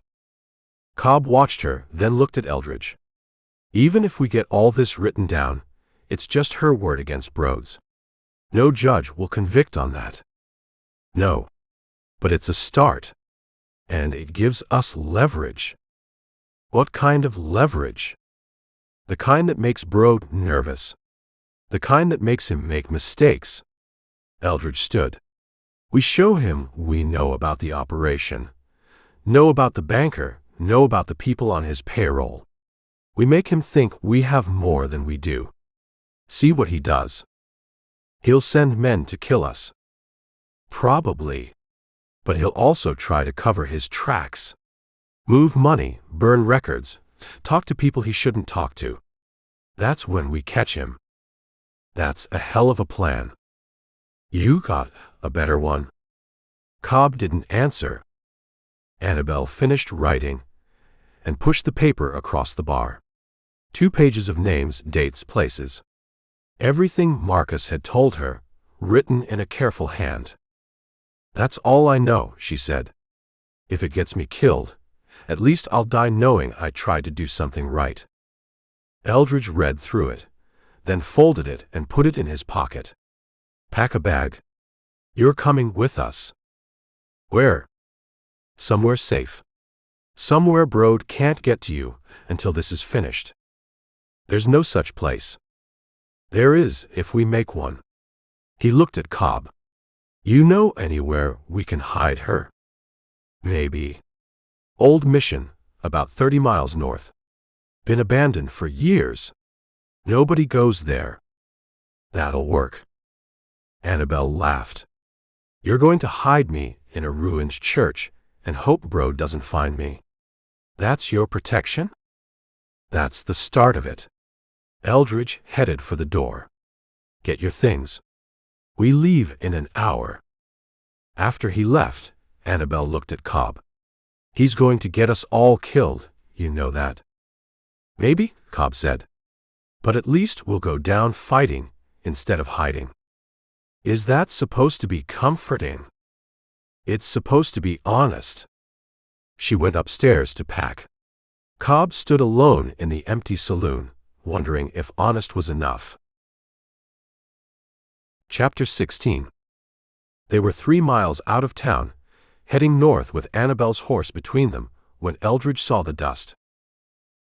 Cobb watched her, then looked at Eldridge. Even if we get all this written down, it's just her word against Brode's. No judge will convict on that. No. But it's a start. And it gives us leverage. What kind of leverage? The kind that makes Brode nervous. The kind that makes him make mistakes. Eldridge stood. We show him we know about the operation. Know about the banker, know about the people on his payroll. We make him think we have more than we do. See what he does. He'll send men to kill us. Probably. But he'll also try to cover his tracks. Move money, burn records, talk to people he shouldn't talk to. That's when we catch him. That's a hell of a plan. You got a better one? Cobb didn't answer. Annabelle finished writing and pushed the paper across the bar. 2 pages of names, dates, places. Everything Marcus had told her, written in a careful hand. That's all I know, she said. If it gets me killed, at least I'll die knowing I tried to do something right. Eldridge read through it, then folded it and put it in his pocket. Pack a bag. You're coming with us. Where? Somewhere safe. Somewhere Brode can't get to you until this is finished. There's no such place. There is if we make one. He looked at Cobb. You know anywhere we can hide her? Maybe. Old Mission, about 30 miles north. Been abandoned for years. Nobody goes there. That'll work. Annabelle laughed. You're going to hide me in a ruined church and hope Brode doesn't find me. That's your protection? That's the start of it. Eldridge headed for the door. Get your things. We leave in an hour. After he left, Annabelle looked at Cobb. He's going to get us all killed, you know that. Maybe, Cobb said. But at least we'll go down fighting instead of hiding. Is that supposed to be comforting? It's supposed to be honest. She went upstairs to pack. Cobb stood alone in the empty saloon, wondering if honest was enough. Chapter 16. They were 3 miles out of town, heading north with Annabelle's horse between them, when Eldridge saw the dust.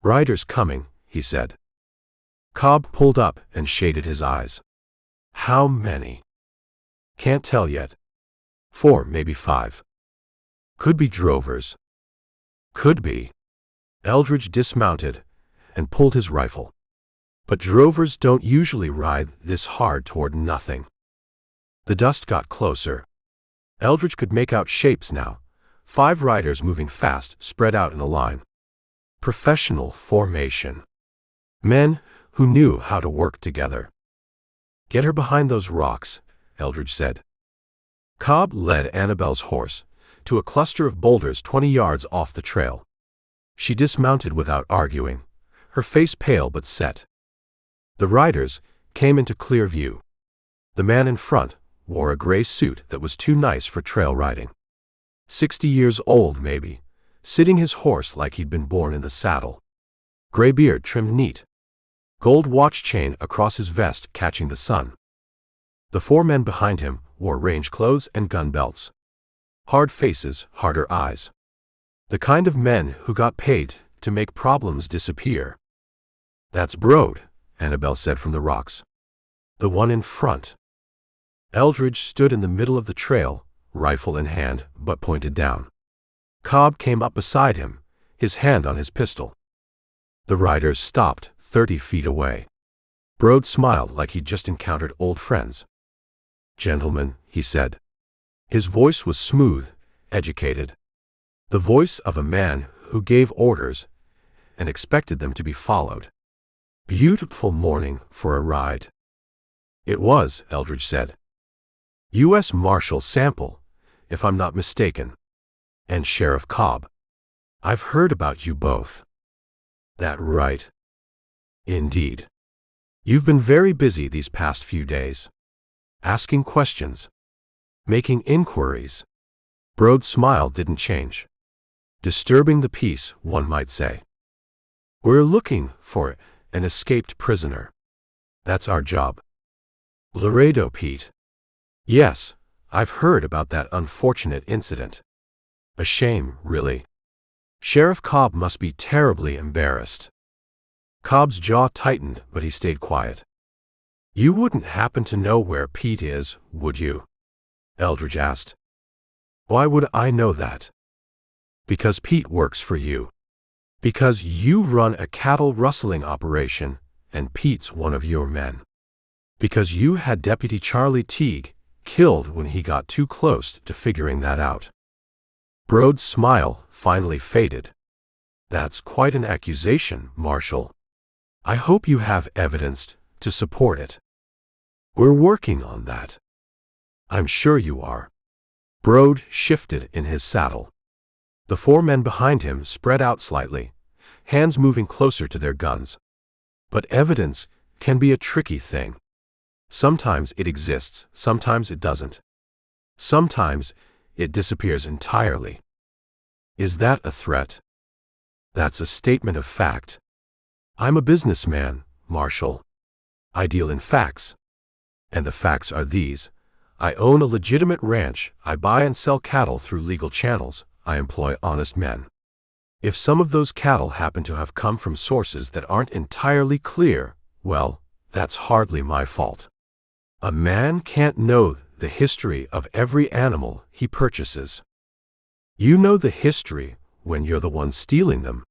Riders coming, he said. Cobb pulled up and shaded his eyes. How many? Can't tell yet. 4, maybe 5. Could be drovers. Could be. Eldridge dismounted and pulled his rifle. But drovers don't usually ride this hard toward nothing. The dust got closer. Eldridge could make out shapes now. 5 riders moving fast, spread out in a line. Professional formation. Men who knew how to work together. "Get her behind those rocks," Eldridge said. Cobb led Annabelle's horse to a cluster of boulders 20 yards off the trail. She dismounted without arguing, her face pale but set. The riders came into clear view. The man in front wore a gray suit that was too nice for trail riding. 60 years old, maybe, sitting his horse like he'd been born in the saddle. Gray beard trimmed neat. Gold watch chain across his vest catching the sun. The 4 men behind him wore range clothes and gun belts. Hard faces, harder eyes. The kind of men who got paid to make problems disappear. "That's Brode," Annabelle said from the rocks. "The one in front." Eldridge stood in the middle of the trail, rifle in hand, but pointed down. Cobb came up beside him, his hand on his pistol. The riders stopped 30 feet away. Brode smiled like he'd just encountered old friends. "Gentlemen," he said. His voice was smooth, educated. The voice of a man who gave orders and expected them to be followed. "Beautiful morning for a ride." "It was," Eldridge said. "U.S. Marshal Sample, if I'm not mistaken. And Sheriff Cobb. I've heard about you both." "That right?" "Indeed. You've been very busy these past few days. Asking questions. Making inquiries." Brode's smile didn't change. "Disturbing the peace, one might say. We're looking for an escaped prisoner. That's our job." "Laredo Pete." "Yes, I've heard about that unfortunate incident. A shame, really. Sheriff Cobb must be terribly embarrassed." Cobb's jaw tightened, but he stayed quiet. "You wouldn't happen to know where Pete is, would you?" Eldridge asked. "Why would I know that?" "Because Pete works for you. Because you run a cattle rustling operation, and Pete's one of your men. Because you had Deputy Charlie Teague killed when he got too close to figuring that out." Brode's smile finally faded. "That's quite an accusation, Marshal. I hope you have evidence to support it." "We're working on that." "I'm sure you are." Brode shifted in his saddle. The 4 men behind him spread out slightly, hands moving closer to their guns. But evidence can be a tricky thing. Sometimes it exists, sometimes it doesn't. Sometimes it disappears entirely. Is that a threat? That's a statement of fact. I'm a businessman, Marshal. I deal in facts. And the facts are these. I own a legitimate ranch, I buy and sell cattle through legal channels, I employ honest men. If some of those cattle happen to have come from sources that aren't entirely clear, well, that's hardly my fault. A man can't know the history of every animal he purchases. You know the history when you're the one stealing them.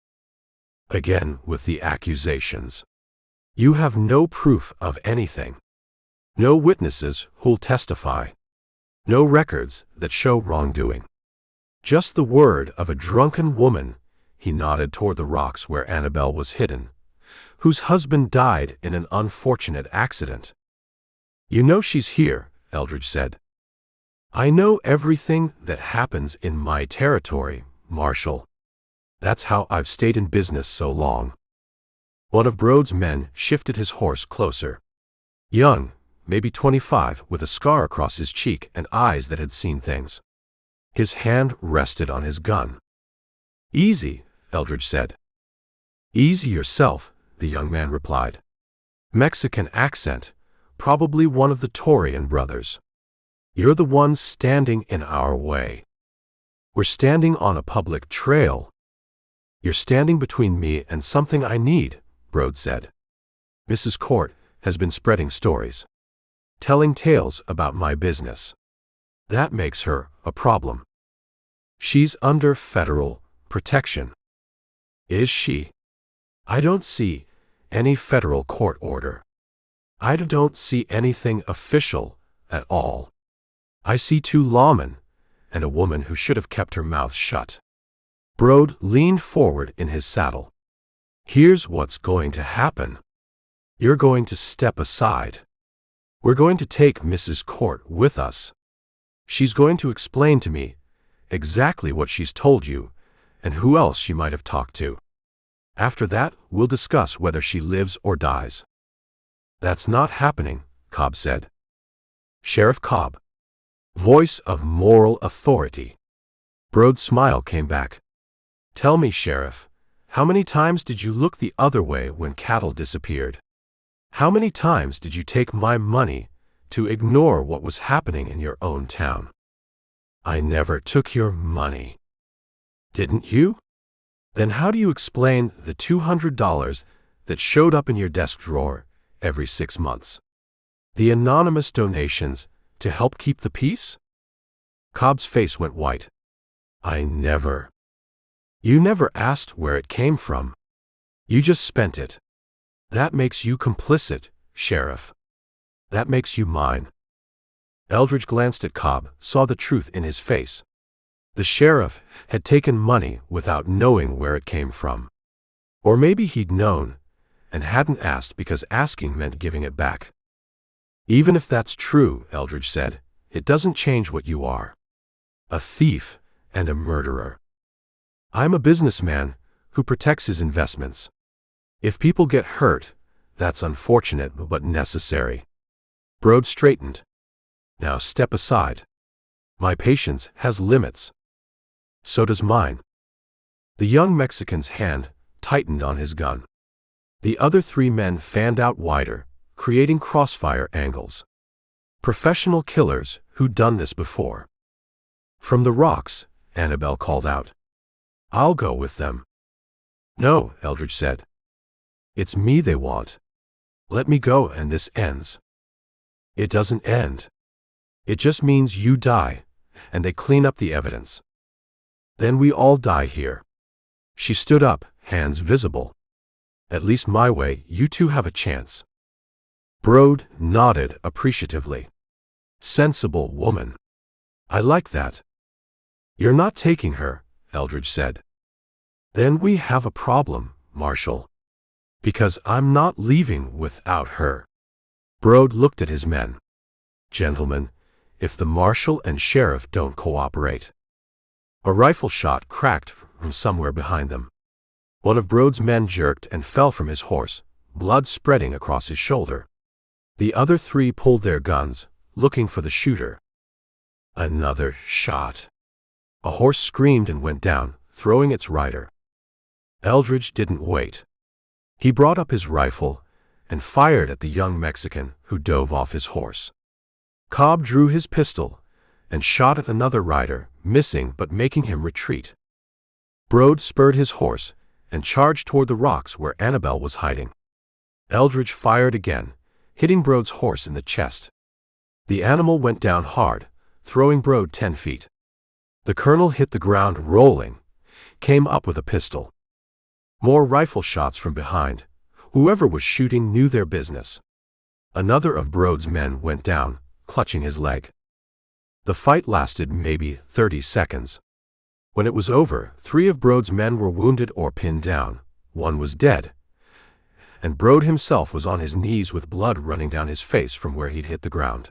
Again with the accusations. You have no proof of anything. No witnesses who'll testify. No records that show wrongdoing. Just the word of a drunken woman, he nodded toward the rocks where Annabelle was hidden, whose husband died in an unfortunate accident. You know she's here, Eldridge said. I know everything that happens in my territory, Marshal. That's how I've stayed in business so long. One of Brode's men shifted his horse closer. Young, maybe 25, with a scar across his cheek and eyes that had seen things. His hand rested on his gun. Easy, Eldridge said. Easy yourself, the young man replied. Mexican accent, probably one of the Torian brothers. You're the ones standing in our way. We're standing on a public trail. You're standing between me and something I need, Brode said. Mrs. Court has been spreading stories. Telling tales about my business. That makes her a problem. She's under federal protection. Is she? I don't see any federal court order. I don't see anything official at all. I see 2 lawmen and a woman who should have kept her mouth shut. Brode leaned forward in his saddle. Here's what's going to happen. You're going to step aside. We're going to take Mrs. Court with us. She's going to explain to me exactly what she's told you and who else she might have talked to. After that, we'll discuss whether she lives or dies. That's not happening, Cobb said. Sheriff Cobb. Voice of moral authority. Brode's smile came back. Tell me, Sheriff, how many times did you look the other way when cattle disappeared? How many times did you take my money to ignore what was happening in your own town? I never took your money. Didn't you? Then how do you explain the $200 that showed up in your desk drawer every 6 months? The anonymous donations to help keep the peace? Cobb's face went white. You never asked where it came from. You just spent it. That makes you complicit, Sheriff. That makes you mine. Eldridge glanced at Cobb, saw the truth in his face. The sheriff had taken money without knowing where it came from. Or maybe he'd known and hadn't asked because asking meant giving it back. Even if that's true, Eldridge said, it doesn't change what you are. A thief and a murderer. I'm a businessman who protects his investments. If people get hurt, that's unfortunate but necessary. Brode straightened. Now step aside. My patience has limits. So does mine. The young Mexican's hand tightened on his gun. The other 3 men fanned out wider, creating crossfire angles. Professional killers who'd done this before. From the rocks, Annabelle called out. I'll go with them. No, Eldridge said. It's me they want. Let me go and this ends. It doesn't end. It just means you die, and they clean up the evidence. Then we all die here. She stood up, hands visible. At least my way, you 2 have a chance. Brode nodded appreciatively. Sensible woman. I like that. You're not taking her, Eldridge said. Then we have a problem, Marshal. Because I'm not leaving without her. Brode looked at his men. Gentlemen, if the marshal and sheriff don't cooperate. A rifle shot cracked from somewhere behind them. One of Brode's men jerked and fell from his horse, blood spreading across his shoulder. The other 3 pulled their guns, looking for the shooter. Another shot. A horse screamed and went down, throwing its rider. Eldridge didn't wait. He brought up his rifle and fired at the young Mexican who dove off his horse. Cobb drew his pistol and shot at another rider, missing but making him retreat. Brode spurred his horse and charged toward the rocks where Annabelle was hiding. Eldridge fired again, hitting Brode's horse in the chest. The animal went down hard, throwing Brode 10 feet. The colonel hit the ground rolling, came up with a pistol. More rifle shots from behind. Whoever was shooting knew their business. Another of Brode's men went down, clutching his leg. The fight lasted maybe 30 seconds. When it was over, 3 of Brode's men were wounded or pinned down. 1 was dead. And Brode himself was on his knees with blood running down his face from where he'd hit the ground.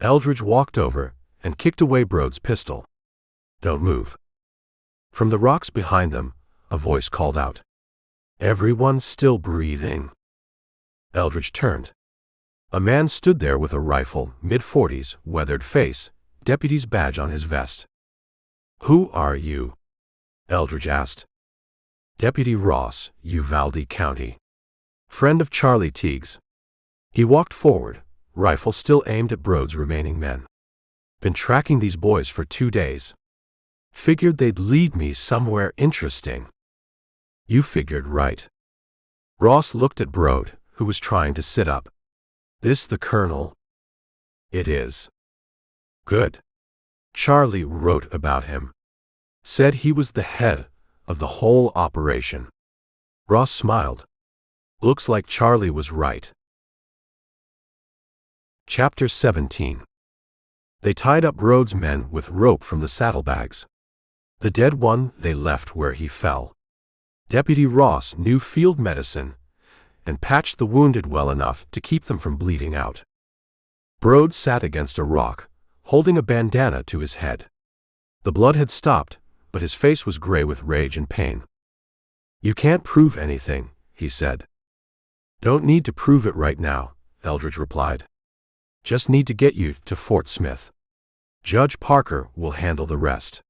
Eldridge walked over and kicked away Brode's pistol. Don't move. From the rocks behind them, a voice called out. Everyone's still breathing. Eldridge turned. A man stood there with a rifle, mid-40s, weathered face, deputy's badge on his vest. Who are you? Eldridge asked. Deputy Ross, Uvalde County. Friend of Charlie Teague's. He walked forward, rifle still aimed at Brode's remaining men. Been tracking these boys for 2 days. Figured they'd lead me somewhere interesting. You figured right. Ross looked at Brode, who was trying to sit up. This the colonel? It is. Good. Charlie wrote about him. Said he was the head of the whole operation. Ross smiled. Looks like Charlie was right. Chapter 17. They tied up Brode's men with rope from the saddlebags. The dead one they left where he fell. Deputy Ross knew field medicine and patched the wounded well enough to keep them from bleeding out. Brode sat against a rock, holding a bandana to his head. The blood had stopped, but his face was gray with rage and pain. "You can't prove anything," he said. "Don't need to prove it right now," Eldridge replied. "Just need to get you to Fort Smith. Judge Parker will handle the rest.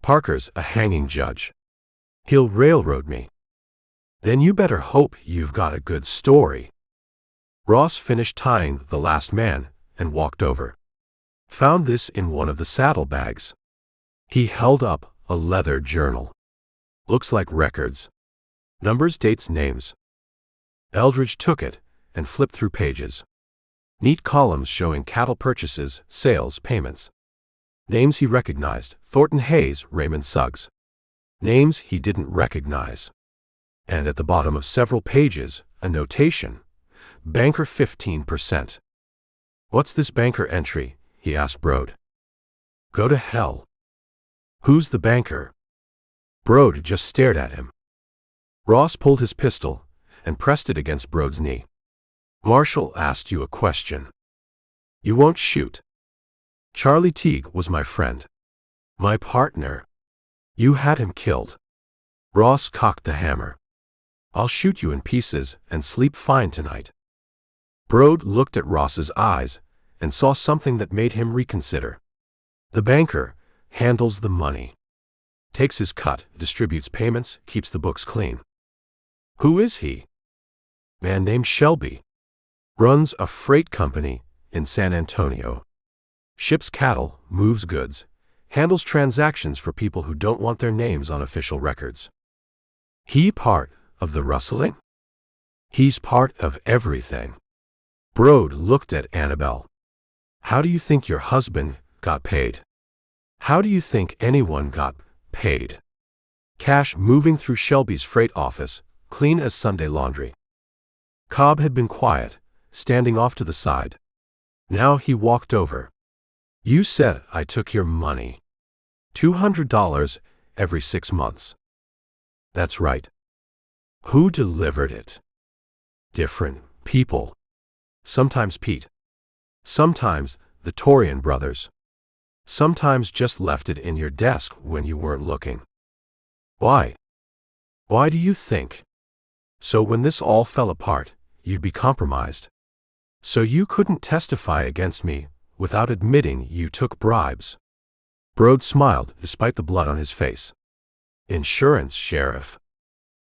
Parker's a hanging judge. He'll railroad me." "Then you better hope you've got a good story." Ross finished tying the last man and walked over. "Found this in one of the saddlebags." He held up a leather journal. "Looks like records. Numbers, dates, names." Eldridge took it and flipped through pages. Neat columns showing cattle purchases, sales, payments. Names he recognized: Thornton Hayes, Raymond Suggs. Names he didn't recognize. And at the bottom of several pages, a notation: Banker 15%. "What's this banker entry?" he asked Brode. "Go to hell." "Who's the banker?" Brode just stared at him. Ross pulled his pistol and pressed it against Brode's knee. "Marshal asked you a question. You won't shoot." "Charlie Teague was my friend. My partner. You had him killed." Ross cocked the hammer. "I'll shoot you in pieces and sleep fine tonight." Brode looked at Ross's eyes and saw something that made him reconsider. "The banker handles the money. Takes his cut, distributes payments, keeps the books clean." "Who is he?" "Man named Shelby. Runs a freight company in San Antonio. Ships cattle, moves goods, handles transactions for people who don't want their names on official records." "He part of the rustling?" "He's part of everything." Brode looked at Annabelle. "How do you think your husband got paid? How do you think anyone got paid?" "Cash moving through Shelby's freight office, clean as Sunday laundry." Cobb had been quiet, standing off to the side. Now he walked over. "You said I took your money. $200 every 6 months." "That's right." "Who delivered it?" "Different people. Sometimes Pete. Sometimes the Torian brothers. Sometimes just left it in your desk when you weren't looking." "Why?" "Why do you think?" "So when this all fell apart, you'd be compromised. So you couldn't testify against me without admitting you took bribes." Brode smiled despite the blood on his face. "Insurance, Sheriff.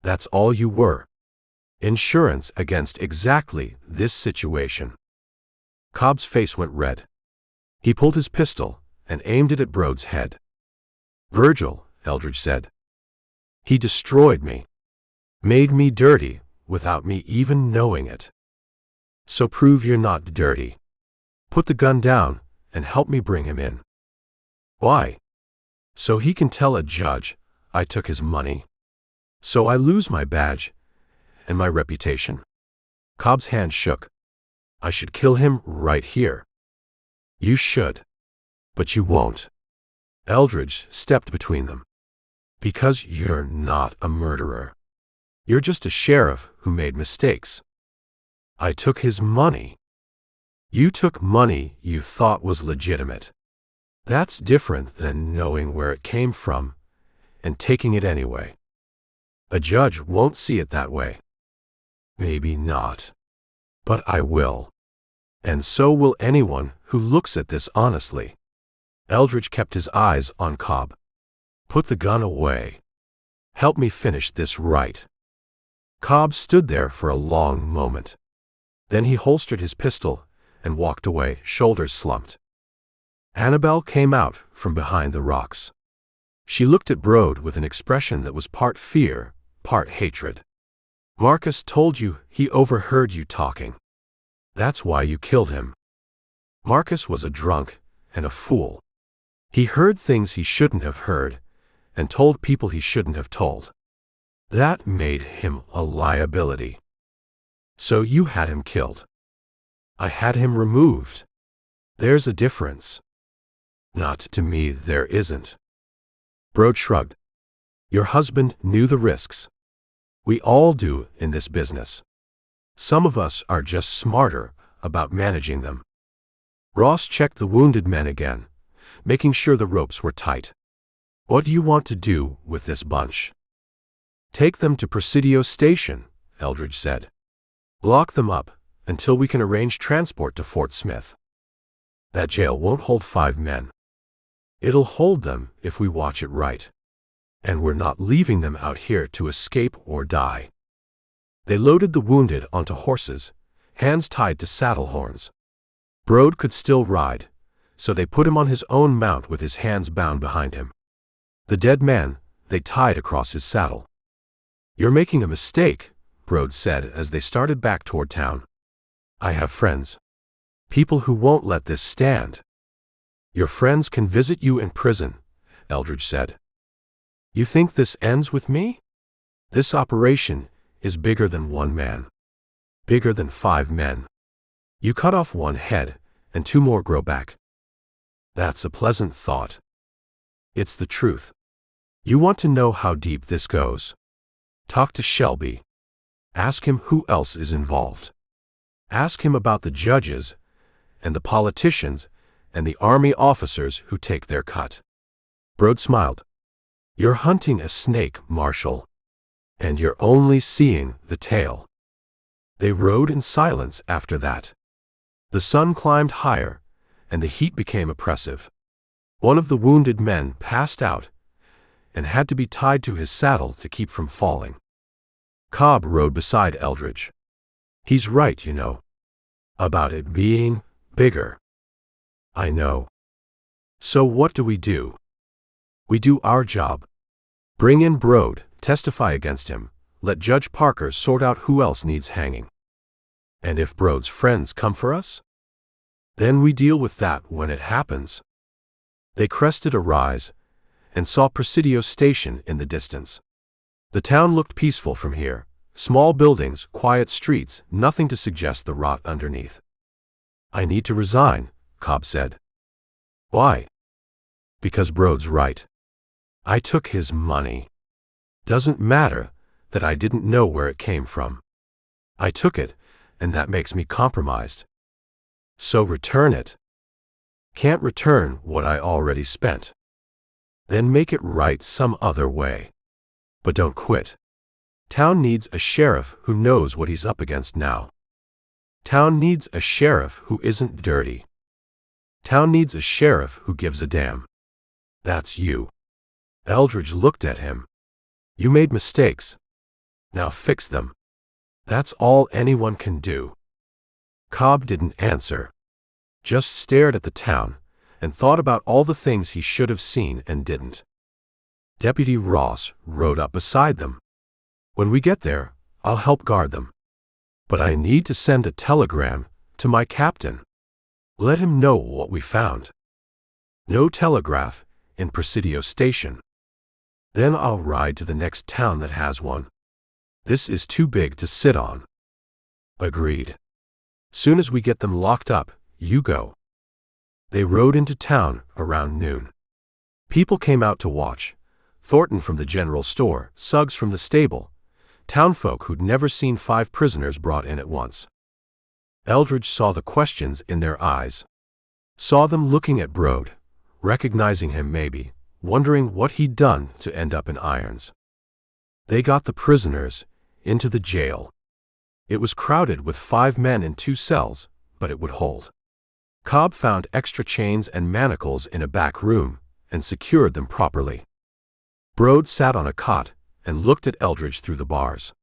That's all you were. Insurance against exactly this situation." Cobb's face went red. He pulled his pistol and aimed it at Brode's head. "Virgil," Eldridge said. "He destroyed me. Made me dirty without me even knowing it. So prove you're not dirty. Put the gun down and help me bring him in." "Why?" "So he can tell a judge I took his money. So I lose my badge and my reputation." Cobb's hand shook. "I should kill him right here." "You should. But you won't." Eldridge stepped between them. "Because you're not a murderer. You're just a sheriff who made mistakes." "I took his money." "You took money you thought was legitimate. That's different than knowing where it came from and taking it anyway. A judge won't see it that way." "Maybe not. But I will. And so will anyone who looks at this honestly." Eldridge kept his eyes on Cobb. "Put the gun away. Help me finish this right." Cobb stood there for a long moment. Then he holstered his pistol and walked away, shoulders slumped. Annabelle came out from behind the rocks. She looked at Brode with an expression that was part fear, part hatred. "Marcus told you he overheard you talking. That's why you killed him." Marcus was a drunk and a fool. He heard things he shouldn't have heard and told people he shouldn't have told. That made him a liability. So you had him killed. I had him removed. There's a difference. Not to me, there isn't. Brode shrugged. Your husband knew the risks. We all do in this business. Some of us are just smarter about managing them. Ross checked the wounded men again, making sure the ropes were tight. What do you want to do with this bunch? Take them to Presidio Station, Eldridge said. Lock them up until we can arrange transport to Fort Smith. That jail won't hold 5 men. It'll hold them if we watch it right. And we're not leaving them out here to escape or die. They loaded the wounded onto horses, hands tied to saddle horns. Brode could still ride, so they put him on his own mount with his hands bound behind him. The dead man they tied across his saddle. You're making a mistake, Brode said as they started back toward town. I have friends. People who won't let this stand. Your friends can visit you in prison, Eldridge said. You think this ends with me? This operation is bigger than 1 man. Bigger than 5 men. You cut off 1 head, and 2 more grow back. That's a pleasant thought. It's the truth. You want to know how deep this goes? Talk to Shelby. Ask him who else is involved. Ask him about the judges, and the politicians, and the army officers who take their cut. Brode smiled. You're hunting a snake, Marshal. And you're only seeing the tail. They rode in silence after that. The sun climbed higher, and the heat became oppressive. One of the wounded men passed out and had to be tied to his saddle to keep from falling. Cobb rode beside Eldridge. He's right, you know. About it being bigger. I know. So what do? We do our job. Bring in Brode, testify against him, let Judge Parker sort out who else needs hanging. And if Brode's friends come for us? Then we deal with that when it happens. They crested a rise and saw Presidio Station in the distance. The town looked peaceful from here. Small buildings, quiet streets, nothing to suggest the rot underneath. I need to resign, Cobb said. Why? Because Brode's right. I took his money. Doesn't matter that I didn't know where it came from. I took it, and that makes me compromised. So return it. Can't return what I already spent. Then make it right some other way. But don't quit. Town needs a sheriff who knows what he's up against now. Town needs a sheriff who isn't dirty. Town needs a sheriff who gives a damn. That's you. Eldridge looked at him. You made mistakes. Now fix them. That's all anyone can do. Cobb didn't answer. Just stared at the town and thought about all the things he should have seen and didn't. Deputy Ross rode up beside them. When we get there, I'll help guard them. But I need to send a telegram to my captain. Let him know what we found. No telegraph in Presidio Station. Then I'll ride to the next town that has one. This is too big to sit on. Agreed. Soon as we get them locked up, you go. They rode into town around noon. People came out to watch. Thornton from the general store, Suggs from the stable, townfolk who'd never seen 5 prisoners brought in at once. Eldridge saw the questions in their eyes. Saw them looking at Brode, recognizing him maybe, wondering what he'd done to end up in irons. They got the prisoners into the jail. It was crowded with 5 men in 2 cells, but it would hold. Cobb found extra chains and manacles in a back room and secured them properly. Brode sat on a cot and looked at Eldridge through the bars.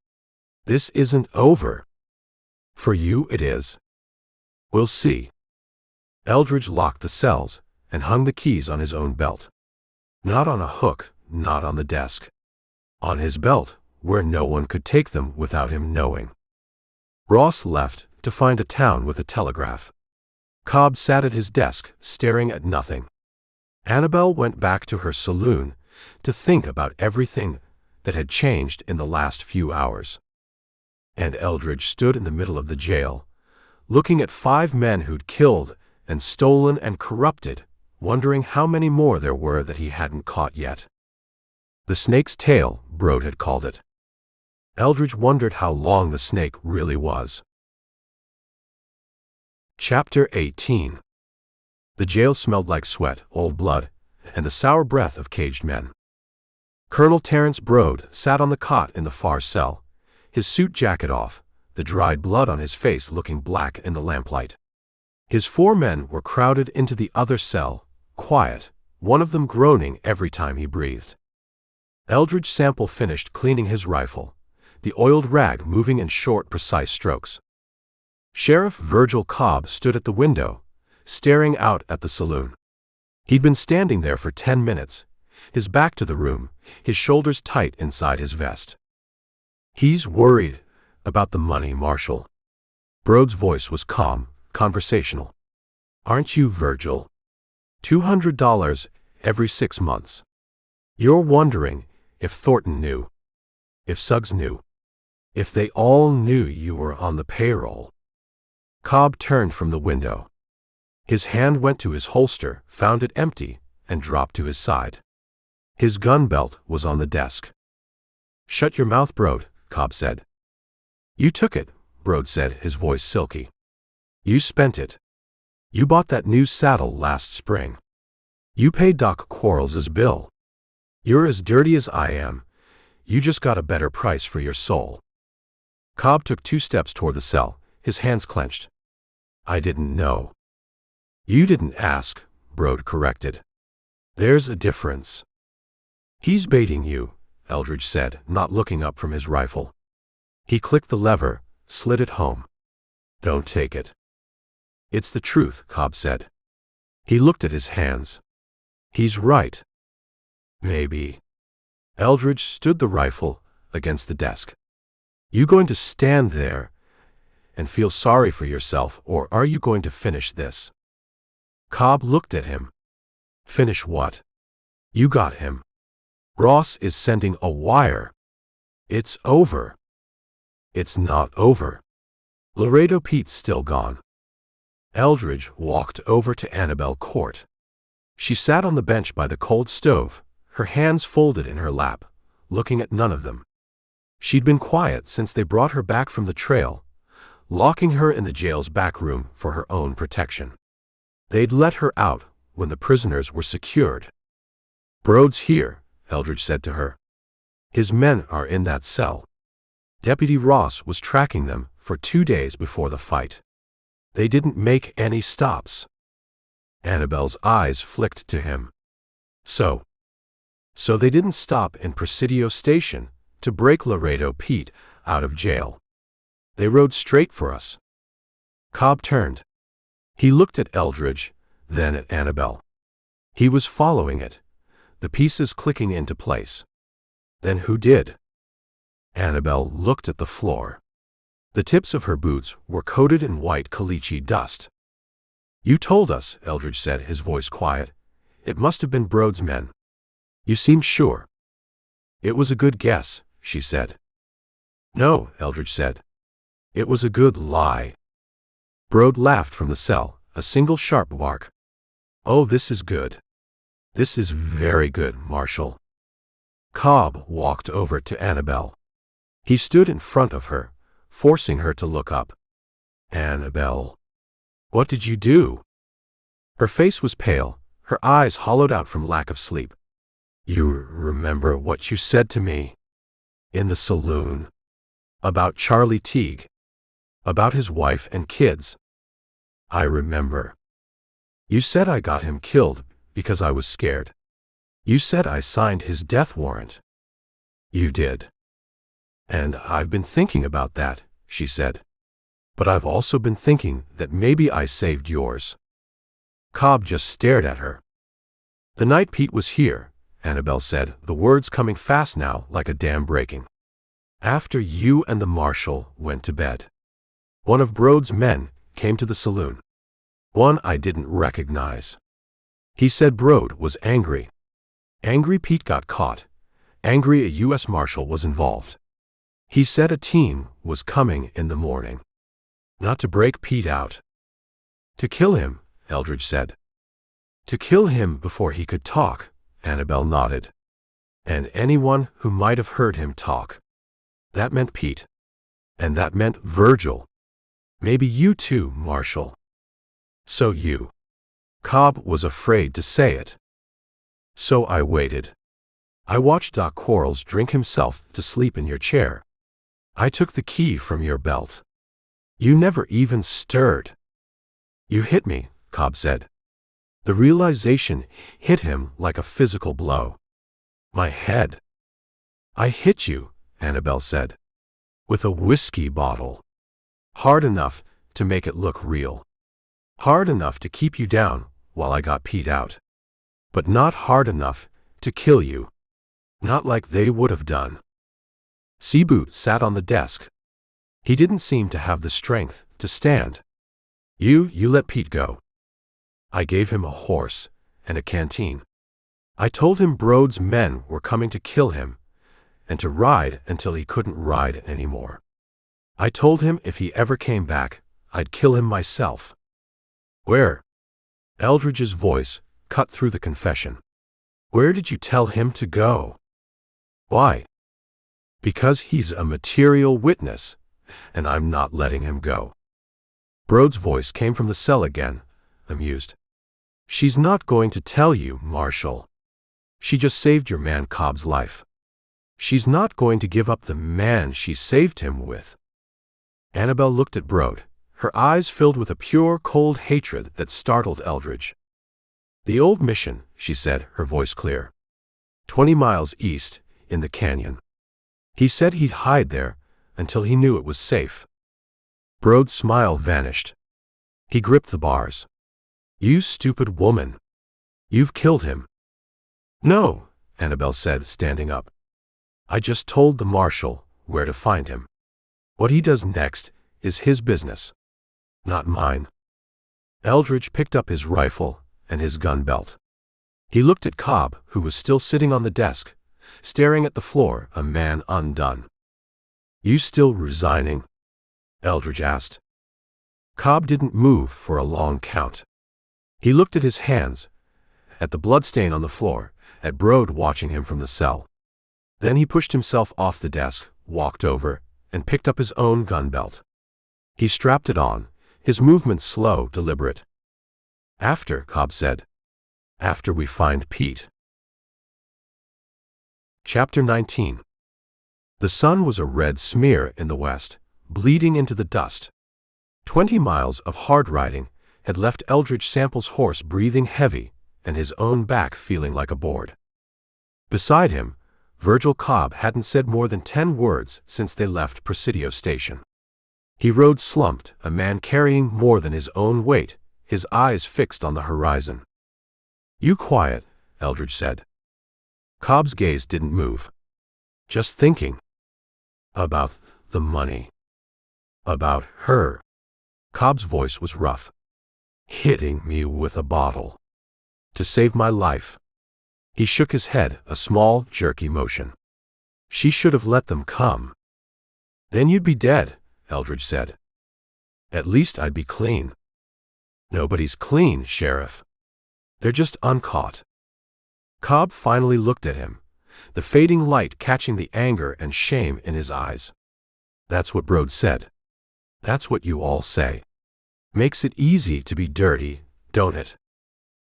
This isn't over. For you it is. We'll see. Eldridge locked the cells and hung the keys on his own belt. Not on a hook, not on the desk. On his belt, where no one could take them without him knowing. Ross left to find a town with a telegraph. Cobb sat at his desk, staring at nothing. Annabelle went back to her saloon to think about everything that had changed in the last few hours. and Eldridge stood in the middle of the jail, looking at 5 men who'd killed and stolen and corrupted, wondering how many more there were that he hadn't caught yet. The snake's tail, Brode had called it. Eldridge wondered how long the snake really was. Chapter 18. The jail smelled like sweat, old blood, and the sour breath of caged men. Colonel Terence Brode sat on the cot in the far cell, his suit jacket off, the dried blood on his face looking black in the lamplight. His 4 men were crowded into the other cell, quiet, one of them groaning every time he breathed. Eldridge Sample finished cleaning his rifle, the oiled rag moving in short, precise strokes. Sheriff Virgil Cobb stood at the window, staring out at the saloon. He'd been standing there for 10 minutes, his back to the room, his shoulders tight inside his vest. "He's worried about the money, Marshal." Brode's voice was calm, conversational. "Aren't you, Virgil? $200 every 6 months. You're wondering if Thornton knew, if Suggs knew, if they all knew you were on the payroll." Cobb turned from the window. His hand went to his holster, found it empty, and dropped to his side. His gun belt was on the desk. "Shut your mouth, Brode," Cobb said. "You took it," Brode said, his voice silky. "You spent it. You bought that new saddle last spring. You paid Doc Quarles's bill. You're as dirty as I am. You just got a better price for your soul." Cobb took 2 steps toward the cell, his hands clenched. "I didn't know." "You didn't ask," Brode corrected. "There's a difference." "He's baiting you," Eldridge said, not looking up from his rifle. He clicked the lever, slid it home. "Don't take it." "It's the truth," Cobb said. He looked at his hands. "He's right." "Maybe." Eldridge stood the rifle against the desk. "You going to stand there and feel sorry for yourself, or are you going to finish this?" Cobb looked at him. "Finish what?" "You got him. Ross is sending a wire. It's over." "It's not over. Laredo Pete's still gone." Eldridge walked over to Annabelle Court. She sat on the bench by the cold stove, her hands folded in her lap, looking at none of them. She'd been quiet since they brought her back from the trail, locking her in the jail's back room for her own protection. They'd let her out when the prisoners were secured. "Brode's here," Eldridge said to her. "His men are in that cell. Deputy Ross was tracking them for 2 days before the fight. They didn't make any stops." Annabelle's eyes flicked to him. So they didn't stop in Presidio Station to break Laredo Pete out of jail. They rode straight for us." Cobb turned. He looked at Eldridge, then at Annabelle. He was following it, the pieces clicking into place. "Then who did?" Annabelle looked at the floor. The tips of her boots were coated in white caliche dust. "You told us," Eldridge said, his voice quiet. "It must have been Brode's men. You seemed sure." "It was a good guess," she said. "No," Eldridge said. "It was a good lie." Brode laughed from the cell, a single sharp bark. "Oh, this is good. This is very good, Marshal." Cobb walked over to Annabelle. He stood in front of her, forcing her to look up. "Annabelle, what did you do?" Her face was pale, her eyes hollowed out from lack of sleep. "You remember what you said to me in the saloon about Charlie Teague, about his wife and kids?" "I remember. You said I got him killed because I was scared. You said I signed his death warrant." "You did. And I've been thinking about that," she said. "But I've also been thinking that maybe I saved yours." Cobb just stared at her. "The night Pete was here," Annabelle said, the words coming fast now like a dam breaking. "After you and the Marshal went to bed, one of Brode's men came to the saloon. One I didn't recognize. He said Brode was angry. Angry Pete got caught. Angry a U.S. Marshal was involved. He said a team was coming in the morning. Not to break Pete out. To kill him, Eldridge said. To kill him before he could talk, Annabelle nodded. And anyone who might have heard him talk. That meant Pete. And that meant Virgil. Maybe you too, Marshal. So you. Cobb was afraid to say it. So I waited. I watched Doc Quarles drink himself to sleep in your chair. I took the key from your belt. You never even stirred. You hit me, Cobb said. The realization hit him like a physical blow. My head. I hit you, Annabelle said. With a whiskey bottle. Hard enough to make it look real. Hard enough to keep you down while I got Pete out. But not hard enough to kill you. Not like they would have done. Seaboot sat on the desk. He didn't seem to have the strength to stand. You let Pete go. I gave him a horse and a canteen. I told him Brode's men were coming to kill him and to ride until he couldn't ride anymore. I told him if he ever came back, I'd kill him myself. Where? Eldridge's voice cut through the confession. Where did you tell him to go? Why? Because he's a material witness, and I'm not letting him go. Brode's voice came from the cell again, amused. She's not going to tell you, Marshal. She just saved your man Cobb's life. She's not going to give up the man she saved him with. Annabelle looked at Brode, her eyes filled with a pure, cold hatred that startled Eldridge. The old mission, she said, her voice clear. 20 miles east, in the canyon. He said he'd hide there until he knew it was safe. Brode's smile vanished. He gripped the bars. You stupid woman. You've killed him. No, Annabelle said, standing up. I just told the Marshal where to find him. What he does next is his business, not mine. Eldridge picked up his rifle and his gun belt. He looked at Cobb, who was still sitting on the desk, staring at the floor, a man undone. You still resigning? Eldridge asked. Cobb didn't move for a long count. He looked at his hands, at the bloodstain on the floor, at Brode watching him from the cell. Then he pushed himself off the desk, walked over, and picked up his own gun belt. He strapped it on, his movements slow, deliberate. After, Cobb said. After we find Pete. Chapter 19. The sun was a red smear in the west, bleeding into the dust. 20 miles of hard riding had left Eldridge Sample's horse breathing heavy and his own back feeling like a board. Beside him, Virgil Cobb hadn't said more than 10 words since they left Presidio Station. He rode slumped, a man carrying more than his own weight, his eyes fixed on the horizon. You quiet, Eldridge said. Cobb's gaze didn't move. Just thinking. About the money. About her. Cobb's voice was rough. Hitting me with a bottle. To save my life. He shook his head, a small, jerky motion. She should have let them come. Then you'd be dead, Eldridge said. At least I'd be clean. Nobody's clean, Sheriff. They're just uncaught. Cobb finally looked at him, the fading light catching the anger and shame in his eyes. That's what Brode said. That's what you all say. Makes it easy to be dirty, don't it?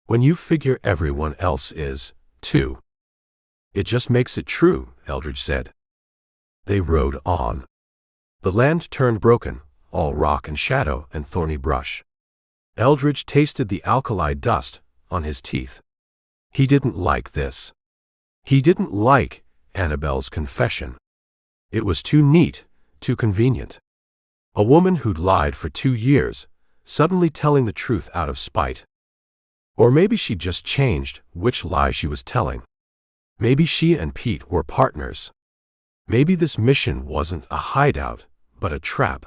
When you figure everyone else is, too. It just makes it true, Eldridge said. They rode on. The land turned broken, all rock and shadow and thorny brush. Eldridge tasted the alkali dust on his teeth. He didn't like this. He didn't like Annabelle's confession. It was too neat, too convenient. A woman who'd lied for 2 years, suddenly telling the truth out of spite. Or maybe she'd just changed which lie she was telling. Maybe she and Pete were partners. Maybe this mission wasn't a hideout, but a trap.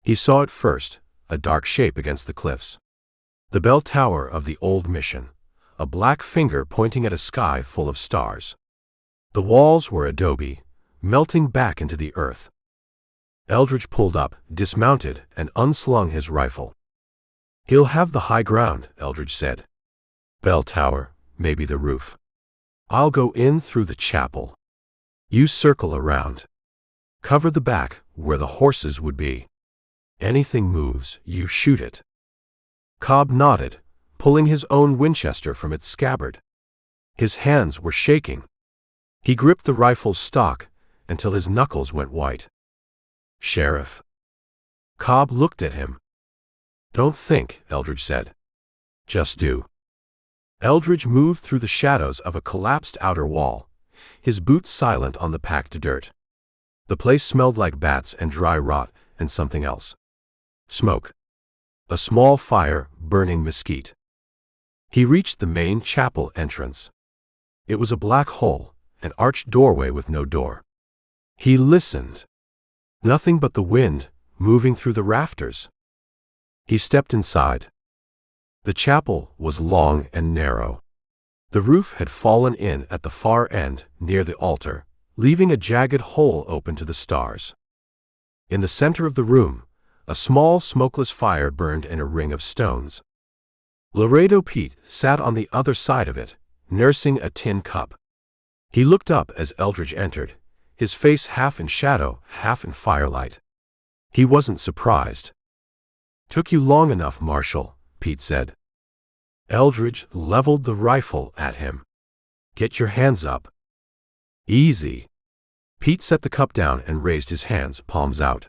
He saw it first, a dark shape against the cliffs. The bell tower of the old mission, a black finger pointing at a sky full of stars. The walls were adobe, melting back into the earth. Eldridge pulled up, dismounted, and unslung his rifle. "He'll have the high ground," Eldridge said. "Bell tower, maybe the roof. I'll go in through the chapel. You circle around. Cover the back, where the horses would be. Anything moves, you shoot it." Cobb nodded, pulling his own Winchester from its scabbard. His hands were shaking. He gripped the rifle's stock until his knuckles went white. "Sheriff." Cobb looked at him. "Don't think," Eldridge said. "Just do." Eldridge moved through the shadows of a collapsed outer wall, his boots silent on the packed dirt. The place smelled like bats and dry rot and something else. Smoke. A small fire, burning mesquite. He reached the main chapel entrance. It was a black hole, an arched doorway with no door. He listened. Nothing but the wind, moving through the rafters. He stepped inside. The chapel was long and narrow. The roof had fallen in at the far end, near the altar, leaving a jagged hole open to the stars. In the center of the room, a small smokeless fire burned in a ring of stones. Laredo Pete sat on the other side of it, nursing a tin cup. He looked up as Eldridge entered, his face half in shadow, half in firelight. He wasn't surprised. "Took you long enough, Marshal," Pete said. Eldridge leveled the rifle at him. "Get your hands up." "Easy." Pete set the cup down and raised his hands, palms out.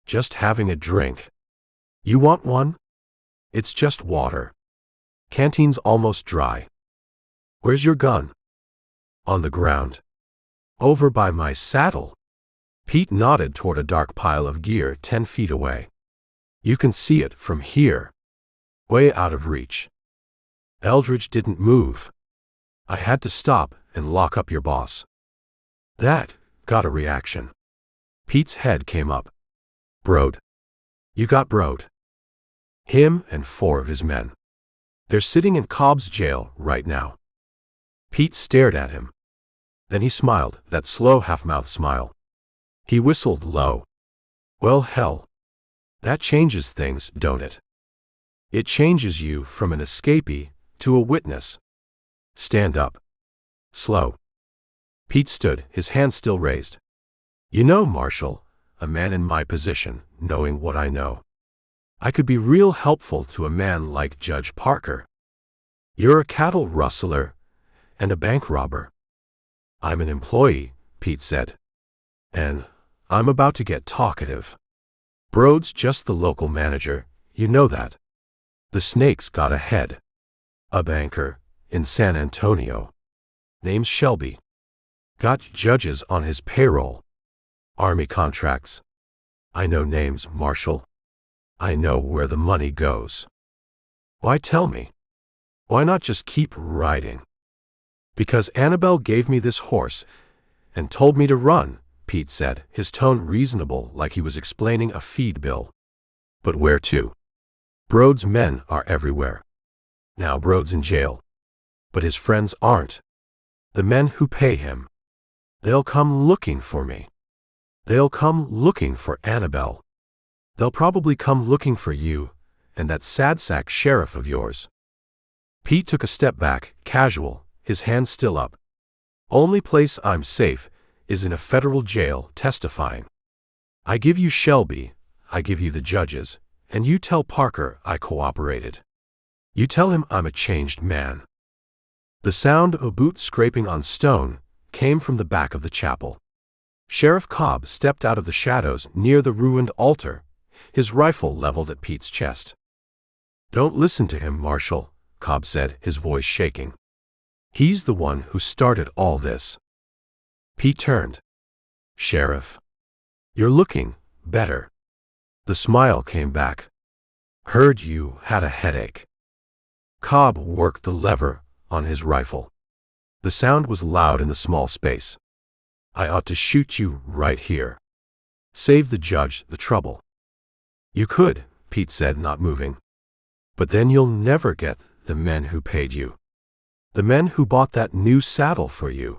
"Just having a drink. You want one?" "It's just water. Canteen's almost dry." "Where's your gun?" "On the ground. Over by my saddle." Pete nodded toward a dark pile of gear 10 feet away. "You can see it from here. Way out of reach." Eldridge didn't move. "I had to stop and lock up your boss." That got a reaction. Pete's head came up. "Brode. You got Brode." "Him and 4 of his men. They're sitting in Cobb's jail right now." Pete stared at him. Then he smiled, that slow half-mouthed smile. He whistled low. "Well, hell. That changes things, don't it? It changes you from an escapee to a witness. Stand up." Slow. Pete stood, his hands still raised. "You know, Marshal, a man in my position, knowing what I know, I could be real helpful to a man like Judge Parker. You're a cattle rustler and a bank robber." "I'm an employee," Pete said. "And I'm about to get talkative. Brode's just the local manager, you know that. The snake's got a head. A banker, in San Antonio. Name's Shelby. Got judges on his payroll. Army contracts. I know names, Marshal. I know where the money goes. Why tell me? Why not just keep riding?" "Because Annabelle gave me this horse and told me to run," Pete said, his tone reasonable, like he was explaining a feed bill. "But where to? Brode's men are everywhere. Now Brode's in jail. But his friends aren't. The men who pay him. They'll come looking for me. They'll come looking for Annabelle. They'll probably come looking for you and that sad sack sheriff of yours." Pete took a step back, casual, his hands still up. "Only place I'm safe is in a federal jail, testifying. I give you Shelby, I give you the judges, and you tell Parker I cooperated. You tell him I'm a changed man." The sound of a boot scraping on stone came from the back of the chapel. Sheriff Cobb stepped out of the shadows near the ruined altar, his rifle leveled at Pete's chest. "Don't listen to him, Marshal," Cobb said, his voice shaking. "He's the one who started all this." Pete turned. "Sheriff. You're looking better." The smile came back. "Heard you had a headache." Cobb worked the lever on his rifle. The sound was loud in the small space. "I ought to shoot you right here. Save the judge the trouble." "You could," Pete said, not moving. "But then you'll never get the men who paid you. The men who bought that new saddle for you.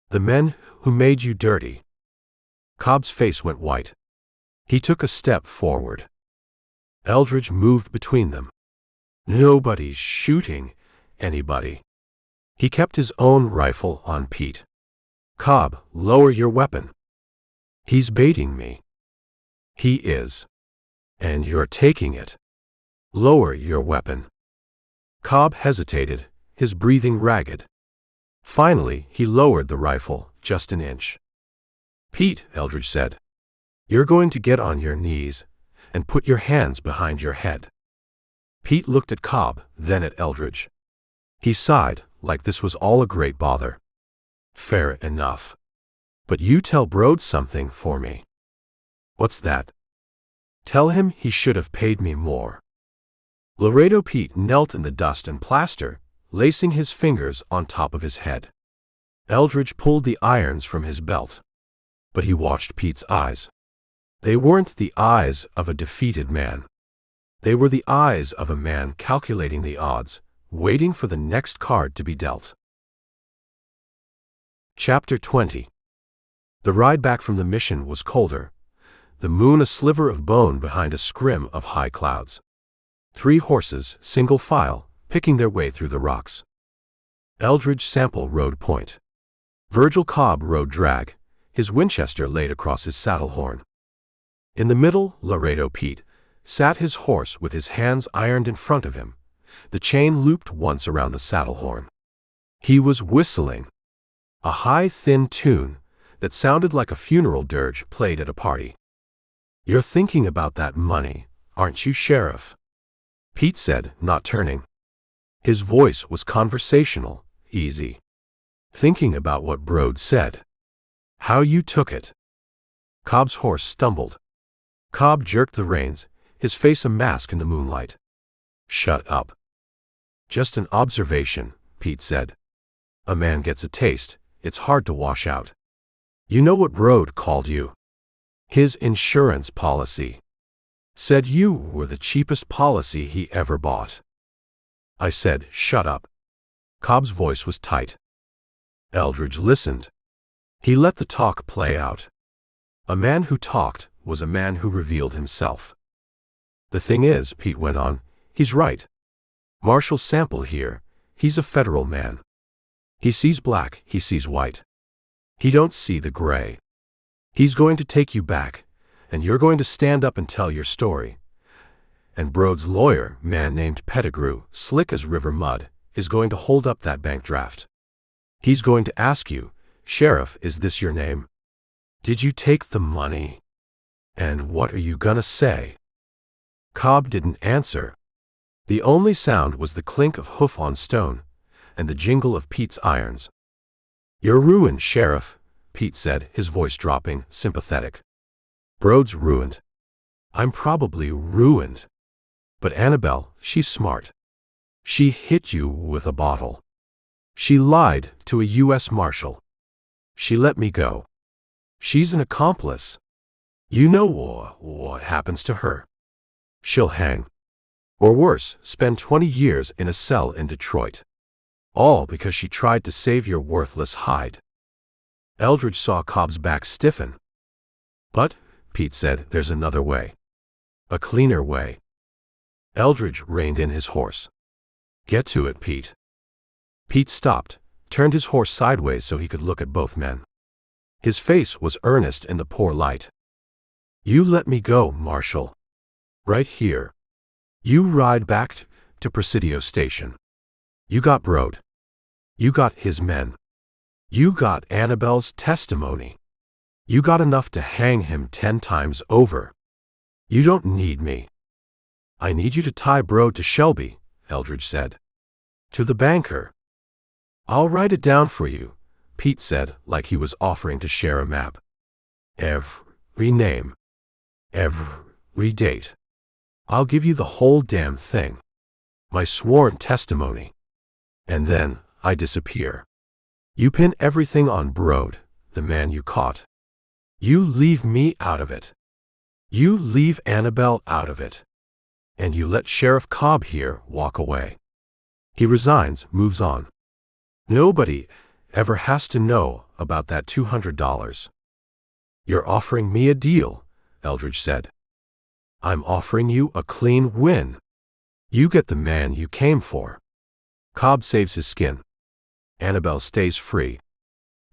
The men who made you dirty. Cobb's face went white. He took a step forward. Eldridge moved between them. Nobody's shooting anybody. He kept his own rifle on Pete. Cobb, lower your weapon. He's baiting me. He is. And you're taking it. Lower your weapon. Cobb hesitated, his breathing ragged. Finally, he lowered the rifle just an inch. Pete, Eldridge said, you're going to get on your knees and put your hands behind your head. Pete looked at Cobb, then at Eldridge. He sighed, like this was all a great bother. Fair enough. But you tell Brode something for me. What's that? Tell him he should have paid me more. Laredo Pete knelt in the dust and plaster, lacing his fingers on top of his head. Eldridge pulled the irons from his belt. But he watched Pete's eyes. They weren't the eyes of a defeated man. They were the eyes of a man calculating the odds, waiting for the next card to be dealt. Chapter 20. The ride back from the mission was colder, the moon a sliver of bone behind a scrim of high clouds. 3 horses, single file, picking their way through the rocks. Eldridge Sample rode point. Virgil Cobb rode drag, his Winchester laid across his saddle horn. In the middle, Laredo Pete sat his horse with his hands ironed in front of him, the chain looped once around the saddle horn. He was whistling. A high, thin tune that sounded like a funeral dirge played at a party. You're thinking about that money, aren't you, Sheriff? Pete said, not turning. His voice was conversational, easy. Thinking about what Brode said. How you took it. Cobb's horse stumbled. Cobb jerked the reins, his face a mask in the moonlight. Shut up. Just an observation, Pete said. A man gets a taste, it's hard to wash out. You know what Brode called you? His insurance policy. Said you were the cheapest policy he ever bought. I said, shut up. Cobb's voice was tight. Eldridge listened. He let the talk play out. A man who talked was a man who revealed himself. The thing is, Pete went on, he's right. Marshal Sample here, he's a federal man. He sees black, he sees white. He don't see the gray. He's going to take you back, and you're going to stand up and tell your story. And Brode's lawyer, man named Pettigrew, slick as river mud, is going to hold up that bank draft. He's going to ask you, Sheriff, is this your name? Did you take the money? And what are you gonna say? Cobb didn't answer. The only sound was the clink of hoof on stone, and the jingle of Pete's irons. You're ruined, Sheriff, Pete said, his voice dropping, sympathetic. Brode's ruined. I'm probably ruined. But Annabelle, she's smart. She hit you with a bottle. She lied to a U.S. Marshal. She let me go. She's an accomplice. You know what happens to her. She'll hang. Or worse, spend 20 years in a cell in Detroit. All because she tried to save your worthless hide. Eldridge saw Cobb's back stiffen. But, Pete said, there's another way. A cleaner way. Eldridge reined in his horse. Get to it, Pete. Pete stopped, turned his horse sideways so he could look at both men. His face was earnest in the poor light. You let me go, Marshal. Right here. You ride back to Presidio Station. You got Brode. You got his men. You got Annabelle's testimony. You got enough to hang him 10 times over. You don't need me. I need you to tie Brode to Shelby, Eldridge said. To the banker. I'll write it down for you, Pete said, like he was offering to share a map. Every name. Every date. I'll give you the whole damn thing. My sworn testimony. And then, I disappear. You pin everything on Brode, the man you caught. You leave me out of it. You leave Annabelle out of it. And you let Sheriff Cobb here walk away. He resigns, moves on. Nobody ever has to know about that $200. "You're offering me a deal," Eldridge said. "I'm offering you a clean win. You get the man you came for. Cobb saves his skin. Annabelle stays free.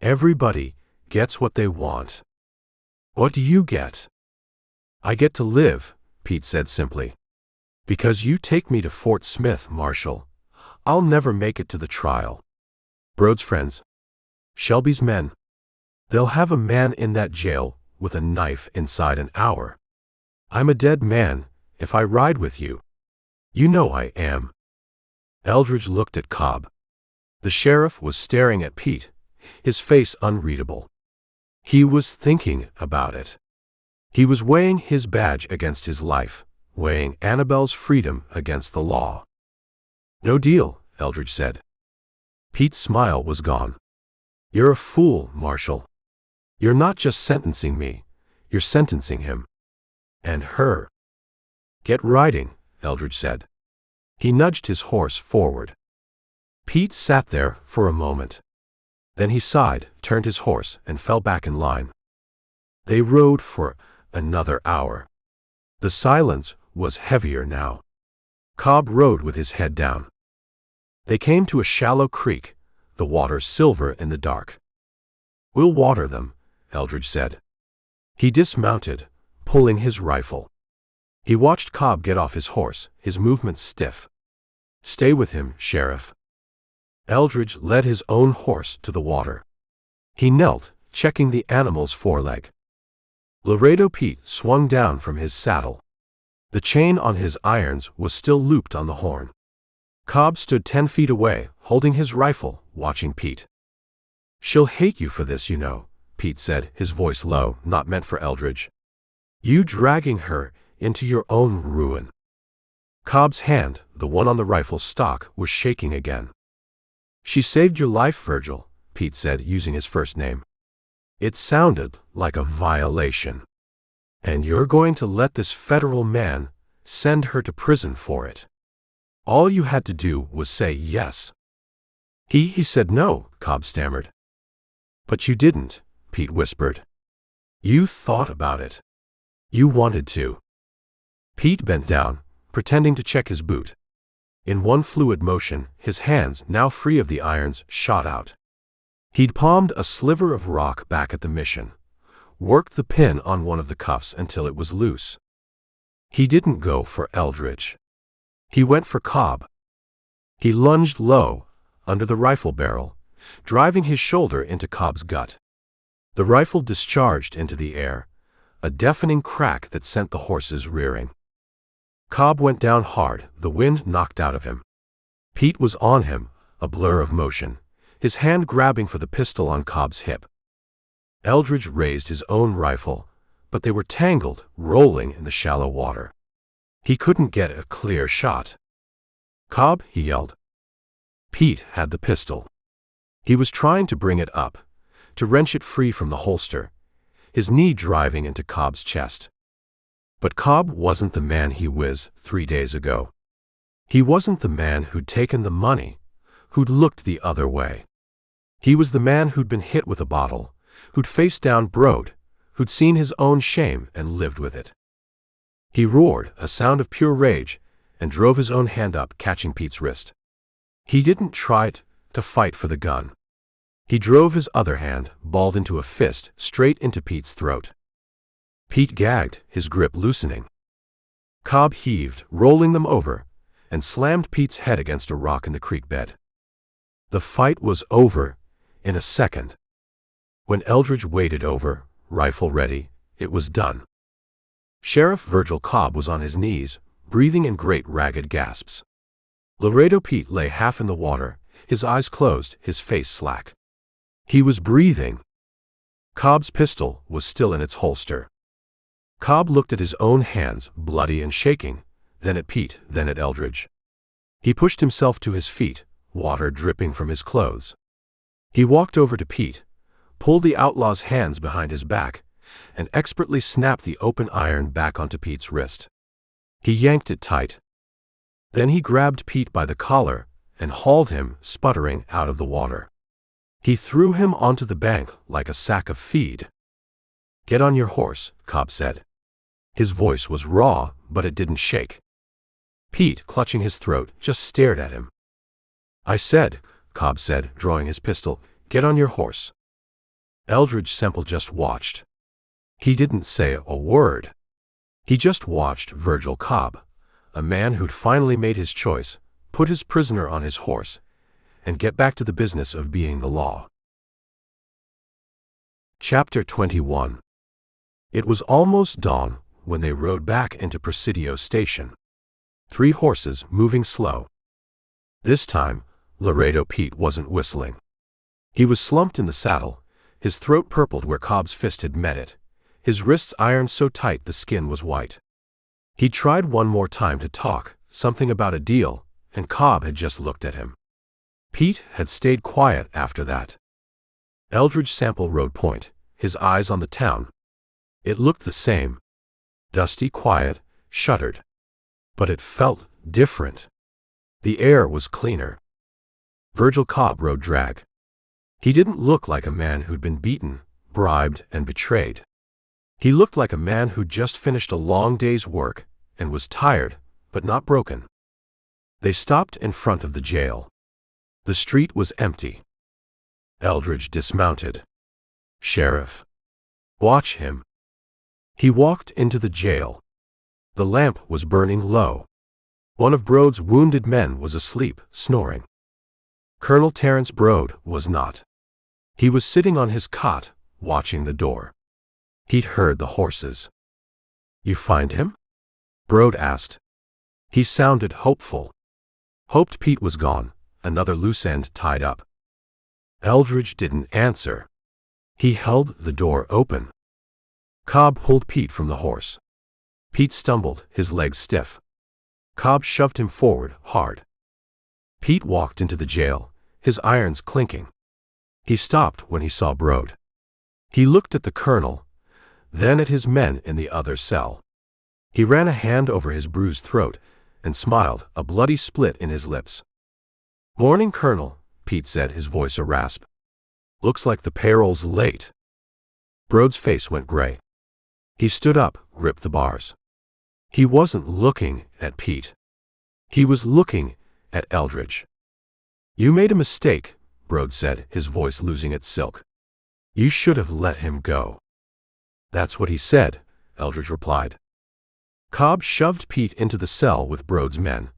Everybody gets what they want. What do you get?" "I get to live," Pete said simply. "Because you take me to Fort Smith, Marshal, I'll never make it to the trial. Brode's friends, Shelby's men, they'll have a man in that jail with a knife inside an hour. I'm a dead man if I ride with you. You know I am." Eldridge looked at Cobb. The sheriff was staring at Pete, his face unreadable. He was thinking about it. He was weighing his badge against his life, weighing Annabelle's freedom against the law. "No deal," Eldridge said. Pete's smile was gone. "You're a fool, Marshal. You're not just sentencing me, you're sentencing him. And her." "Get riding," Eldridge said. He nudged his horse forward. Pete sat there for a moment. Then he sighed, turned his horse, and fell back in line. They rode for another hour. The silence was heavier now. Cobb rode with his head down. They came to a shallow creek, the water silver in the dark. "We'll water them," Eldridge said. He dismounted, pulling his rifle. He watched Cobb get off his horse, his movements stiff. "Stay with him, Sheriff." Eldridge led his own horse to the water. He knelt, checking the animal's foreleg. Laredo Pete swung down from his saddle. The chain on his irons was still looped on the horn. Cobb stood 10 feet away, holding his rifle, watching Pete. "She'll hate you for this, you know," Pete said, his voice low, not meant for Eldridge. "You dragging her into your own ruin." Cobb's hand, the one on the rifle stock, was shaking again. "She saved your life, Virgil," Pete said, using his first name. "It sounded like a violation. And you're going to let this federal man send her to prison for it. All you had to do was say yes." He said no," Cobb stammered. "But you didn't," Pete whispered. "You thought about it. You wanted to." Pete bent down, pretending to check his boot. In one fluid motion, his hands, now free of the irons, shot out. He'd palmed a sliver of rock back at the mission, worked the pin on one of the cuffs until it was loose. He didn't go for Eldridge. He went for Cobb. He lunged low, under the rifle barrel, driving his shoulder into Cobb's gut. The rifle discharged into the air, a deafening crack that sent the horses rearing. Cobb went down hard, the wind knocked out of him. Pete was on him, a blur of motion, his hand grabbing for the pistol on Cobb's hip. Eldridge raised his own rifle, but they were tangled, rolling in the shallow water. He couldn't get a clear shot. "Cobb," he yelled. Pete had the pistol. He was trying to bring it up, to wrench it free from the holster, his knee driving into Cobb's chest. But Cobb wasn't the man he was 3 days ago. He wasn't the man who'd taken the money, who'd looked the other way. He was the man who'd been hit with a bottle, who'd faced down Brode, who'd seen his own shame and lived with it. He roared, a sound of pure rage, and drove his own hand up, catching Pete's wrist. He didn't try to fight for the gun. He drove his other hand, balled into a fist, straight into Pete's throat. Pete gagged, his grip loosening. Cobb heaved, rolling them over, and slammed Pete's head against a rock in the creek bed. The fight was over in a second. When Eldridge waded over, rifle ready, it was done. Sheriff Virgil Cobb was on his knees, breathing in great ragged gasps. Laredo Pete lay half in the water, his eyes closed, his face slack. He was breathing. Cobb's pistol was still in its holster. Cobb looked at his own hands, bloody and shaking, then at Pete, then at Eldridge. He pushed himself to his feet, water dripping from his clothes. He walked over to Pete, pulled the outlaw's hands behind his back, and expertly snapped the open iron back onto Pete's wrist. He yanked it tight. Then he grabbed Pete by the collar and hauled him, sputtering, out of the water. He threw him onto the bank like a sack of feed. Get on your horse, Cobb said. His voice was raw, but it didn't shake. Pete, clutching his throat, just stared at him. I said, Cobb said, drawing his pistol, get on your horse. Eldridge Sample just watched. He didn't say a word. He just watched Virgil Cobb, a man who'd finally made his choice, put his prisoner on his horse, and get back to the business of being the law. Chapter 21. It was almost dawn when they rode back into Presidio Station. 3 horses moving slow. This time, Laredo Pete wasn't whistling. He was slumped in the saddle, his throat purpled where Cobb's fist had met it, his wrists ironed so tight the skin was white. He tried one more time to talk, something about a deal, and Cobb had just looked at him. Pete had stayed quiet after that. Eldridge Sample rode point, his eyes on the town. It looked the same. Dusty, quiet, shuttered. But it felt different. The air was cleaner. Virgil Cobb rode drag. He didn't look like a man who'd been beaten, bribed, and betrayed. He looked like a man who'd just finished a long day's work and was tired, but not broken. They stopped in front of the jail. The street was empty. Eldridge dismounted. Sheriff. Watch him. He walked into the jail. The lamp was burning low. One of Brode's wounded men was asleep, snoring. Colonel Brode was not. He was sitting on his cot, watching the door. He'd heard the horses. You find him? Brode asked. He sounded hopeful. Hoped Pete was gone, another loose end tied up. Eldridge didn't answer. He held the door open. Cobb pulled Pete from the horse. Pete stumbled, his legs stiff. Cobb shoved him forward, hard. Pete walked into the jail, his irons clinking. He stopped when he saw Brode. He looked at the colonel, then at his men in the other cell. He ran a hand over his bruised throat and smiled, a bloody split in his lips. Morning, Colonel, Pete said, his voice a rasp. Looks like the payroll's late. Brode's face went gray. He stood up, gripped the bars. He wasn't looking at Pete. He was looking at Eldridge. You made a mistake, Brode said, his voice losing its silk. You should have let him go. That's what he said, Eldridge replied. Cobb shoved Pete into the cell with Brode's men,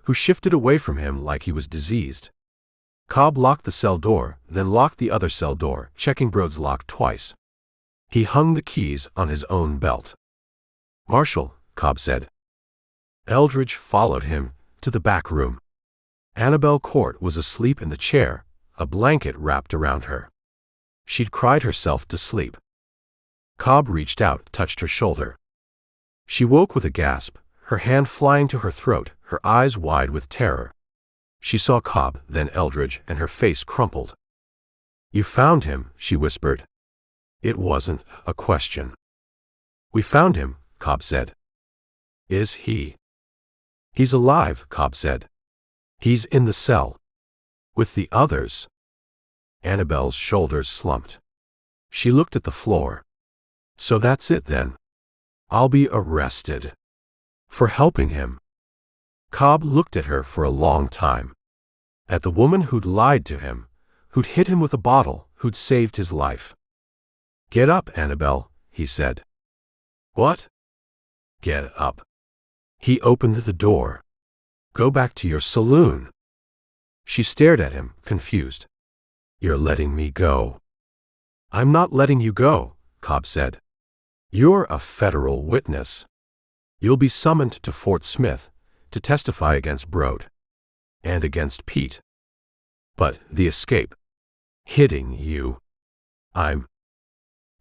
who shifted away from him like he was diseased. Cobb locked the cell door, then locked the other cell door, checking Brode's lock twice. He hung the keys on his own belt. Marshal, Cobb said. Eldridge followed him to the back room. Annabelle Court was asleep in the chair, a blanket wrapped around her. She'd cried herself to sleep. Cobb reached out, touched her shoulder. She woke with a gasp, her hand flying to her throat, her eyes wide with terror. She saw Cobb, then Eldridge, and her face crumpled. You found him, she whispered. It wasn't a question. We found him, Cobb said. Is he? He's alive, Cobb said. He's in the cell. With the others. Annabelle's shoulders slumped. She looked at the floor. So that's it then. I'll be arrested. For helping him. Cobb looked at her for a long time. At the woman who'd lied to him, who'd hit him with a bottle, who'd saved his life. Get up, Annabelle, he said. What? Get up. He opened the door. Go back to your saloon. She stared at him, confused. You're letting me go. I'm not letting you go, Cobb said. You're a federal witness. You'll be summoned to Fort Smith to testify against Brode. And against Pete. But the escape. Hitting you.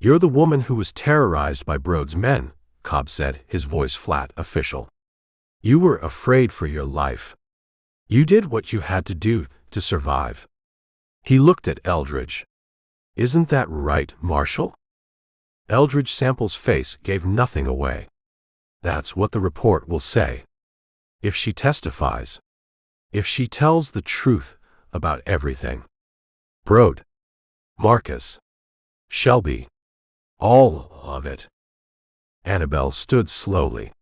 You're the woman who was terrorized by Brode's men, Cobb said, his voice flat, official. You were afraid for your life. You did what you had to do to survive. He looked at Eldridge. Isn't that right, Marshal? Eldridge Sample's face gave nothing away. That's what the report will say. If she testifies. If she tells the truth about everything. Brode. Marcus. Shelby. All of it. Annabelle stood slowly.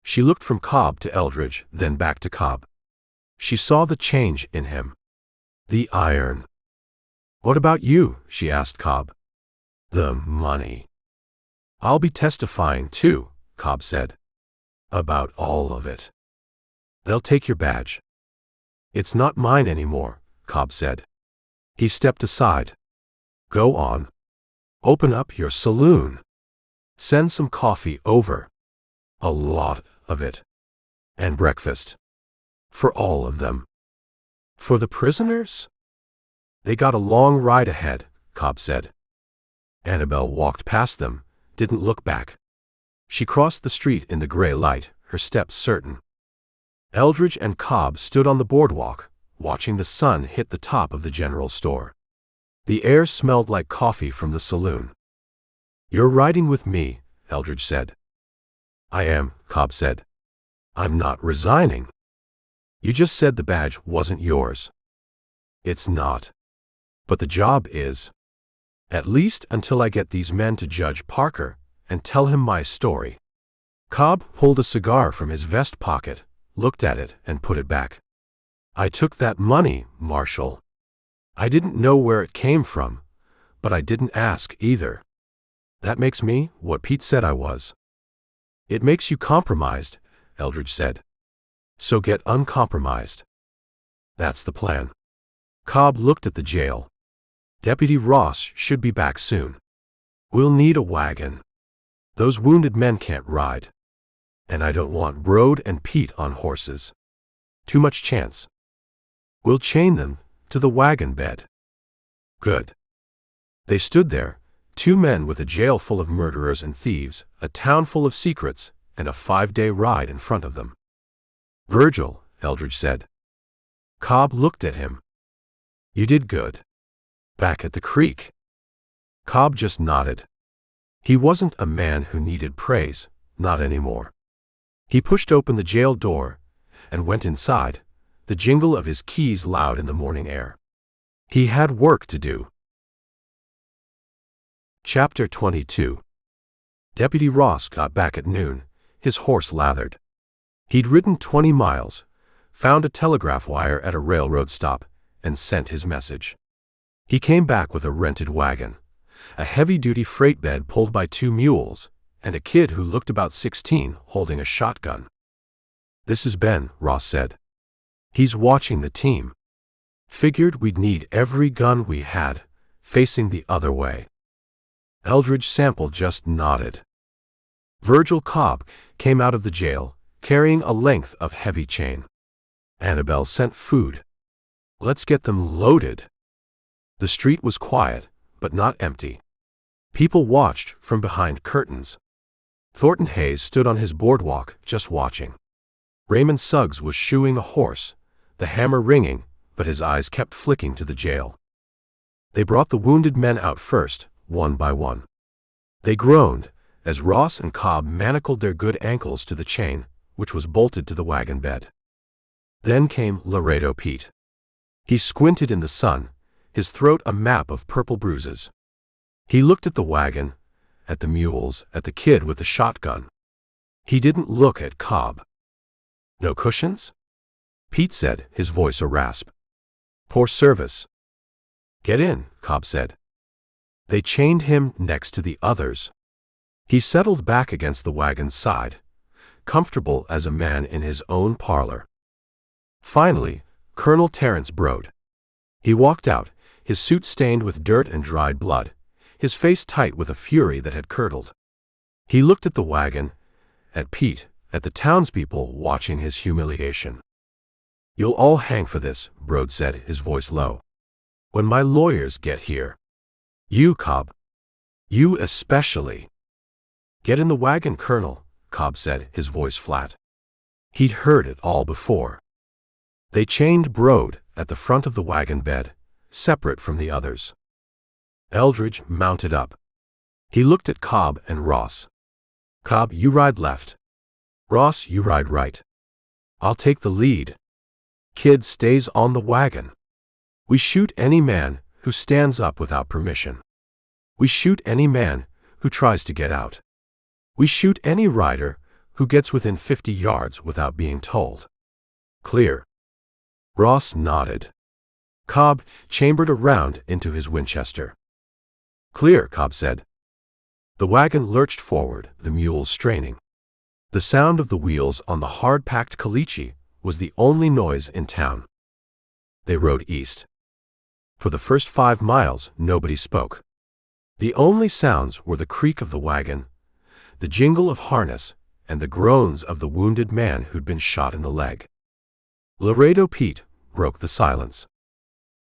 She looked from Cobb to Eldridge, then back to Cobb. She saw the change in him. The iron. What about you? She asked Cobb. The money. I'll be testifying too, Cobb said. About all of it. They'll take your badge. It's not mine anymore, Cobb said. He stepped aside. Go on. Open up your saloon. Send some coffee over. A lot of it. And breakfast. For all of them. For the prisoners? They got a long ride ahead, Cobb said. Annabelle walked past them, didn't look back. She crossed the street in the gray light, her steps certain. Eldridge and Cobb stood on the boardwalk, watching the sun hit the top of the general store. The air smelled like coffee from the saloon. You're riding with me, Eldridge said. I am, Cobb said. I'm not resigning. You just said the badge wasn't yours. It's not. But the job is. At least until I get these men to Judge Parker and tell him my story. Cobb pulled a cigar from his vest pocket, looked at it, and put it back. I took that money, Marshal. I didn't know where it came from, but I didn't ask either. That makes me what Pete said I was. It makes you compromised, Eldridge said. So get uncompromised. That's the plan. Cobb looked at the jail. Deputy Ross should be back soon. We'll need a wagon. Those wounded men can't ride. And I don't want Brode and Pete on horses. Too much chance. We'll chain them to the wagon bed. Good. They stood there, 2 men with a jail full of murderers and thieves, a town full of secrets, and a 5-day ride in front of them. Virgil, Eldridge said. Cobb looked at him. You did good. Back at the creek. Cobb just nodded. He wasn't a man who needed praise, not anymore. He pushed open the jail door and went inside, the jingle of his keys loud in the morning air. He had work to do. Chapter 22. Deputy Ross got back at noon, his horse lathered. He'd ridden 20 miles, found a telegraph wire at a railroad stop, and sent his message. He came back with a rented wagon, a heavy-duty freight bed pulled by 2 mules, and a kid who looked about 16 holding a shotgun. This is Ben, Ross said. He's watching the team. Figured we'd need every gun we had, facing the other way. Eldridge Sample just nodded. Virgil Cobb came out of the jail, carrying a length of heavy chain. Annabelle sent food. Let's get them loaded. The street was quiet, but not empty. People watched from behind curtains. Thornton Hayes stood on his boardwalk, just watching. Raymond Suggs was shoeing a horse, the hammer ringing, but his eyes kept flicking to the jail. They brought the wounded men out first, one by one. They groaned as Ross and Cobb manacled their good ankles to the chain, which was bolted to the wagon bed. Then came Laredo Pete. He squinted in the sun, his throat a map of purple bruises. He looked at the wagon, at the mules, at the kid with the shotgun. He didn't look at Cobb. No cushions? Pete said, his voice a rasp. Poor service. Get in, Cobb said. They chained him next to the others. He settled back against the wagon's side, comfortable as a man in his own parlor. Finally, Colonel Terence Brode. He walked out, his suit stained with dirt and dried blood, his face tight with a fury that had curdled. He looked at the wagon, at Pete, at the townspeople watching his humiliation. You'll all hang for this, Brode said, his voice low. When my lawyers get here. You, Cobb. You especially. Get in the wagon, Colonel, Cobb said, his voice flat. He'd heard it all before. They chained Brode at the front of the wagon bed, separate from the others. Eldridge mounted up. He looked at Cobb and Ross. Cobb, you ride left. Ross, you ride right. I'll take the lead. Kid stays on the wagon. We shoot any man who stands up without permission. We shoot any man who tries to get out. We shoot any rider who gets within 50 yards without being told. Clear?" Ross nodded. Cobb chambered a round into his Winchester. "Clear," Cobb said. The wagon lurched forward, the mules straining. The sound of the wheels on the hard-packed caliche was the only noise in town. They rode east. For the first 5 miles, nobody spoke. The only sounds were the creak of the wagon, the jingle of harness, and the groans of the wounded man who'd been shot in the leg. Laredo Pete broke the silence.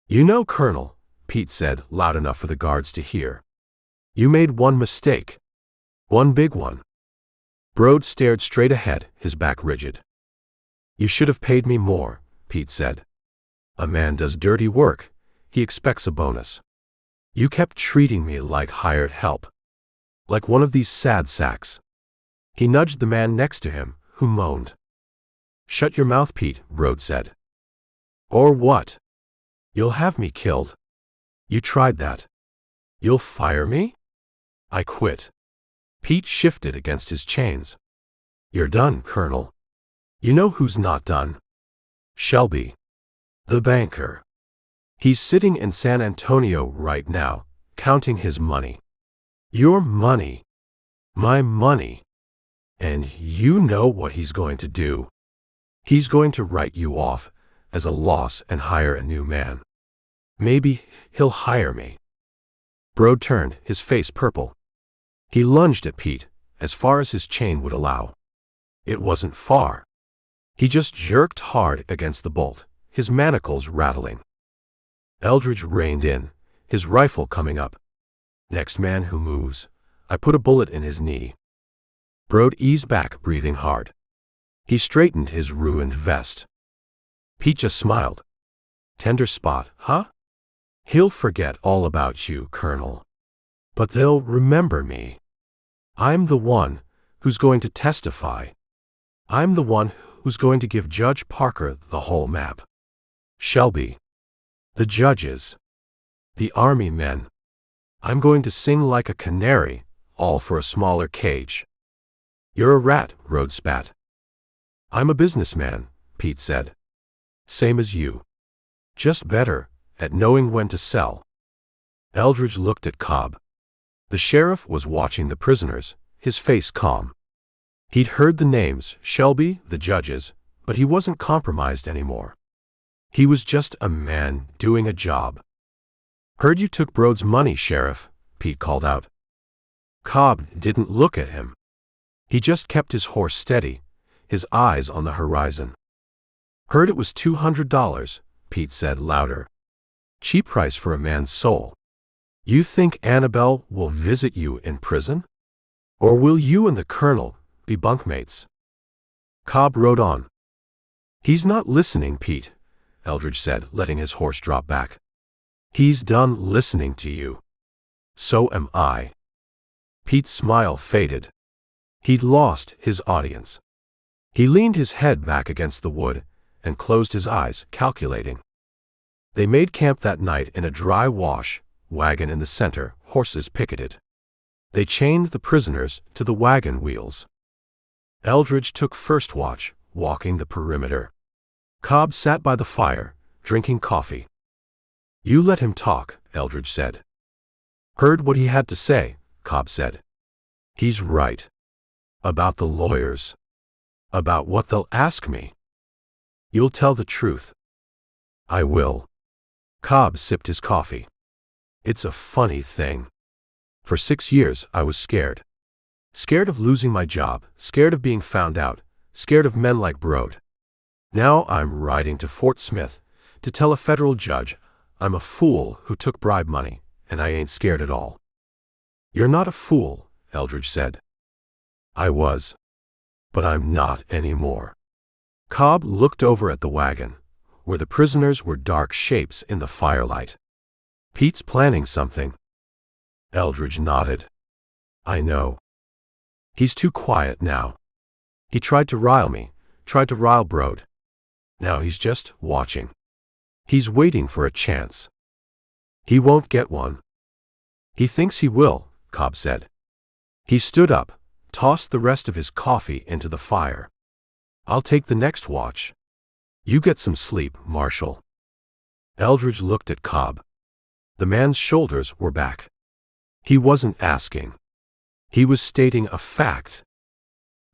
"You know, Colonel," Pete said, loud enough for the guards to hear, "you made one mistake. One big one." Brode stared straight ahead, his back rigid. "You should have paid me more," Pete said. "A man does dirty work. He expects a bonus. You kept treating me like hired help. Like one of these sad sacks." He nudged the man next to him, who moaned. "Shut your mouth, Pete," Brode said. "Or what? You'll have me killed. You tried that. You'll fire me?" "I quit." Pete shifted against his chains. "You're done, Colonel. You know who's not done? Shelby. The banker. He's sitting in San Antonio right now, counting his money. Your money. My money. And you know what he's going to do. He's going to write you off as a loss and hire a new man. Maybe he'll hire me." Brode turned, his face purple. He lunged at Pete, as far as his chain would allow. It wasn't far. He just jerked hard against the bolt, his manacles rattling. Eldridge reined in, his rifle coming up. "Next man who moves, I put a bullet in his knee." Brode eased back, breathing hard. He straightened his ruined vest. Pete just smiled. "Tender spot, huh? He'll forget all about you, Colonel. But they'll remember me. I'm the one who's going to testify. I'm the one who's going to give Judge Parker the whole map. Shelby. The judges. The army men. I'm going to sing like a canary, all for a smaller cage." "You're a rat," Brode spat. "I'm a businessman," Pete said. "Same as you. Just better at knowing when to sell." Eldridge looked at Cobb. The sheriff was watching the prisoners, his face calm. He'd heard the names, Shelby, the judges, but he wasn't compromised anymore. He was just a man doing a job. "Heard you took Brode's money, Sheriff," Pete called out. Cobb didn't look at him. He just kept his horse steady, his eyes on the horizon. "Heard it was $200, Pete said louder. "Cheap price for a man's soul. You think Annabelle will visit you in prison? Or will you and the Colonel be bunkmates?" Cobb rode on. "He's not listening, Pete," Eldridge said, letting his horse drop back. "He's done listening to you. So am I." Pete's smile faded. He'd lost his audience. He leaned his head back against the wood and closed his eyes, calculating. They made camp that night in a dry wash, wagon in the center, horses picketed. They chained the prisoners to the wagon wheels. Eldridge took first watch, walking the perimeter. Cobb sat by the fire, drinking coffee. "You let him talk," Eldridge said. "Heard what he had to say," Cobb said. "He's right. About the lawyers. About what they'll ask me. You'll tell the truth." "I will." Cobb sipped his coffee. "It's a funny thing. For 6 years I was scared. Scared of losing my job, scared of being found out, scared of men like Brode. Now I'm riding to Fort Smith to tell a federal judge I'm a fool who took bribe money, and I ain't scared at all." "You're not a fool," Eldridge said. "I was. But I'm not anymore." Cobb looked over at the wagon, where the prisoners were dark shapes in the firelight. "Pete's planning something." Eldridge nodded. "I know. He's too quiet now. He tried to rile me, tried to rile Brode. Now he's just watching. He's waiting for a chance. He won't get one." "He thinks he will," Cobb said. He stood up, tossed the rest of his coffee into the fire. "I'll take the next watch. You get some sleep, Marshal." Eldridge looked at Cobb. The man's shoulders were back. He wasn't asking. He was stating a fact.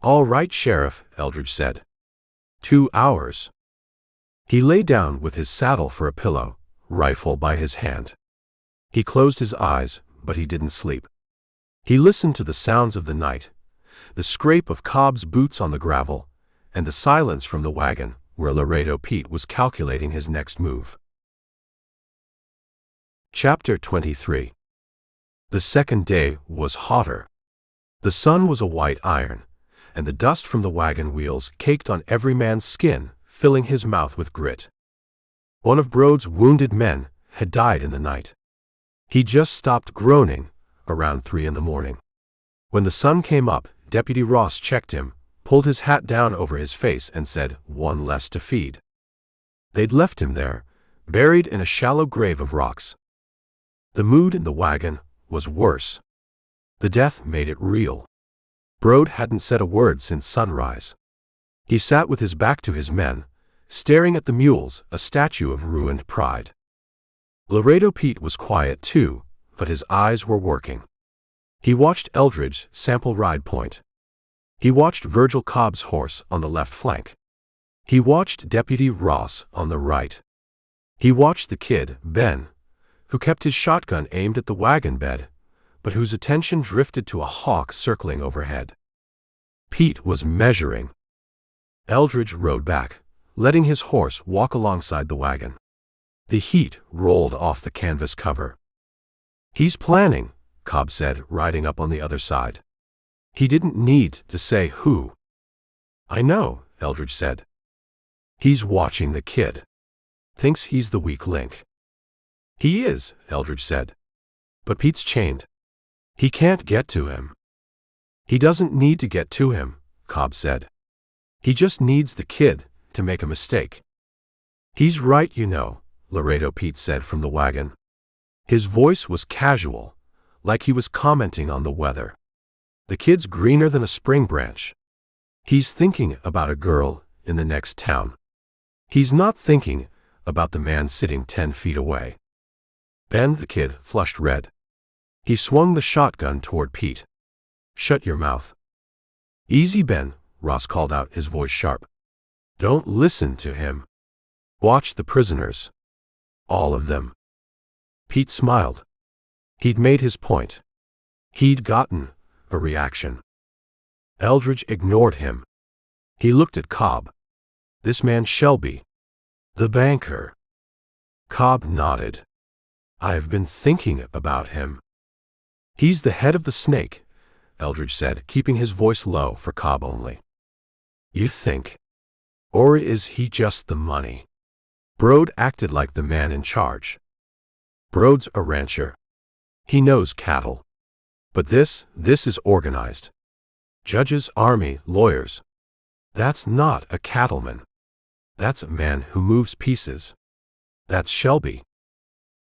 "All right, Sheriff," Eldridge said. 2 hours. He lay down with his saddle for a pillow, rifle by his hand. He closed his eyes, but he didn't sleep. He listened to the sounds of the night, the scrape of Cobb's boots on the gravel, and the silence from the wagon where Laredo Pete was calculating his next move. Chapter 23. The second day was hotter. The sun was a white iron, and the dust from the wagon wheels caked on every man's skin, filling his mouth with grit. One of Brode's wounded men had died in the night. He just stopped groaning around 3 a.m. When the sun came up, Deputy Ross checked him, pulled his hat down over his face and said, "One less to feed." They'd left him there, buried in a shallow grave of rocks. The mood in the wagon was worse. The death made it real. Brode hadn't said a word since sunrise. He sat with his back to his men, staring at the mules, a statue of ruined pride. Laredo Pete was quiet too, but his eyes were working. He watched Eldridge Sample ride point. He watched Virgil Cobb's horse on the left flank. He watched Deputy Ross on the right. He watched the kid, Ben, who kept his shotgun aimed at the wagon bed, but whose attention drifted to a hawk circling overhead. Pete was measuring. Eldridge rode back, letting his horse walk alongside the wagon. The heat rolled off the canvas cover. "He's planning," Cobb said, riding up on the other side. He didn't need to say who. "I know," Eldridge said. "He's watching the kid. Thinks he's the weak link." "He is," Eldridge said. "But Pete's chained. He can't get to him." "He doesn't need to get to him," Cobb said. "He just needs the kid to make a mistake." "He's right, you know," Laredo Pete said from the wagon. His voice was casual, like he was commenting on the weather. "The kid's greener than a spring branch. He's thinking about a girl in the next town. He's not thinking about the man sitting 10 feet away." Ben, the kid, flushed red. He swung the shotgun toward Pete. "Shut your mouth." "Easy, Ben," Ross called out, his voice sharp. "Don't listen to him. Watch the prisoners. All of them." Pete smiled. He'd made his point. He'd gotten a reaction. Eldridge ignored him. He looked at Cobb. "This man Shelby, the banker." Cobb nodded. "I've been thinking about him." "He's the head of the snake," Eldridge said, keeping his voice low for Cobb only. "You think? Or is he just the money?" Brode acted like the man in charge. "Brode's a rancher. He knows cattle. But this is organized. Judges, army, lawyers. That's not a cattleman. That's a man who moves pieces. That's Shelby.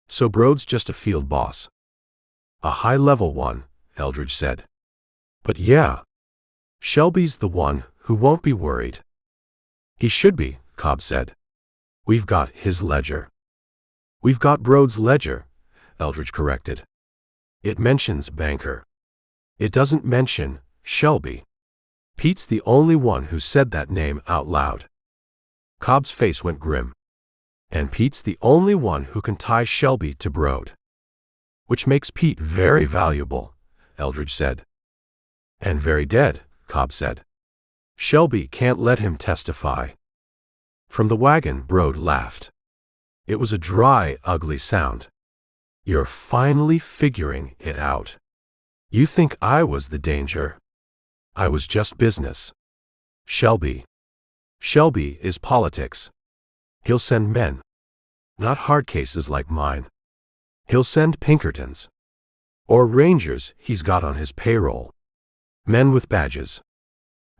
So Brode's just a field boss." "A high-level one," Eldridge said. "But yeah, Shelby's the one who won't be worried." "He should be," Cobb said. "We've got his ledger." "We've got Brode's ledger," Eldridge corrected. "It mentions banker. It doesn't mention Shelby." Pete's the only one who said that name out loud. Cobb's face went grim. "And Pete's the only one who can tie Shelby to Brode." "Which makes Pete very valuable," Eldridge said. "And very dead," Cobb said. "Shelby can't let him testify." From the wagon, Brode laughed. It was a dry, ugly sound. "You're finally figuring it out. You think I was the danger. I was just business. Shelby is politics. He'll send men. Not hard cases like mine. He'll send Pinkertons. Or Rangers he's got on his payroll. Men with badges.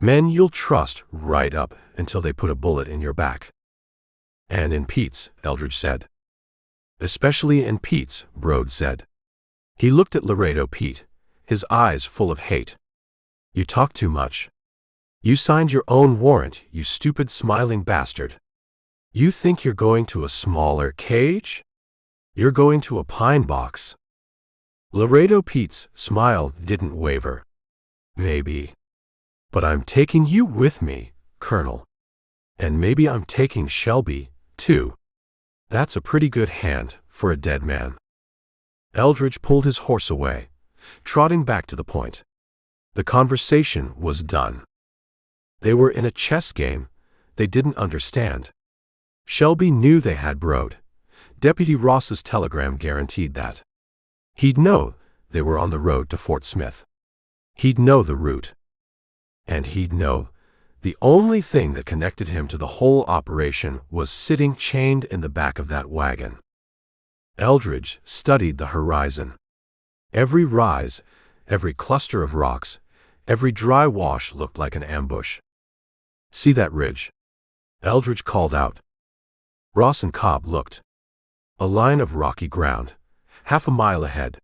Men you'll trust right up until they put a bullet in your back." "And in Pete's," Eldridge said. "Especially in Pete's," Brode said. He looked at Laredo Pete, his eyes full of hate. "You talk too much. You signed your own warrant, you stupid smiling bastard. You think you're going to a smaller cage? You're going to a pine box." Laredo Pete's smile didn't waver. "Maybe. But I'm taking you with me, Colonel. And maybe I'm taking Shelby, too. That's a pretty good hand for a dead man." Eldridge pulled his horse away, trotting back to the point. The conversation was done. They were in a chess game they didn't understand. Shelby knew they had Brode. Deputy Ross's telegram guaranteed that. He'd know they were on the road to Fort Smith. He'd know the route. And he'd know the only thing that connected him to the whole operation was sitting chained in the back of that wagon. Eldridge studied the horizon. Every rise, every cluster of rocks, every dry wash looked like an ambush. "See that ridge?" Eldridge called out. Ross and Cobb looked. A line of rocky ground, half a mile ahead.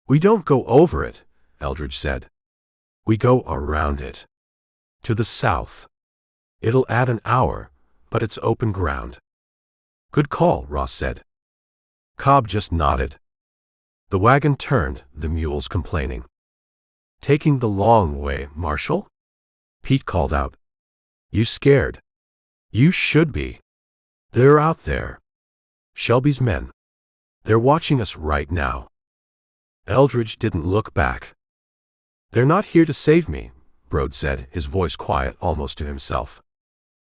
"We don't go over it," Eldridge said. "We go around it. To the south. It'll add an hour, but it's open ground." "Good call," Ross said. Cobb just nodded. The wagon turned, the mules complaining. "Taking the long way, Marshal?" Pete called out. "You scared?" "You should be. They're out there. Shelby's men. They're watching us right now." Eldridge didn't look back. "They're not here to save me," Brode said, his voice quiet almost to himself.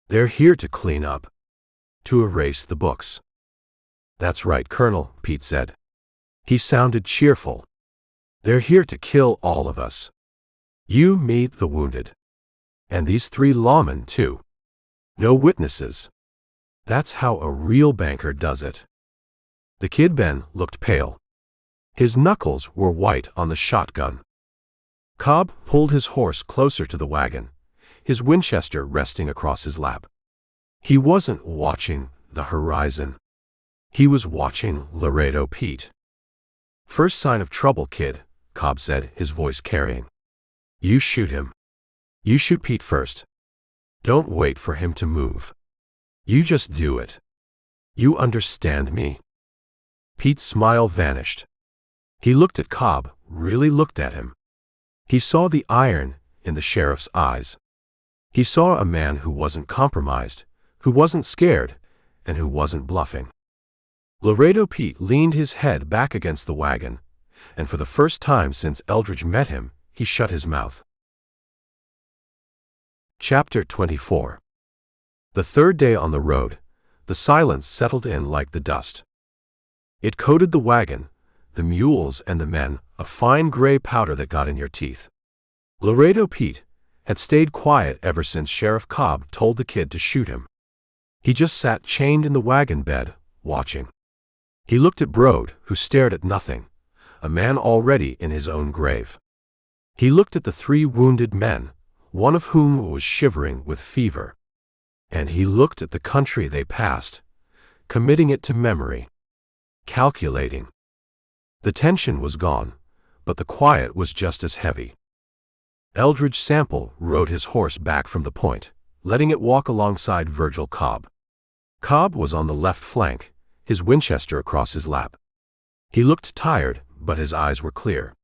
"They're here to clean up. To erase the books." "That's right, Colonel," Pete said. He sounded cheerful. "They're here to kill all of us. You, me, the wounded. And these 3 lawmen, too. No witnesses. That's how a real banker does it." The Kid Ben looked pale. His knuckles were white on the shotgun. Cobb pulled his horse closer to the wagon, his Winchester resting across his lap. He wasn't watching the horizon. He was watching Laredo Pete. "First sign of trouble, kid," Cobb said, his voice carrying. "You shoot him. You shoot Pete first. Don't wait for him to move. You just do it. You understand me?" Pete's smile vanished. He looked at Cobb, really looked at him. He saw the iron in the sheriff's eyes. He saw a man who wasn't compromised, who wasn't scared, and who wasn't bluffing. Laredo Pete leaned his head back against the wagon, and for the first time since Eldridge met him, he shut his mouth. Chapter 24. The third day on the road, the silence settled in like the dust. It coated the wagon, the mules and the men, a fine gray powder that got in your teeth. Laredo Pete had stayed quiet ever since Sheriff Cobb told the kid to shoot him. He just sat chained in the wagon bed, watching. He looked at Brode, who stared at nothing, a man already in his own grave. He looked at the 3 wounded men, one of whom was shivering with fever. And he looked at the country they passed, committing it to memory, calculating. The tension was gone, but the quiet was just as heavy. Eldridge Sample rode his horse back from the point, letting it walk alongside Virgil Cobb. Cobb was on the left flank, his Winchester across his lap. He looked tired, but his eyes were clear.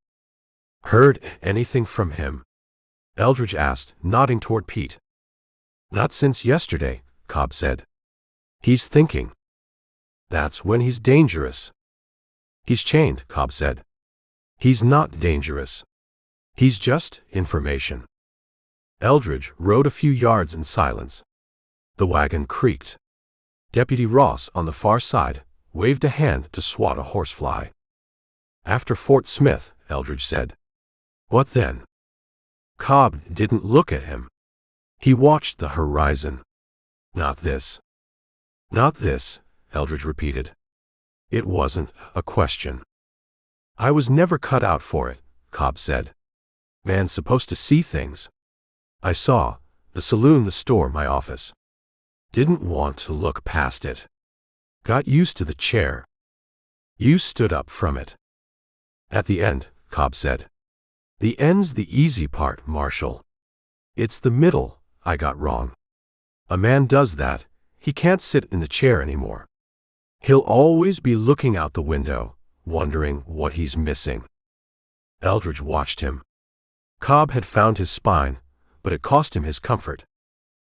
"Heard anything from him?" Eldridge asked, nodding toward Pete. "Not since yesterday," Cobb said. "He's thinking. That's when he's dangerous." "He's chained," Cobb said. "He's not dangerous. He's just information." Eldridge rode a few yards in silence. The wagon creaked. Deputy Ross, on the far side, waved a hand to swat a horsefly. "After Fort Smith," Eldridge said. "What then?" Cobb didn't look at him. He watched the horizon. "Not this." "Not this," Eldridge repeated. It wasn't a question. "I was never cut out for it," Cobb said. "Man's supposed to see things. I saw the saloon, the store, my office. Didn't want to look past it. Got used to the chair. You stood up from it." "At the end," Cobb said. The end's the easy part, Marshal. It's the middle I got wrong. A man does that, he can't sit in the chair anymore. He'll always be looking out the window, wondering what he's missing. Eldridge watched him. Cobb had found his spine, but it cost him his comfort.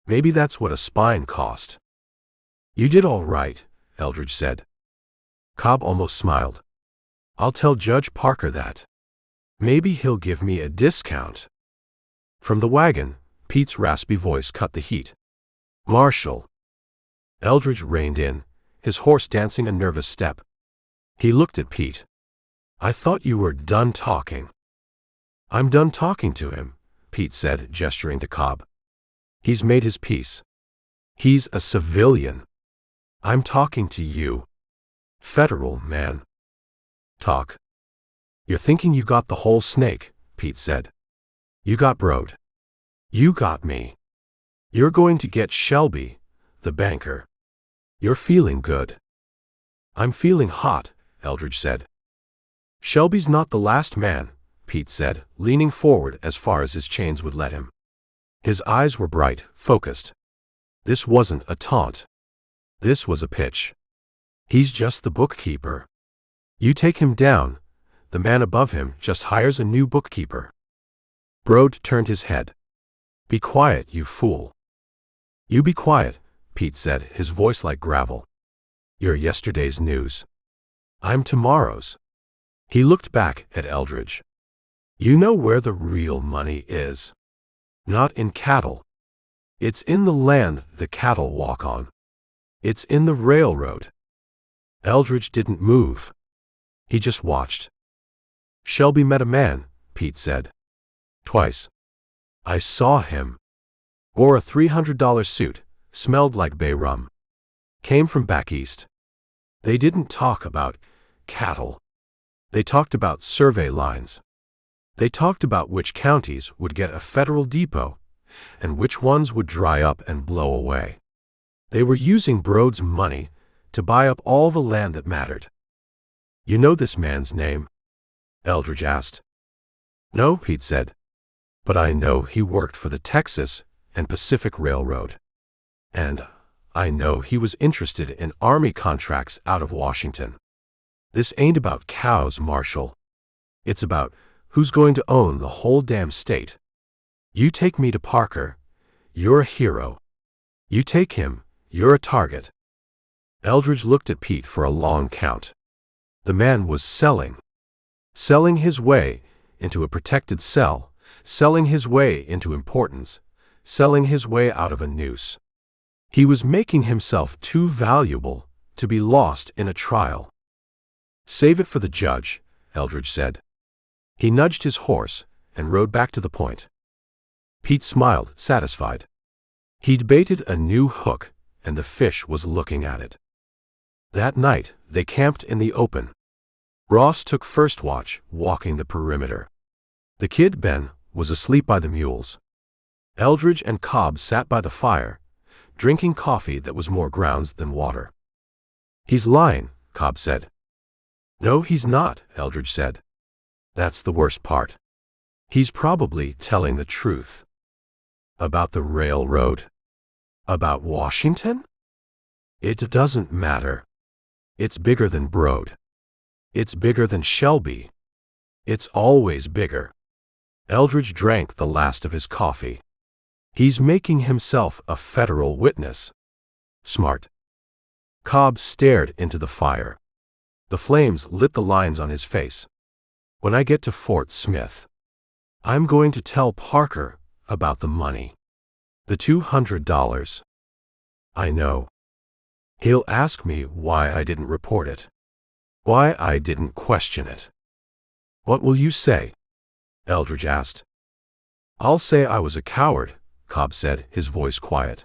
Maybe that's what a spine cost. You did all right, Eldridge said. Cobb almost smiled. I'll tell Judge Parker that. Maybe he'll give me a discount. From the wagon, Pete's raspy voice cut the heat. Marshal. Eldridge reined in, his horse dancing a nervous step. He looked at Pete. I thought you were done talking. I'm done talking to him, Pete said, gesturing to Cobb. He's made his peace. He's a civilian. I'm talking to you. Federal man. Talk. You're thinking you got the whole snake, Pete said. You got Brode. You got me. You're going to get Shelby, the banker. You're feeling good. I'm feeling hot, Eldridge said. Shelby's not the last man, Pete said, leaning forward as far as his chains would let him. His eyes were bright, focused. This wasn't a taunt. This was a pitch. He's just the bookkeeper. You take him down, the man above him just hires a new bookkeeper. Brode turned his head. Be quiet, you fool. You be quiet, Pete said, his voice like gravel. You're yesterday's news. I'm tomorrow's. He looked back at Eldridge. You know where the real money is. Not in cattle. It's in the land the cattle walk on. It's in the railroad. Eldridge didn't move. He just watched. Shelby met a man, Pete said. Twice. I saw him. Wore a $300 suit, smelled like bay rum. Came from back east. They didn't talk about cattle. They talked about survey lines. They talked about which counties would get a federal depot and which ones would dry up and blow away. They were using Brode's money to buy up all the land that mattered. You know this man's name? Eldridge asked. No, Pete said. But I know he worked for the Texas and Pacific Railroad. And I know he was interested in Army contracts out of Washington. This ain't about cows, Marshal. It's about who's going to own the whole damn state. You take me to Parker, you're a hero. You take him, you're a target. Eldridge looked at Pete for a long count. The man was selling. Selling his way into a protected cell, selling his way into importance, selling his way out of a noose. He was making himself too valuable to be lost in a trial. Save it for the judge, Eldridge said. He nudged his horse and rode back to the point. Pete smiled, satisfied. He'd baited a new hook, and the fish was looking at it. That night, they camped in the open. Ross took first watch, walking the perimeter. The kid, Ben, was asleep by the mules. Eldridge and Cobb sat by the fire, drinking coffee that was more grounds than water. He's lying, Cobb said. No, he's not, Eldridge said. That's the worst part. He's probably telling the truth. About the railroad? About Washington? It doesn't matter. It's bigger than Brode. It's bigger than Shelby. It's always bigger. Eldridge drank the last of his coffee. He's making himself a federal witness. Smart. Cobb stared into the fire. The flames lit the lines on his face. When I get to Fort Smith, I'm going to tell Parker about the money. The $200. I know. He'll ask me why I didn't report it. Why I didn't question it. What will you say? Eldridge asked. I'll say I was a coward, Cobb said, his voice quiet.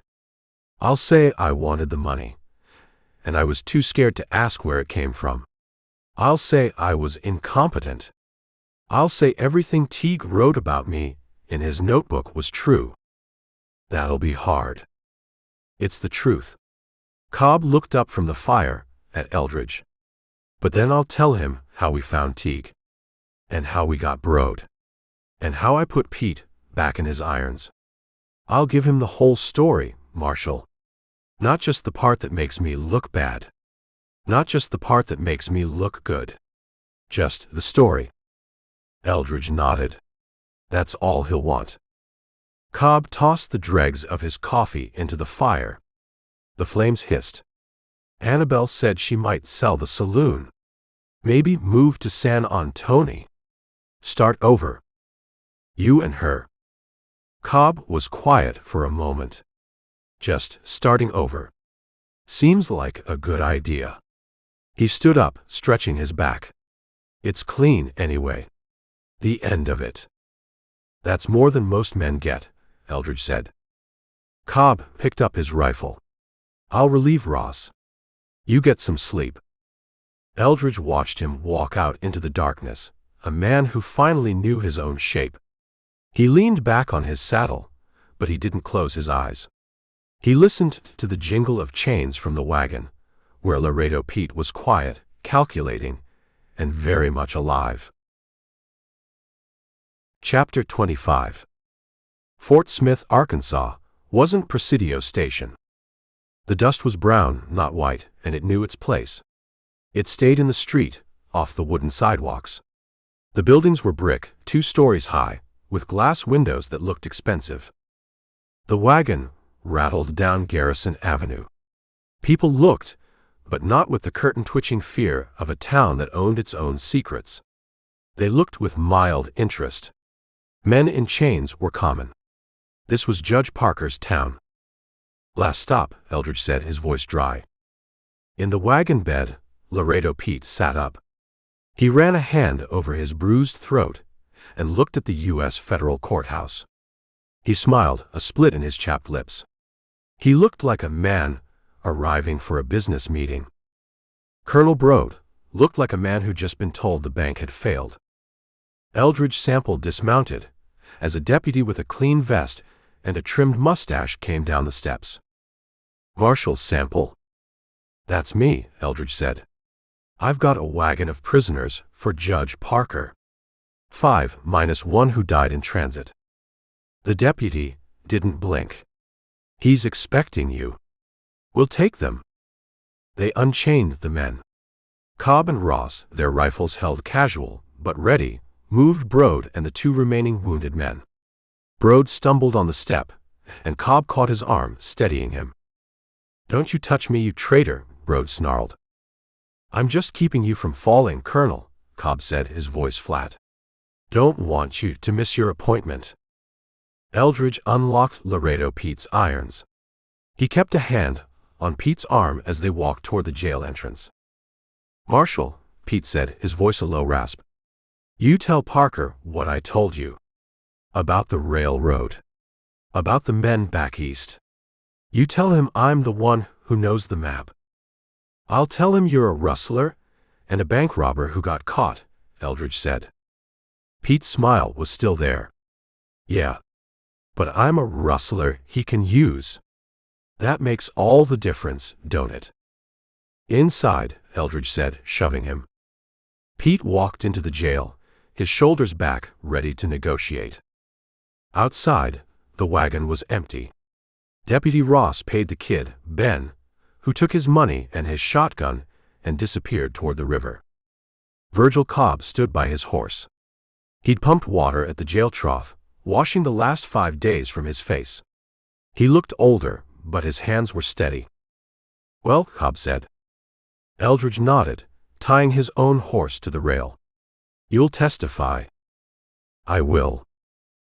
I'll say I wanted the money, and I was too scared to ask where it came from. I'll say I was incompetent. I'll say everything Teague wrote about me in his notebook was true. That'll be hard. It's the truth. Cobb looked up from the fire at Eldridge. But then I'll tell him how we found Teague. And how we got Brode. And how I put Pete back in his irons. I'll give him the whole story, Marshal. Not just the part that makes me look bad. Not just the part that makes me look good. Just the story. Eldridge nodded. That's all he'll want. Cobb tossed the dregs of his coffee into the fire. The flames hissed. Annabelle said she might sell the saloon. Maybe move to San Antonio. Start over. You and her. Cobb was quiet for a moment. Just starting over. Seems like a good idea. He stood up, stretching his back. It's clean, anyway. The end of it. That's more than most men get, Eldridge said. Cobb picked up his rifle. I'll relieve Ross. You get some sleep. Eldridge watched him walk out into the darkness, a man who finally knew his own shape. He leaned back on his saddle, but he didn't close his eyes. He listened to the jingle of chains from the wagon, where Laredo Pete was quiet, calculating, and very much alive. Chapter 25. Fort Smith, Arkansas, wasn't Presidio Station. The dust was brown, not white, and it knew its place. It stayed in the street, off the wooden sidewalks. The buildings were brick, 2 stories high, with glass windows that looked expensive. The wagon rattled down Garrison Avenue. People looked, but not with the curtain-twitching fear of a town that owned its own secrets. They looked with mild interest. Men in chains were common. This was Judge Parker's town. Last stop, Eldridge said, his voice dry. In the wagon bed, Laredo Pete sat up. He ran a hand over his bruised throat and looked at the U.S. federal courthouse. He smiled, a split in his chapped lips. He looked like a man arriving for a business meeting. Colonel Brode looked like a man who'd just been told the bank had failed. Eldridge Sample dismounted, as a deputy with a clean vest and a trimmed mustache came down the steps. Marshal Sample. That's me, Eldridge said. I've got a wagon of prisoners for Judge Parker. 5 minus 1 who died in transit. The deputy didn't blink. He's expecting you. We'll take them. They unchained the men. Cobb and Ross, their rifles held casual, but ready, moved Brode and the 2 remaining wounded men. Brode stumbled on the step, and Cobb caught his arm, steadying him. Don't you touch me, you traitor, Brode snarled. I'm just keeping you from falling, Colonel, Cobb said, his voice flat. Don't want you to miss your appointment. Eldridge unlocked Laredo Pete's irons. He kept a hand on Pete's arm as they walked toward the jail entrance. Marshal, Pete said, his voice a low rasp. You tell Parker what I told you. About the railroad. About the men back east. You tell him I'm the one who knows the map. I'll tell him you're a rustler and a bank robber who got caught, Eldridge said. Pete's smile was still there. Yeah. But I'm a rustler he can use. That makes all the difference, don't it? Inside, Eldridge said, shoving him. Pete walked into the jail, his shoulders back, ready to negotiate. Outside, the wagon was empty. Deputy Ross paid the kid, Ben, who took his money and his shotgun and disappeared toward the river. Virgil Cobb stood by his horse. He'd pumped water at the jail trough, washing the last 5 days from his face. He looked older, but his hands were steady. Well, Cobb said. Eldridge nodded, tying his own horse to the rail. You'll testify. I will.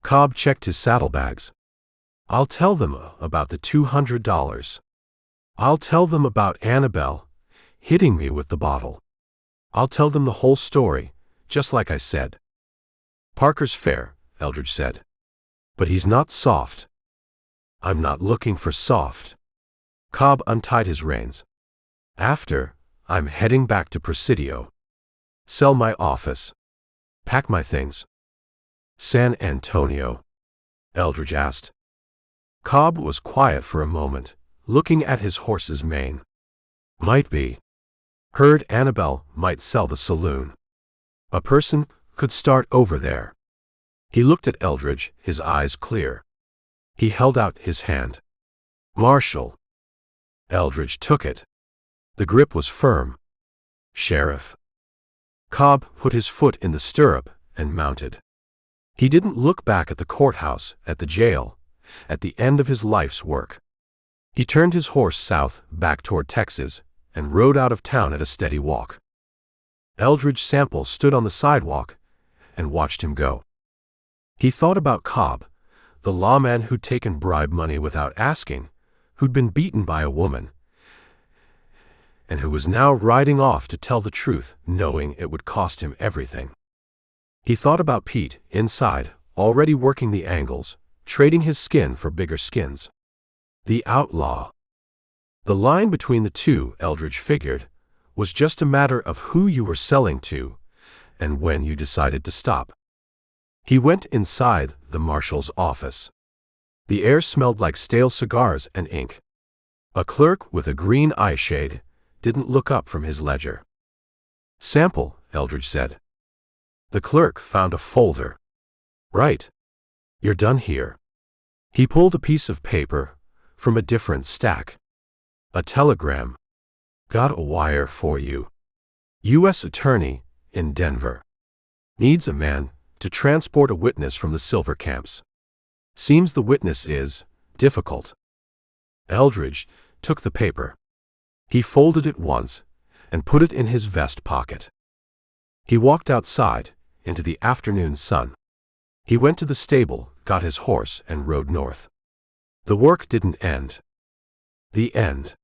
Cobb checked his saddlebags. I'll tell them about the $200. I'll tell them about Annabelle hitting me with the bottle. I'll tell them the whole story, just like I said. Parker's fair, Eldridge said. But he's not soft. I'm not looking for soft. Cobb untied his reins. After, I'm heading back to Presidio. Sell my office. Pack my things. San Antonio? Eldridge asked. Cobb was quiet for a moment, looking at his horse's mane. Might be. Heard Annabelle might sell the saloon. A person could start over there. He looked at Eldridge, his eyes clear. He held out his hand. "Marshal." Eldridge took it. The grip was firm. "Sheriff." Cobb put his foot in the stirrup and mounted. He didn't look back at the courthouse, at the jail, at the end of his life's work. He turned his horse south, back toward Texas, and rode out of town at a steady walk. Eldridge Sample stood on the sidewalk and watched him go. He thought about Cobb, the lawman who'd taken bribe money without asking, who'd been beaten by a woman, and who was now riding off to tell the truth, knowing it would cost him everything. He thought about Pete, inside, already working the angles, trading his skin for bigger skins. The outlaw. The line between the two, Eldridge figured, was just a matter of who you were selling to and when you decided to stop. He went inside the marshal's office. The air smelled like stale cigars and ink. A clerk with a green eye shade didn't look up from his ledger. "Sample," Eldridge said. The clerk found a folder. "Right. You're done here." He pulled a piece of paper from a different stack. "A telegram. Got a wire for you. U.S. Attorney in Denver. Needs a man to transport a witness from the silver camps. Seems the witness is difficult." Eldridge took the paper. He folded it once and put it in his vest pocket. He walked outside into the afternoon sun. He went to the stable, got his horse, and rode north. The work didn't end. The end.